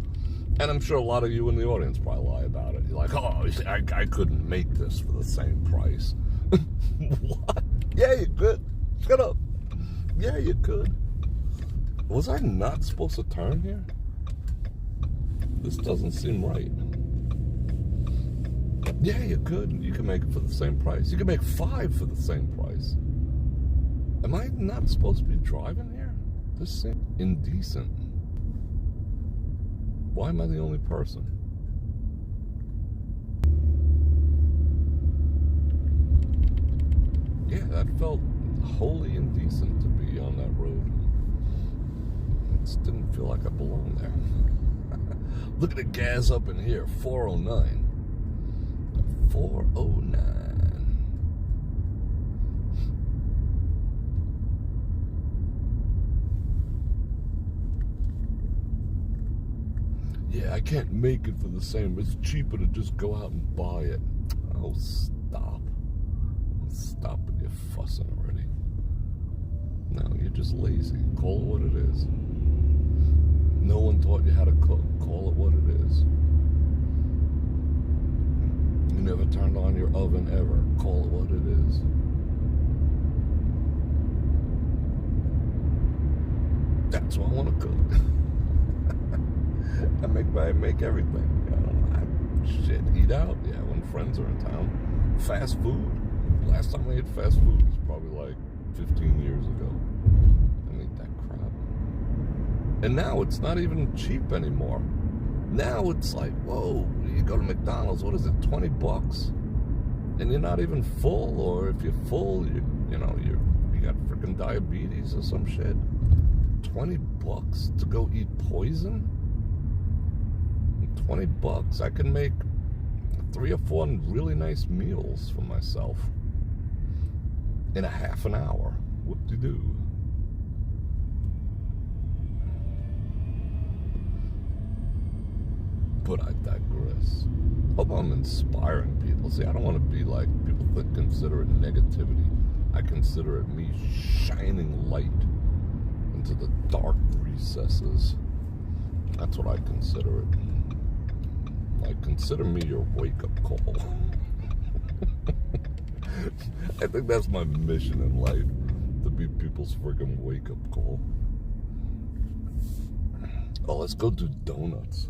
And I'm sure a lot of you in the audience probably lie about it. You're like, oh, I couldn't make this for the same price. What? Yeah, you could. Shut up. Yeah, you could. Was I not supposed to turn here? This doesn't seem right. Yeah, you could. You can make it for the same price. You can make 5 for the same price. Am I not supposed to be driving here? This seems indecent. Why am I the only person? Yeah, that felt wholly indecent to be on that road. It just didn't feel like I belonged there. Look at the gas up in here, 409. 409. Yeah, I can't make it for the same. It's cheaper to just go out and buy it. Oh, stop. Stop with your fussing already. No, you're just lazy. Call it what it is. No one taught you how to cook. Call it what it is. You never turned on your oven ever. Call it what it is. That's what I want to cook. I make everything. Shit, eat out. Yeah, when friends are in town. Fast food. Last time I ate fast food was probably like 15 years ago. I ate that crap. And now it's not even cheap anymore. Now it's like, whoa, you go to McDonald's, what is it, $20? And you're not even full, or if you're full, you got freaking diabetes or some shit. $20 to go eat poison? $20, I can make 3 or 4 really nice meals for myself in a half an hour. Whoop-de-doo. But I digress. Hope I'm inspiring people. See, I don't want to be like people that consider it negativity. I consider it me shining light into the dark recesses. That's what I consider it. Like, consider me your wake-up call. I think that's my mission in life, to be people's friggin' wake-up call. Oh, let's go do donuts.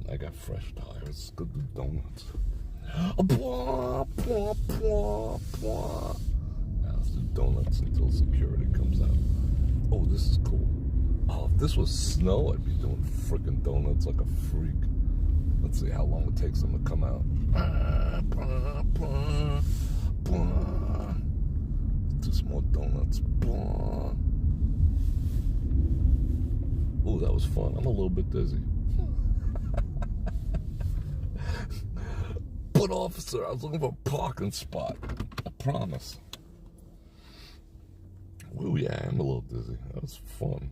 I got fresh tires. Let's go do donuts. Now let's do donuts until security comes out. Oh, this is cool. Oh, if this was snow, I'd be doing freaking donuts like a freak. Let's see how long it takes them to come out. Do some more donuts. Ooh, that was fun. I'm a little bit dizzy. But officer, I was looking for a parking spot. I promise. Ooh, yeah, I'm a little dizzy. That was fun.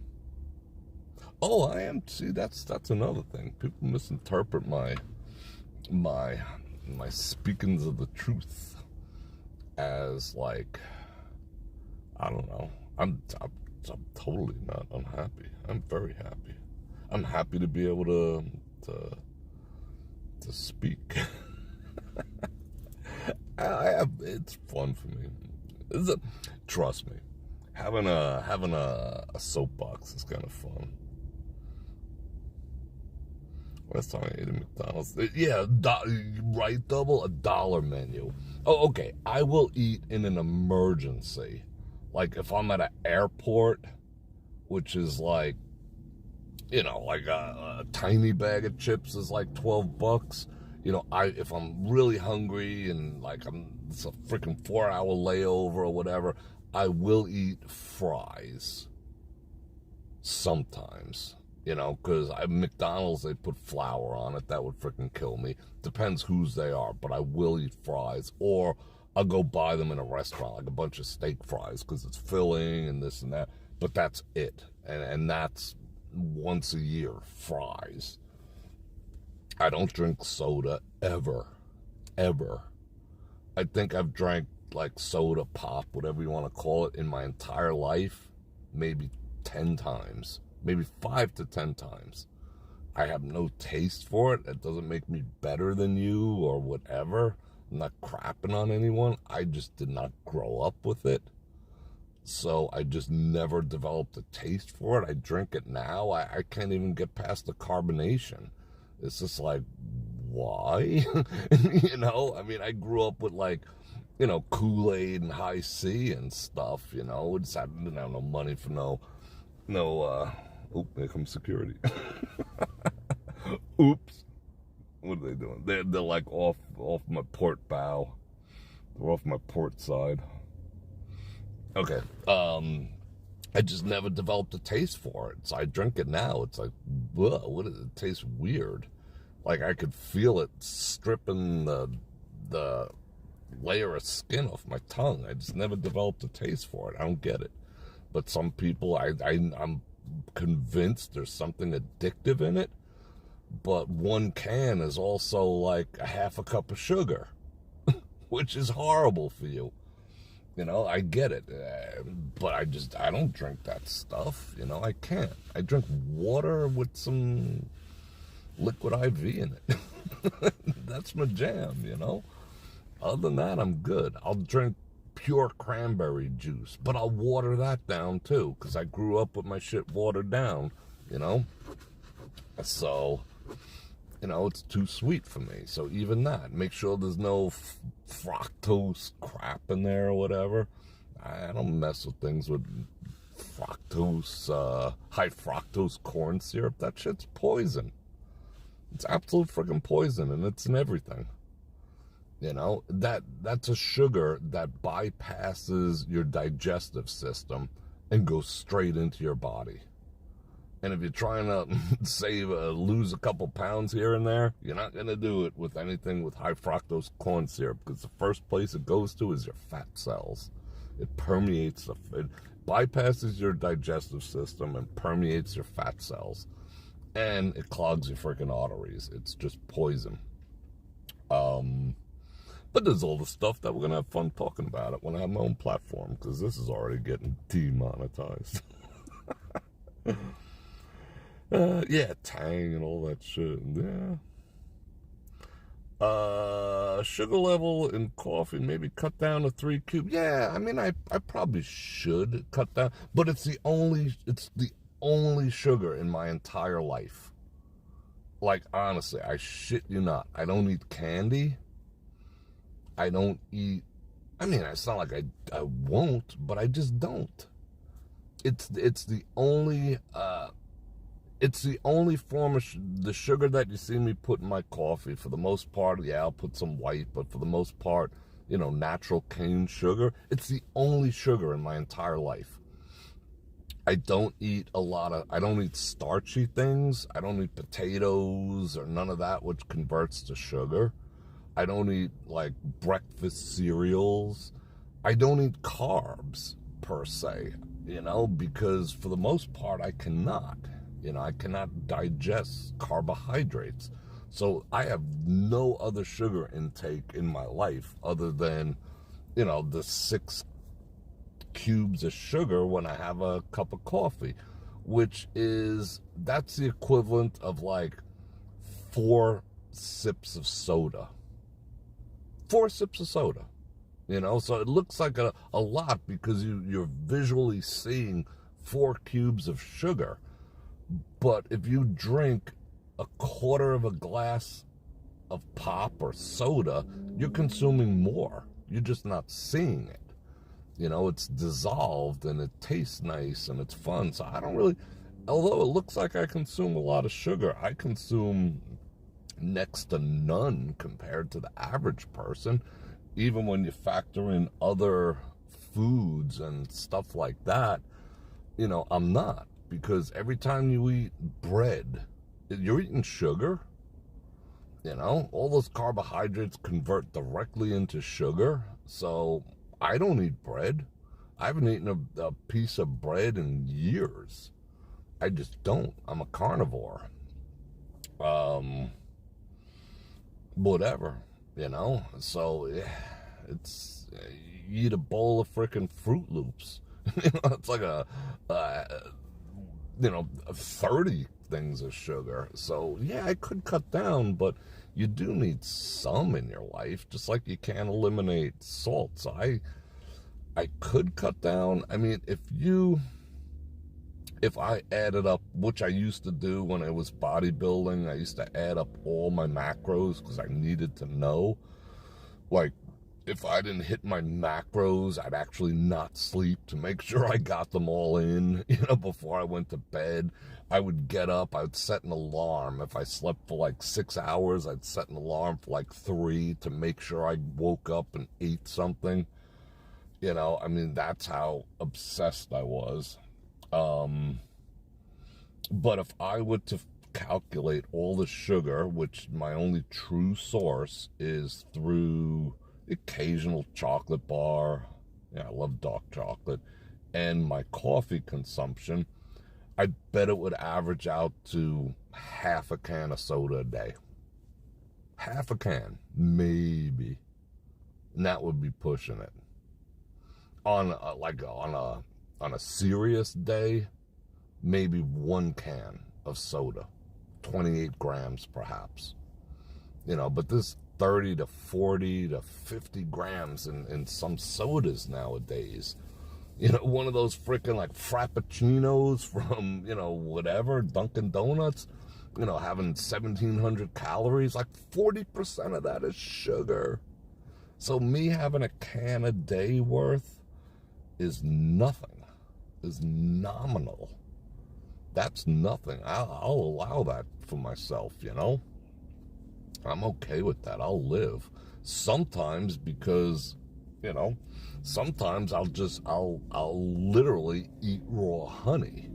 Oh, I am. See, that's another thing. People misinterpret my speakings of the truth as like, I don't know. I'm totally not unhappy. I'm very happy. I'm happy to be able to speak. It's fun for me. Trust me. Having a soapbox is kind of fun. Last time I ate at McDonald's. Yeah, right, double, $1 menu. Oh, okay. I will eat in an emergency. Like if I'm at an airport, which is like, like a tiny bag of chips is like $12. If I'm really hungry and like it's a freaking 4-hour layover or whatever, I will eat fries. Sometimes. You know, because McDonald's, they put flour on it. That would freaking kill me. Depends whose they are, but I will eat fries. Or I'll go buy them in a restaurant, like a bunch of steak fries, because it's filling and this and that. But that's it. And that's once a year, fries. I don't drink soda ever. Ever. I think I've drank like soda, pop, whatever you want to call it, in my entire life, maybe 10 times. Maybe 5 to 10 times. I have no taste for it. It doesn't make me better than you or whatever. I'm not crapping on anyone. I just did not grow up with it. So I just never developed a taste for it. I drink it now. I can't even get past the carbonation. It's just like, why? You know, I mean, I grew up with like, you know, Kool-Aid and High C and stuff, you know. I just didn't have no money for no, oh, there comes security. Oops. What are they doing? They're like off my port bow. They're off my port side. Okay. I just never developed a taste for it. So I drink it now. It's like, whoa, what does it taste weird? Like I could feel it stripping the layer of skin off my tongue. I just never developed a taste for it. I don't get it. But some people, I'm convinced there's something addictive in it. But one can is also like a half a cup of sugar, which is horrible for you. You know, I get it, but I don't drink that stuff. You know, I can't. I drink water with some liquid IV in it. That's my jam, you know. Other than that, I'm good. I'll drink pure cranberry juice, but I'll water that down too, because I grew up with my shit watered down, you know. So, you know, it's too sweet for me. So even that, make sure there's no fructose crap in there or whatever. I don't mess with things with fructose, high fructose corn syrup. That shit's poison. It's absolute freaking poison, and it's in everything. You know, that's a sugar that bypasses your digestive system and goes straight into your body. And if you're trying to lose a couple pounds here and there, you're not going to do it with anything with high fructose corn syrup, because the first place it goes to is your fat cells. It permeates, it bypasses your digestive system and permeates your fat cells. And it clogs your freaking arteries. It's just poison. But there's all the stuff that we're going to have fun talking about it when I have my own platform, because this is already getting demonetized. Yeah, Tang and all that shit. Yeah. Sugar level in coffee, maybe cut down to 3 cubes. Yeah, I mean, I probably should cut down, but it's the only sugar in my entire life. Like, honestly, I shit you not. I don't eat candy. I don't eat, I mean, it's not like I won't, but I just don't. It's the only form of the sugar that you see me put in my coffee. For the most part, yeah, I'll put some white, but for the most part, you know, natural cane sugar. It's the only sugar in my entire life. I don't eat I don't eat starchy things. I don't eat potatoes or none of that, which converts to sugar. I don't eat, like, breakfast cereals. I don't eat carbs, per se, you know, because for the most part, I cannot. You know, I cannot digest carbohydrates. So I have no other sugar intake in my life other than, you know, the 6 cubes of sugar when I have a cup of coffee, that's the equivalent of like 4 sips of soda. 4 sips of soda, you know, so it looks like a lot because you're visually seeing 4 cubes of sugar. But if you drink a quarter of a glass of pop or soda, you're consuming more. You're just not seeing it. You know, it's dissolved and it tastes nice and it's fun. So I don't really, although it looks like I consume a lot of sugar, I consume next to none compared to the average person. Even when you factor in other foods and stuff like that, you know, I'm not. because every time you eat bread, you're eating sugar. You know, all those carbohydrates convert directly into sugar. So I don't eat bread. I haven't eaten a piece of bread in years. I just don't. I'm a carnivore. Whatever, you know. So it's, you eat a bowl of freaking Fruit Loops. You know, it's like 30 things of sugar. So yeah, I could cut down, but you do need some in your life, just like you can't eliminate salt. So I could cut down. I mean, if I added up, which I used to do when I was bodybuilding, I used to add up all my macros because I needed to know. Like, if I didn't hit my macros, I'd actually not sleep to make sure I got them all in, you know, before I went to bed. I would get up, I would set an alarm. If I slept for like 6 hours, I'd set an alarm for like 3 to make sure I woke up and ate something. You know, I mean, that's how obsessed I was. But if I were to calculate all the sugar, which my only true source is through the occasional chocolate bar, yeah, I love dark chocolate, and my coffee consumption, I bet it would average out to half a can of soda a day. Half a can, maybe. And that would be pushing it. On a serious day, maybe 1 can of soda, 28 grams perhaps. You know, but this 30 to 40 to 50 grams in some sodas nowadays. You know, one of those freaking like frappuccinos from, you know, whatever, Dunkin' Donuts, you know, having 1,700 calories, like 40% of that is sugar. So me having a can a day worth is nothing, is nominal. That's nothing. I'll allow that for myself, you know? I'm okay with that. I'll live. Sometimes because, you know, sometimes I'll literally eat raw honey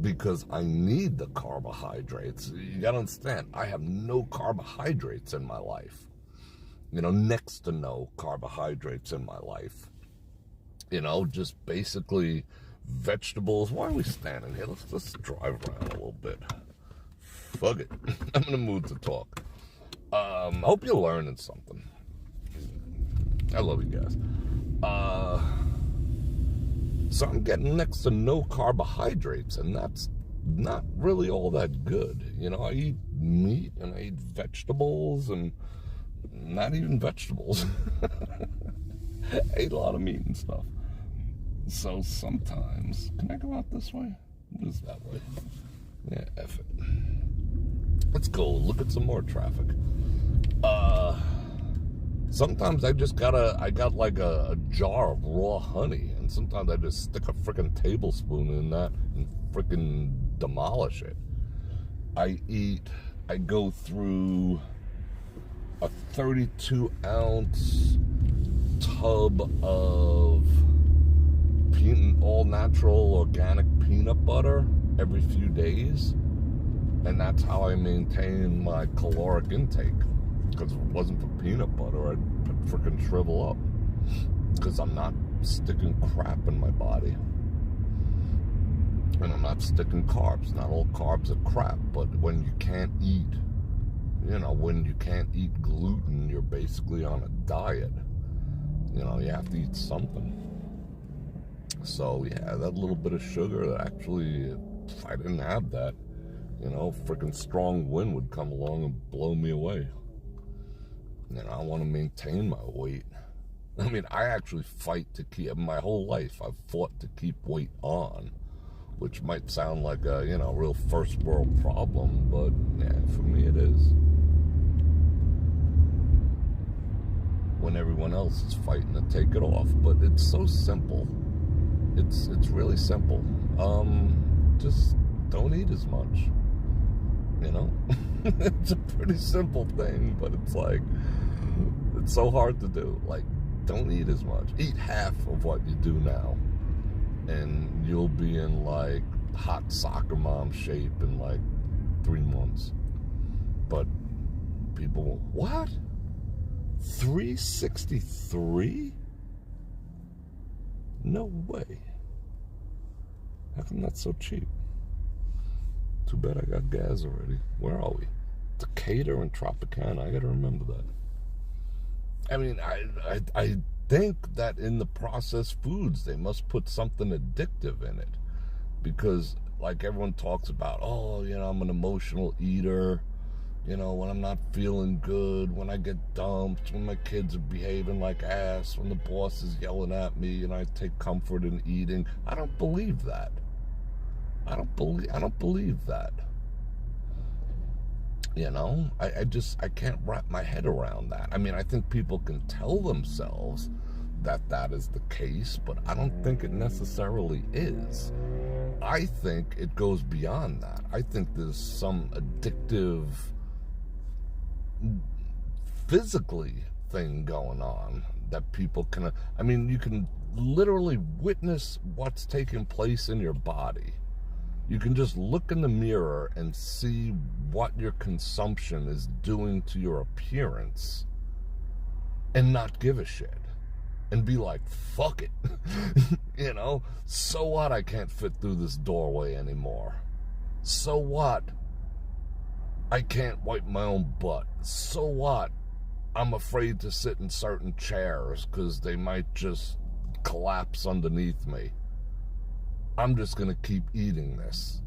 because I need the carbohydrates. You gotta understand, I have no carbohydrates in my life. You know, next to no carbohydrates in my life. You know, just basically vegetables. Why are we standing here? Let's drive around a little bit. Fuck it. I'm in the mood to talk. Hope you're learning something. I love you guys. So I'm getting next to no carbohydrates, and that's not really all that good. You know, I eat meat and I eat vegetables, and not even vegetables. I ate a lot of meat and stuff. So sometimes, can I go out this way? What is that way? Yeah, F it. Let's go look at some more traffic. Sometimes I got like a jar of raw honey, and sometimes I just stick a freaking tablespoon in that and freaking demolish it. I go through a 32-ounce tub of all natural organic peanut butter every few days, and that's how I maintain my caloric intake. Because if it wasn't for peanut butter, I'd freaking shrivel up. Because I'm not sticking crap in my body, and I'm not sticking carbs. Not all carbs are crap, but when you can't eat, you know, when you can't eat gluten, you're basically on a diet. You know, you have to eat something. So yeah, that little bit of sugar, actually, if I didn't have that, you know, freaking strong wind would come along and blow me away. You know, I want to maintain my weight. I mean, I actually fight to keep, my whole life I've fought to keep weight on, which might sound like a, you know, real first world problem, but yeah, for me it is. When everyone else is fighting to take it off, but it's so simple. It's really simple. Just don't eat as much. You know, it's a pretty simple thing, but it's like, it's so hard to do. Like, don't eat as much. Eat half of what you do now, and you'll be in like hot soccer mom shape in like 3 months. But people, what? 363? No way. How come that's so cheap? Too bad I got gas already. Where are we? Decatur and Tropicana. I gotta remember that. I mean, I think that in the processed foods, they must put something addictive in it. Because, like everyone talks about, oh, you know, I'm an emotional eater. You know, when I'm not feeling good, when I get dumped, when my kids are behaving like ass, when the boss is yelling at me and I take comfort in eating. I don't believe that. I don't believe that. You know, I can't wrap my head around that. I mean, I think people can tell themselves that that is the case, but I don't think it necessarily is. I think it goes beyond that. I think there's some addictive, physically thing going on that people can, I mean, you can literally witness what's taking place in your body. You can just look in the mirror and see what your consumption is doing to your appearance and not give a shit and be like, fuck it. You know, so what? I can't fit through this doorway anymore. So what? I can't wipe my own butt. So what? I'm afraid to sit in certain chairs because they might just collapse underneath me. I'm just going to keep eating this.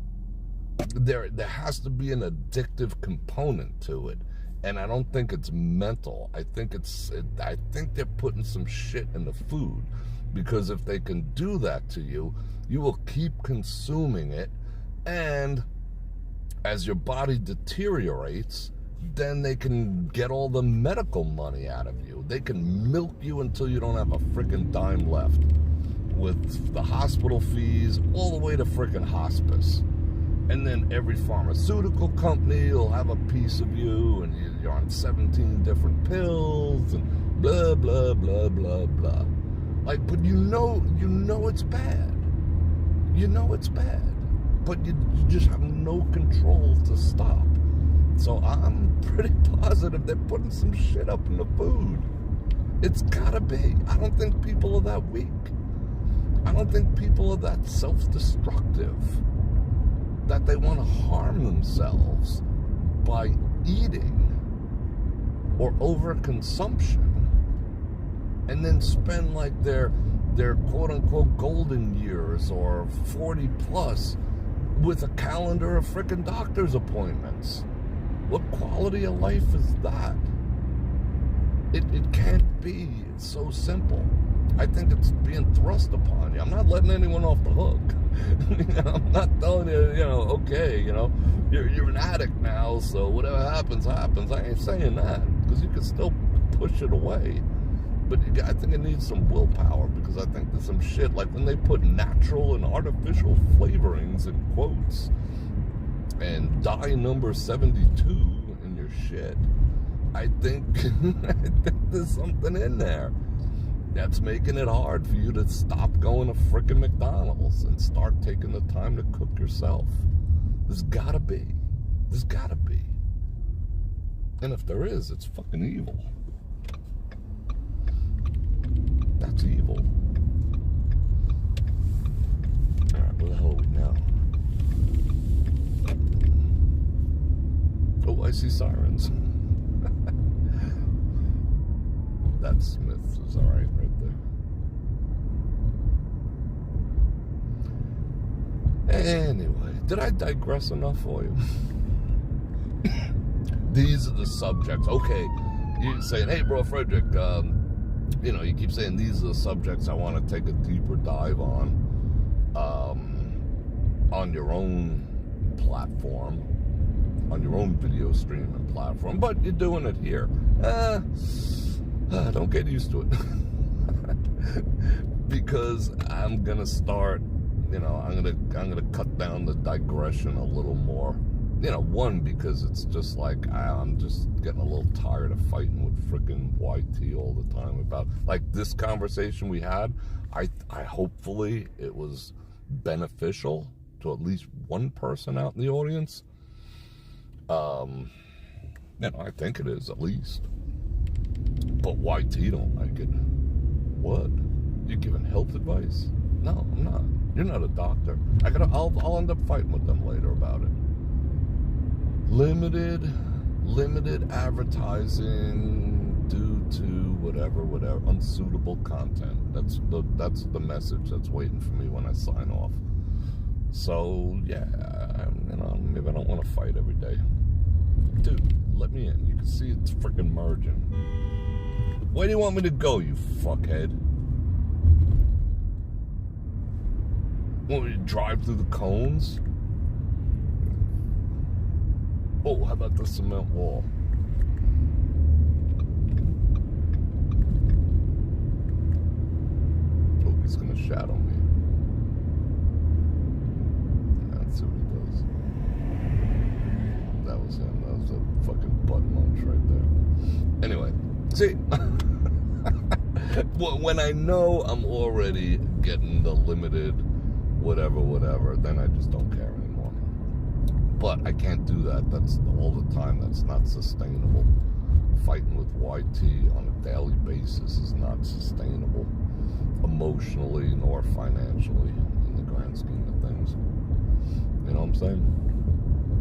There has to be an addictive component to it. And I don't think it's mental. I think they're putting some shit in the food. Because if they can do that to you, you will keep consuming it. And as your body deteriorates, then they can get all the medical money out of you. They can milk you until you don't have a freaking dime left. With the hospital fees all the way to freaking hospice. And then every pharmaceutical company will have a piece of you, and you're on 17 different pills, and blah, blah, blah, blah, blah. Like, but you know it's bad. You know it's bad. But you just have no control to stop. So I'm pretty positive they're putting some shit up in the food. It's gotta be. I don't think people are that weak. I don't think people are that self-destructive that they want to harm themselves by eating or overconsumption and then spend like their quote-unquote golden years or 40 plus with a calendar of frickin' doctor's appointments. What quality of life is that? It can't be so simple. I think it's being thrust upon you. I'm not letting anyone off the hook. I'm not telling you, okay, you're an addict now, so whatever happens, happens. I ain't saying that, because you can still push it away. But I think it needs some willpower, because I think there's some shit, like when they put natural and artificial flavorings in quotes, and dye number 72 in your shit, I think there's something in there that's making it hard for you to stop going to frickin' McDonald's and start taking the time to cook yourself. There's gotta be. There's gotta be. And if there is, it's fucking evil. That's evil. Alright, where the hell are we now? Oh, I see sirens. That Smith's is alright right there. Anyway, did I digress enough for you? These are the subjects. Okay, you're saying, hey, Bror Fredrik, you keep saying these are the subjects I want to take a deeper dive on your own platform, on your own video streaming platform, but you're doing it here. Don't get used to it. Because I'm gonna start, I'm gonna cut down the digression a little more. One, because it's just like I'm just getting a little tired of fighting with freaking YT all the time about, like, this conversation we had. I hopefully it was beneficial to at least one person out in the audience. I think it is, at least. But YT don't like it. What? You giving health advice? No, I'm not. You're not a doctor. I'll end up fighting with them later about it. Limited advertising due to whatever, unsuitable content. That's the message that's waiting for me when I sign off. So yeah, maybe I don't want to fight every day. Dude, let me in. You can see it's freaking merging. Where do you want me to go, you fuckhead? Want me to drive through the cones? Oh, how about the cement wall? Oh, he's gonna shadow me. Let's see what he does. That was him. That was a fucking butt munch right there. Anyway, see, when I know I'm already getting the limited whatever, then I just don't care anymore. But I can't do that. That's all the time. That's not sustainable. Fighting with YT on a daily basis is not sustainable, emotionally nor financially, in the grand scheme of things. You know what I'm saying?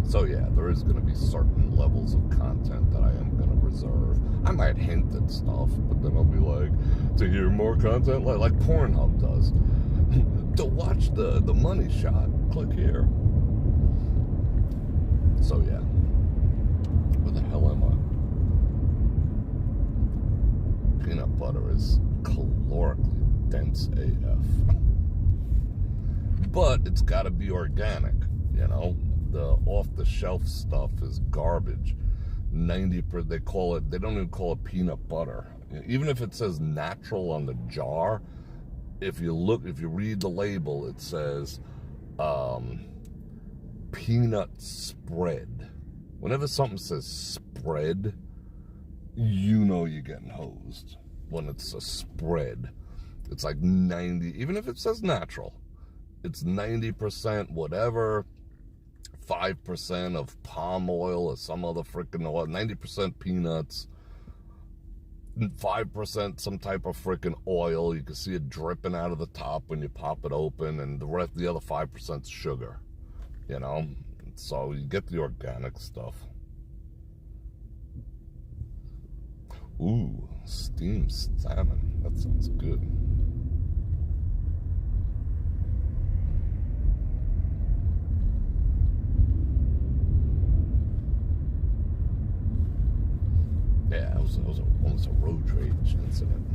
So yeah, there is going to be certain levels of content that I am going to reserve. I might hint at stuff, but then I'll be like, to hear more content, like Pornhub does. To watch the money shot, click here. So yeah, where the hell am I? Peanut butter is calorically dense AF. But it's got to be organic, you know? The off-the-shelf stuff is garbage. 90%, they don't even call it peanut butter. Even if it says natural on the jar, if you read the label, it says peanut spread. Whenever something says spread, you know you're getting hosed. When it's a spread, it's like 90, even if it says natural, it's 90% whatever, 5% of palm oil or some other freaking oil, 90% peanuts, 5% some type of freaking oil. You can see it dripping out of the top when you pop it open, and the other 5% is sugar, you know? So you get the organic stuff. Ooh, steamed salmon. That sounds good. Yeah, it was almost a road rage incident.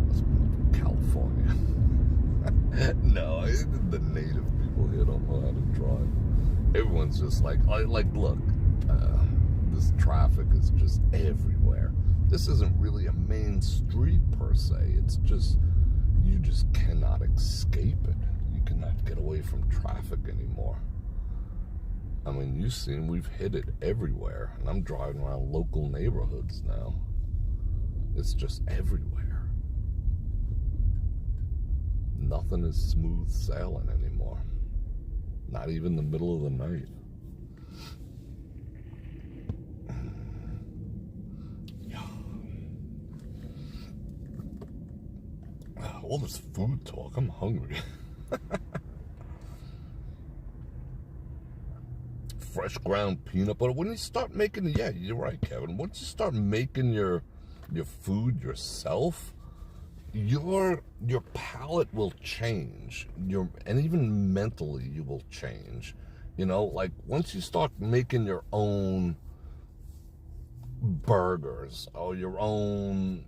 That's from California. No, the native people here don't know how to drive. Everyone's just like, look, this traffic is just everywhere. This isn't really a main street per se. It's just, you just cannot escape it. You cannot get away from traffic anymore. I mean, you've seen, we've hit it everywhere, and I'm driving around local neighborhoods now. It's just everywhere. Nothing is smooth sailing anymore. Not even the middle of the night. All this food talk, I'm hungry. Fresh ground peanut butter. When you start making, yeah, you're right, Kevin. Once you start making your food yourself, your palate will change. And even mentally, you will change. You know, like once you start making your own burgers or your own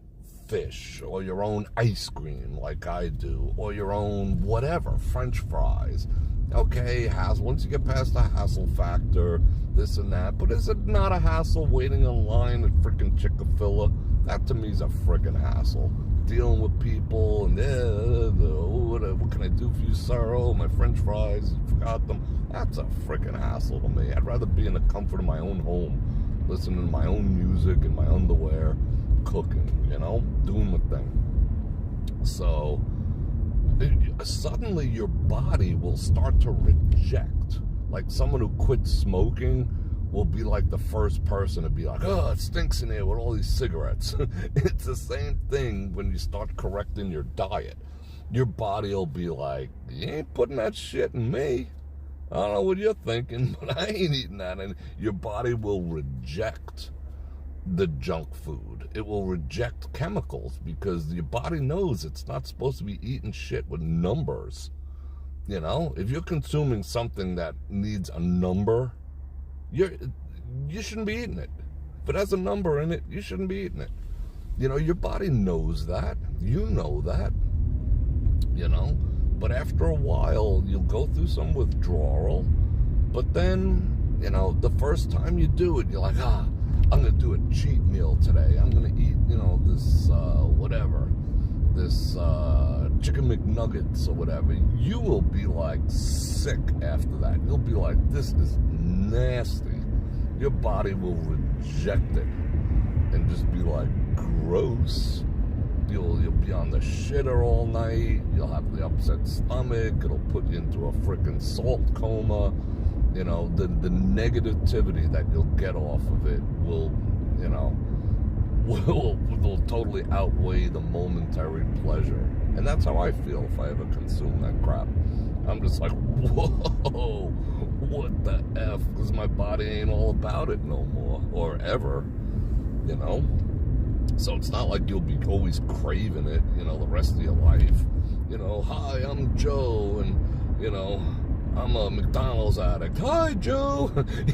fish or your own ice cream, like I do, or your own whatever, French fries. Okay, once you get past the hassle factor, this and that, but is it not a hassle waiting in line at freaking Chick-fil-A? That to me is a freaking hassle. Dealing with people and what can I do for you, sir? Oh, my French fries, you forgot them. That's a freaking hassle to me. I'd rather be in the comfort of my own home, listening to my own music in my underwear, cooking, you know, doing my thing. So suddenly your body will start to reject. Like someone who quits smoking will be like the first person to be like, oh, it stinks in here with all these cigarettes. It's the same thing when you start correcting your diet. Your body will be like, you ain't putting that shit in me. I don't know what you're thinking, but I ain't eating that. And your body will reject the junk food. It will reject chemicals because your body knows it's not supposed to be eating shit with numbers. You know, if you're consuming something that needs a number, you shouldn't be eating it. If it has a number in it, you shouldn't be eating it. You know, your body knows that. You know that. You know, but after a while, you'll go through some withdrawal. But then, you know, the first time you do it, you're like, I'm going to do a cheat meal today. I'm going to eat, you know, this, this chicken McNuggets or whatever. You will be like sick after that. You'll be like, this is nasty. Your body will reject it and just be like, gross. You'll be on the shitter all night. You'll have the upset stomach. It'll put you into a freaking salt coma. You know, the negativity that you'll get off of it will, you know, will totally outweigh the momentary pleasure. And that's how I feel if I ever consume that crap. I'm just like, whoa, what the F? Because my body ain't all about it no more, or ever, you know? So it's not like you'll be always craving it, you know, the rest of your life. You know, hi, I'm Joe, and, you know, I'm a McDonald's addict. Hi, Joe.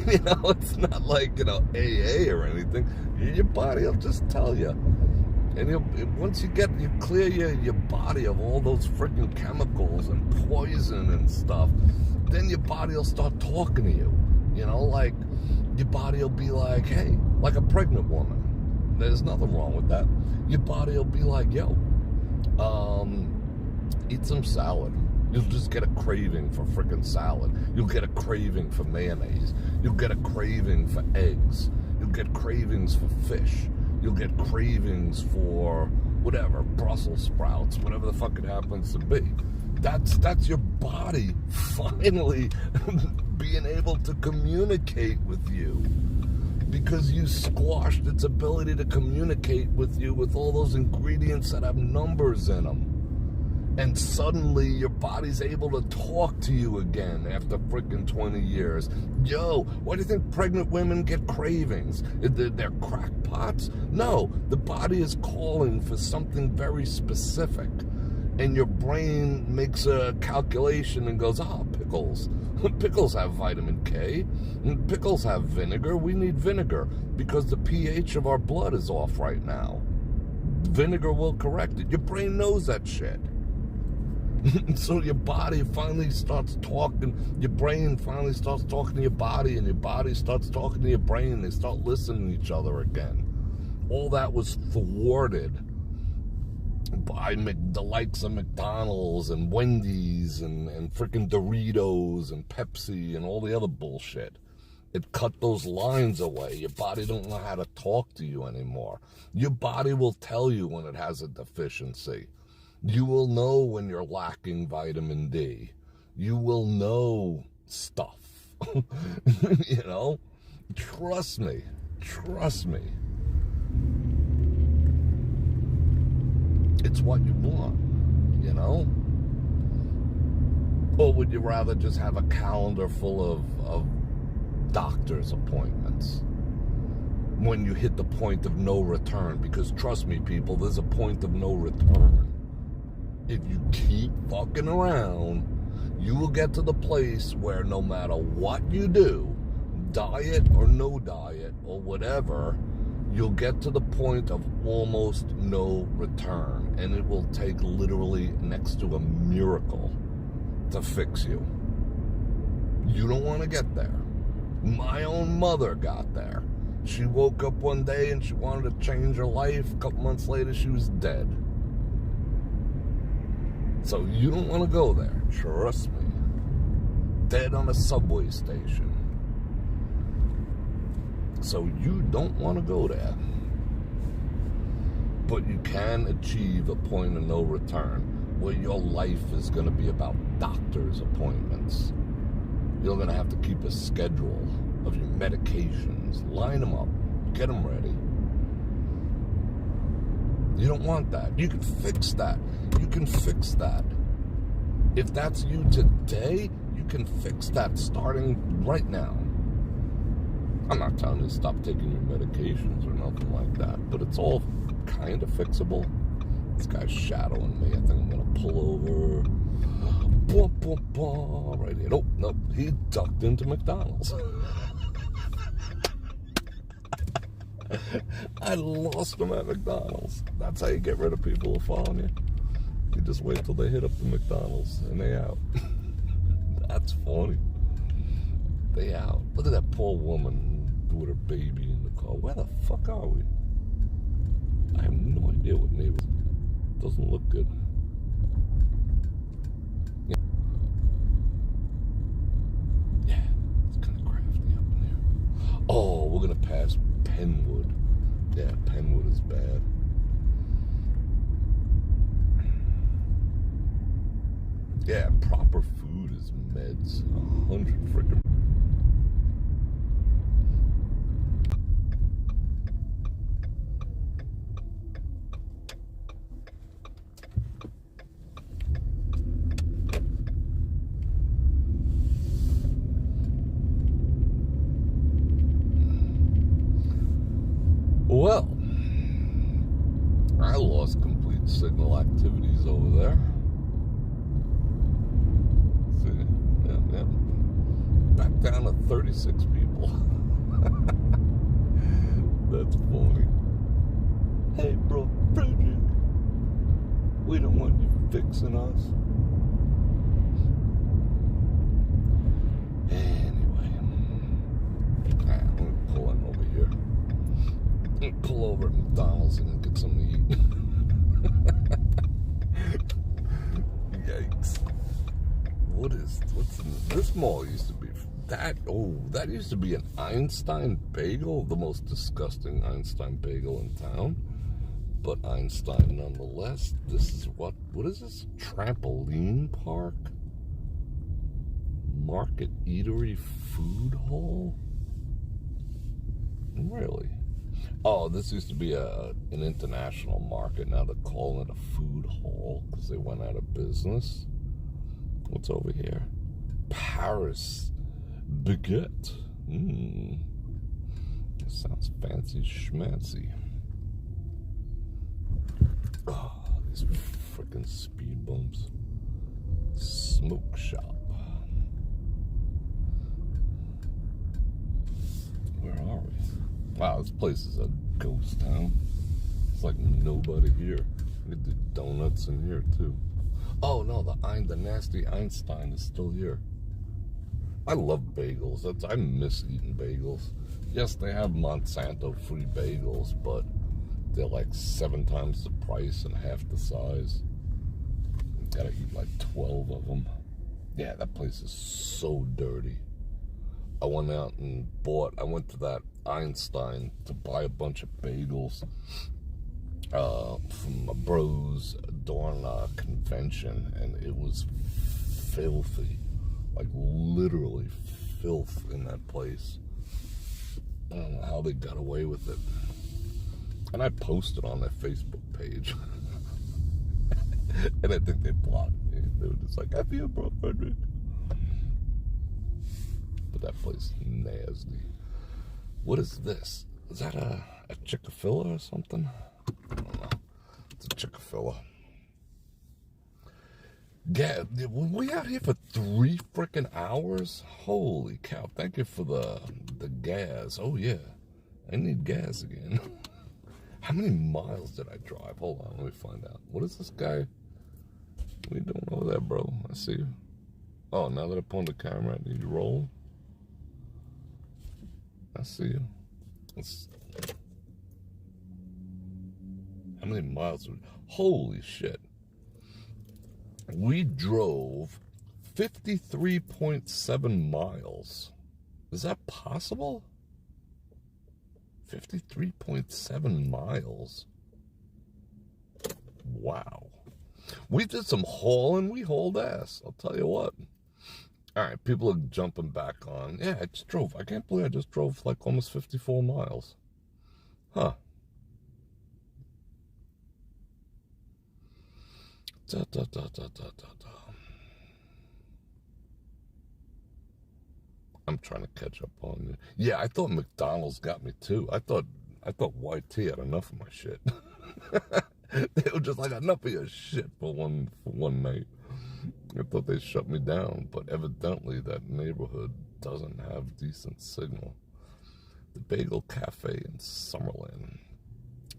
You know, it's not like, you know, AA or anything. Your body will just tell you. And once you clear your body of all those freaking chemicals and poison and stuff, then your body will start talking to you. You know, like, your body will be like, hey, like a pregnant woman. There's nothing wrong with that. Your body will be like, yo, eat some salad. You'll just get a craving for freaking salad. You'll get a craving for mayonnaise. You'll get a craving for eggs. You'll get cravings for fish. You'll get cravings for whatever, Brussels sprouts, whatever the fuck it happens to be. That's your body finally being able to communicate with you, because you squashed its ability to communicate with you with all those ingredients that have numbers in them. And suddenly your body's able to talk to you again after freaking 20 years. Yo, why do you think pregnant women get cravings? They're crackpots? No, the body is calling for something very specific. And your brain makes a calculation and goes, pickles. Pickles have vitamin K. Pickles have vinegar. We need vinegar because the pH of our blood is off right now. Vinegar will correct it. Your brain knows that shit. So your body finally starts talking, your brain finally starts talking to your body, and your body starts talking to your brain. They start listening to each other again. All that was thwarted by the likes of McDonald's and Wendy's and freaking Doritos and Pepsi and all the other bullshit. It cut those lines away. Your body don't know how to talk to you anymore. Your body will tell you when it has a deficiency. You will know when you're lacking vitamin D. You will know stuff. You know? Trust me. Trust me. It's what you want, you know? Or would you rather just have a calendar full of doctor's appointments when you hit the point of no return? Because trust me, people, there's a point of no return. If you keep fucking around, you will get to the place where no matter what you do, diet or no diet or whatever, you'll get to the point of almost no return. And it will take literally next to a miracle to fix you. You don't want to get there. My own mother got there. She woke up one day and she wanted to change her life. A couple months later, she was dead. So you don't want to go there. Trust me. Dead on a subway station. So you don't want to go there. But you can achieve a point of no return where your life is going to be about doctor's appointments. You're going to have to keep a schedule of your medications, line them up, get them ready. You don't want that. You can fix that. You can fix that. If that's you today, you can fix that starting right now. I'm not telling you to stop taking your medications or nothing like that, but it's all kind of fixable. This guy's shadowing me. I think I'm going to pull over. Right here. Oh, no, he ducked into McDonald's. I lost him at McDonald's. That's how you get rid of people who follow you. You just wait till they hit up the McDonald's and they out. That's funny. They out. Look at that poor woman with her baby in the car. Where the fuck are we? I have no idea what neighborhood. Doesn't look good. Yeah, it's kind of crafty up in here. Oh, we're gonna pass Penwood. Yeah, Penwood is bad. Yeah, proper food is meds. 100 freaking. Well, I lost complete signal activities over there. See, yeah. Back down to 36 people. That's funny. Hey, Bror Fredrik, we don't want you fixing us. Anyway, I'm gonna pull in over here. Pull over at McDonald's and get something to eat. Yikes. What's in this mall used to be that used to be an Einstein bagel, the most disgusting Einstein bagel in town. But Einstein nonetheless. This is what is this? Trampoline park? Market eatery food hall? Really? Oh, this used to be an international market. Now they're calling it a food hall because they went out of business. What's over here? Paris baguette. Sounds fancy schmancy. Oh, these freaking speed bumps. Smoke shop. Where are we? Wow, this place is a ghost town. It's like nobody here. We do donuts in here too. Oh no, the nasty Einstein is still here. I love bagels. I miss eating bagels. Yes, they have Monsanto-free bagels, but they're like 7 times the price and half the size. You gotta eat like 12 of them. Yeah, that place is so dirty. I went out and I went to that Einstein to buy a bunch of bagels from my bros during a convention, and it was filthy. Like literally filth in that place. I don't know how they got away with it. And I posted on their Facebook page. And I think they blocked me. They were just like, F you, Bror Fredrik. But that place is nasty. What is this? Is that a Chick-fil-A or something? I don't know. It's a Chick-fil-A. Yeah, were we out here for 3 freaking hours? Holy cow. Thank you for the gas. Oh, yeah. I need gas again. How many miles did I drive? Hold on, let me find out. What is this guy? What are you doing over there, bro? I see you. Oh, now that I point the camera, I need to roll. I see you. How many miles? Holy shit. We drove 53.7 miles. Is that possible? 53.7 miles. Wow. We did some hauling. We hauled ass. I'll tell you what. All right, people are jumping back on. Yeah, I just drove. I can't believe I just drove like almost 54 miles. Huh. Da, da, da, da, da, da, da. I'm trying to catch up on you. Yeah, I thought McDonald's got me too. I thought YT had enough of my shit. They were just like, enough of your shit for one night. I thought they shut me down, but evidently that neighborhood doesn't have decent signal. The Bagel Cafe in Summerlin.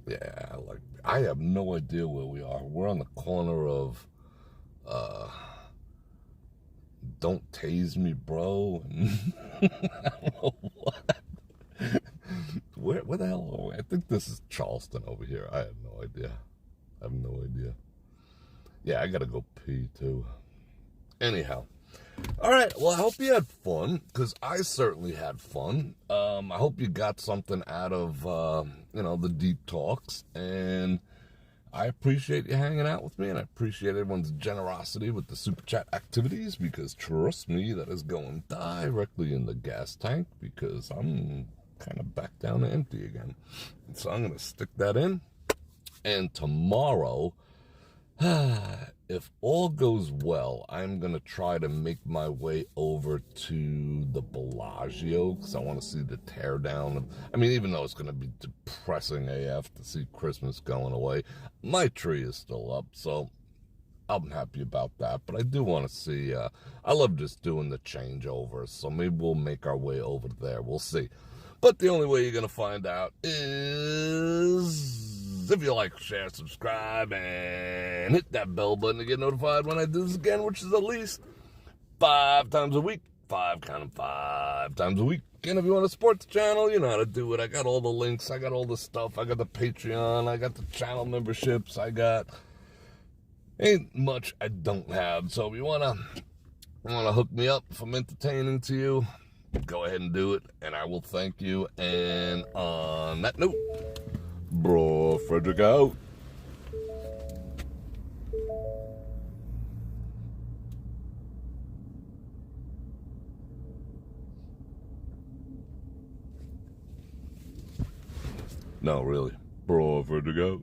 Yeah, I have no idea where we are. We're on the corner of Don't Tase Me, Bro. I don't know what. Where the hell are we? I think this is Charleston over here. I have no idea. Yeah, I gotta go pee too. Anyhow. All right, well, I hope you had fun, because I certainly had fun. I hope you got something out of, the deep talks, and I appreciate you hanging out with me, and I appreciate everyone's generosity with the super chat activities, because trust me, that is going directly in the gas tank, because I'm kind of back down to empty again. So I'm going to stick that in, and tomorrow, if all goes well, I'm going to try to make my way over to the Bellagio, because I want to see the teardown. I mean, even though it's going to be depressing AF to see Christmas going away, my tree is still up, so I'm happy about that. But I do want to see, I love just doing the changeovers, so maybe we'll make our way over there. We'll see. But the only way you're going to find out is if you like, share, subscribe, and hit that bell button to get notified when I do this again, which is at least 5 times a week. 5 times a week. And if you want to support the channel, you know how to do it. I got all the links. I got all the stuff. I got the Patreon. I got the channel memberships. Ain't much I don't have. So if you want to hook me up if I'm entertaining to you, go ahead and do it, and I will thank you. And on that note, Bror Fredrik out. No, really. Bror Fredrik out.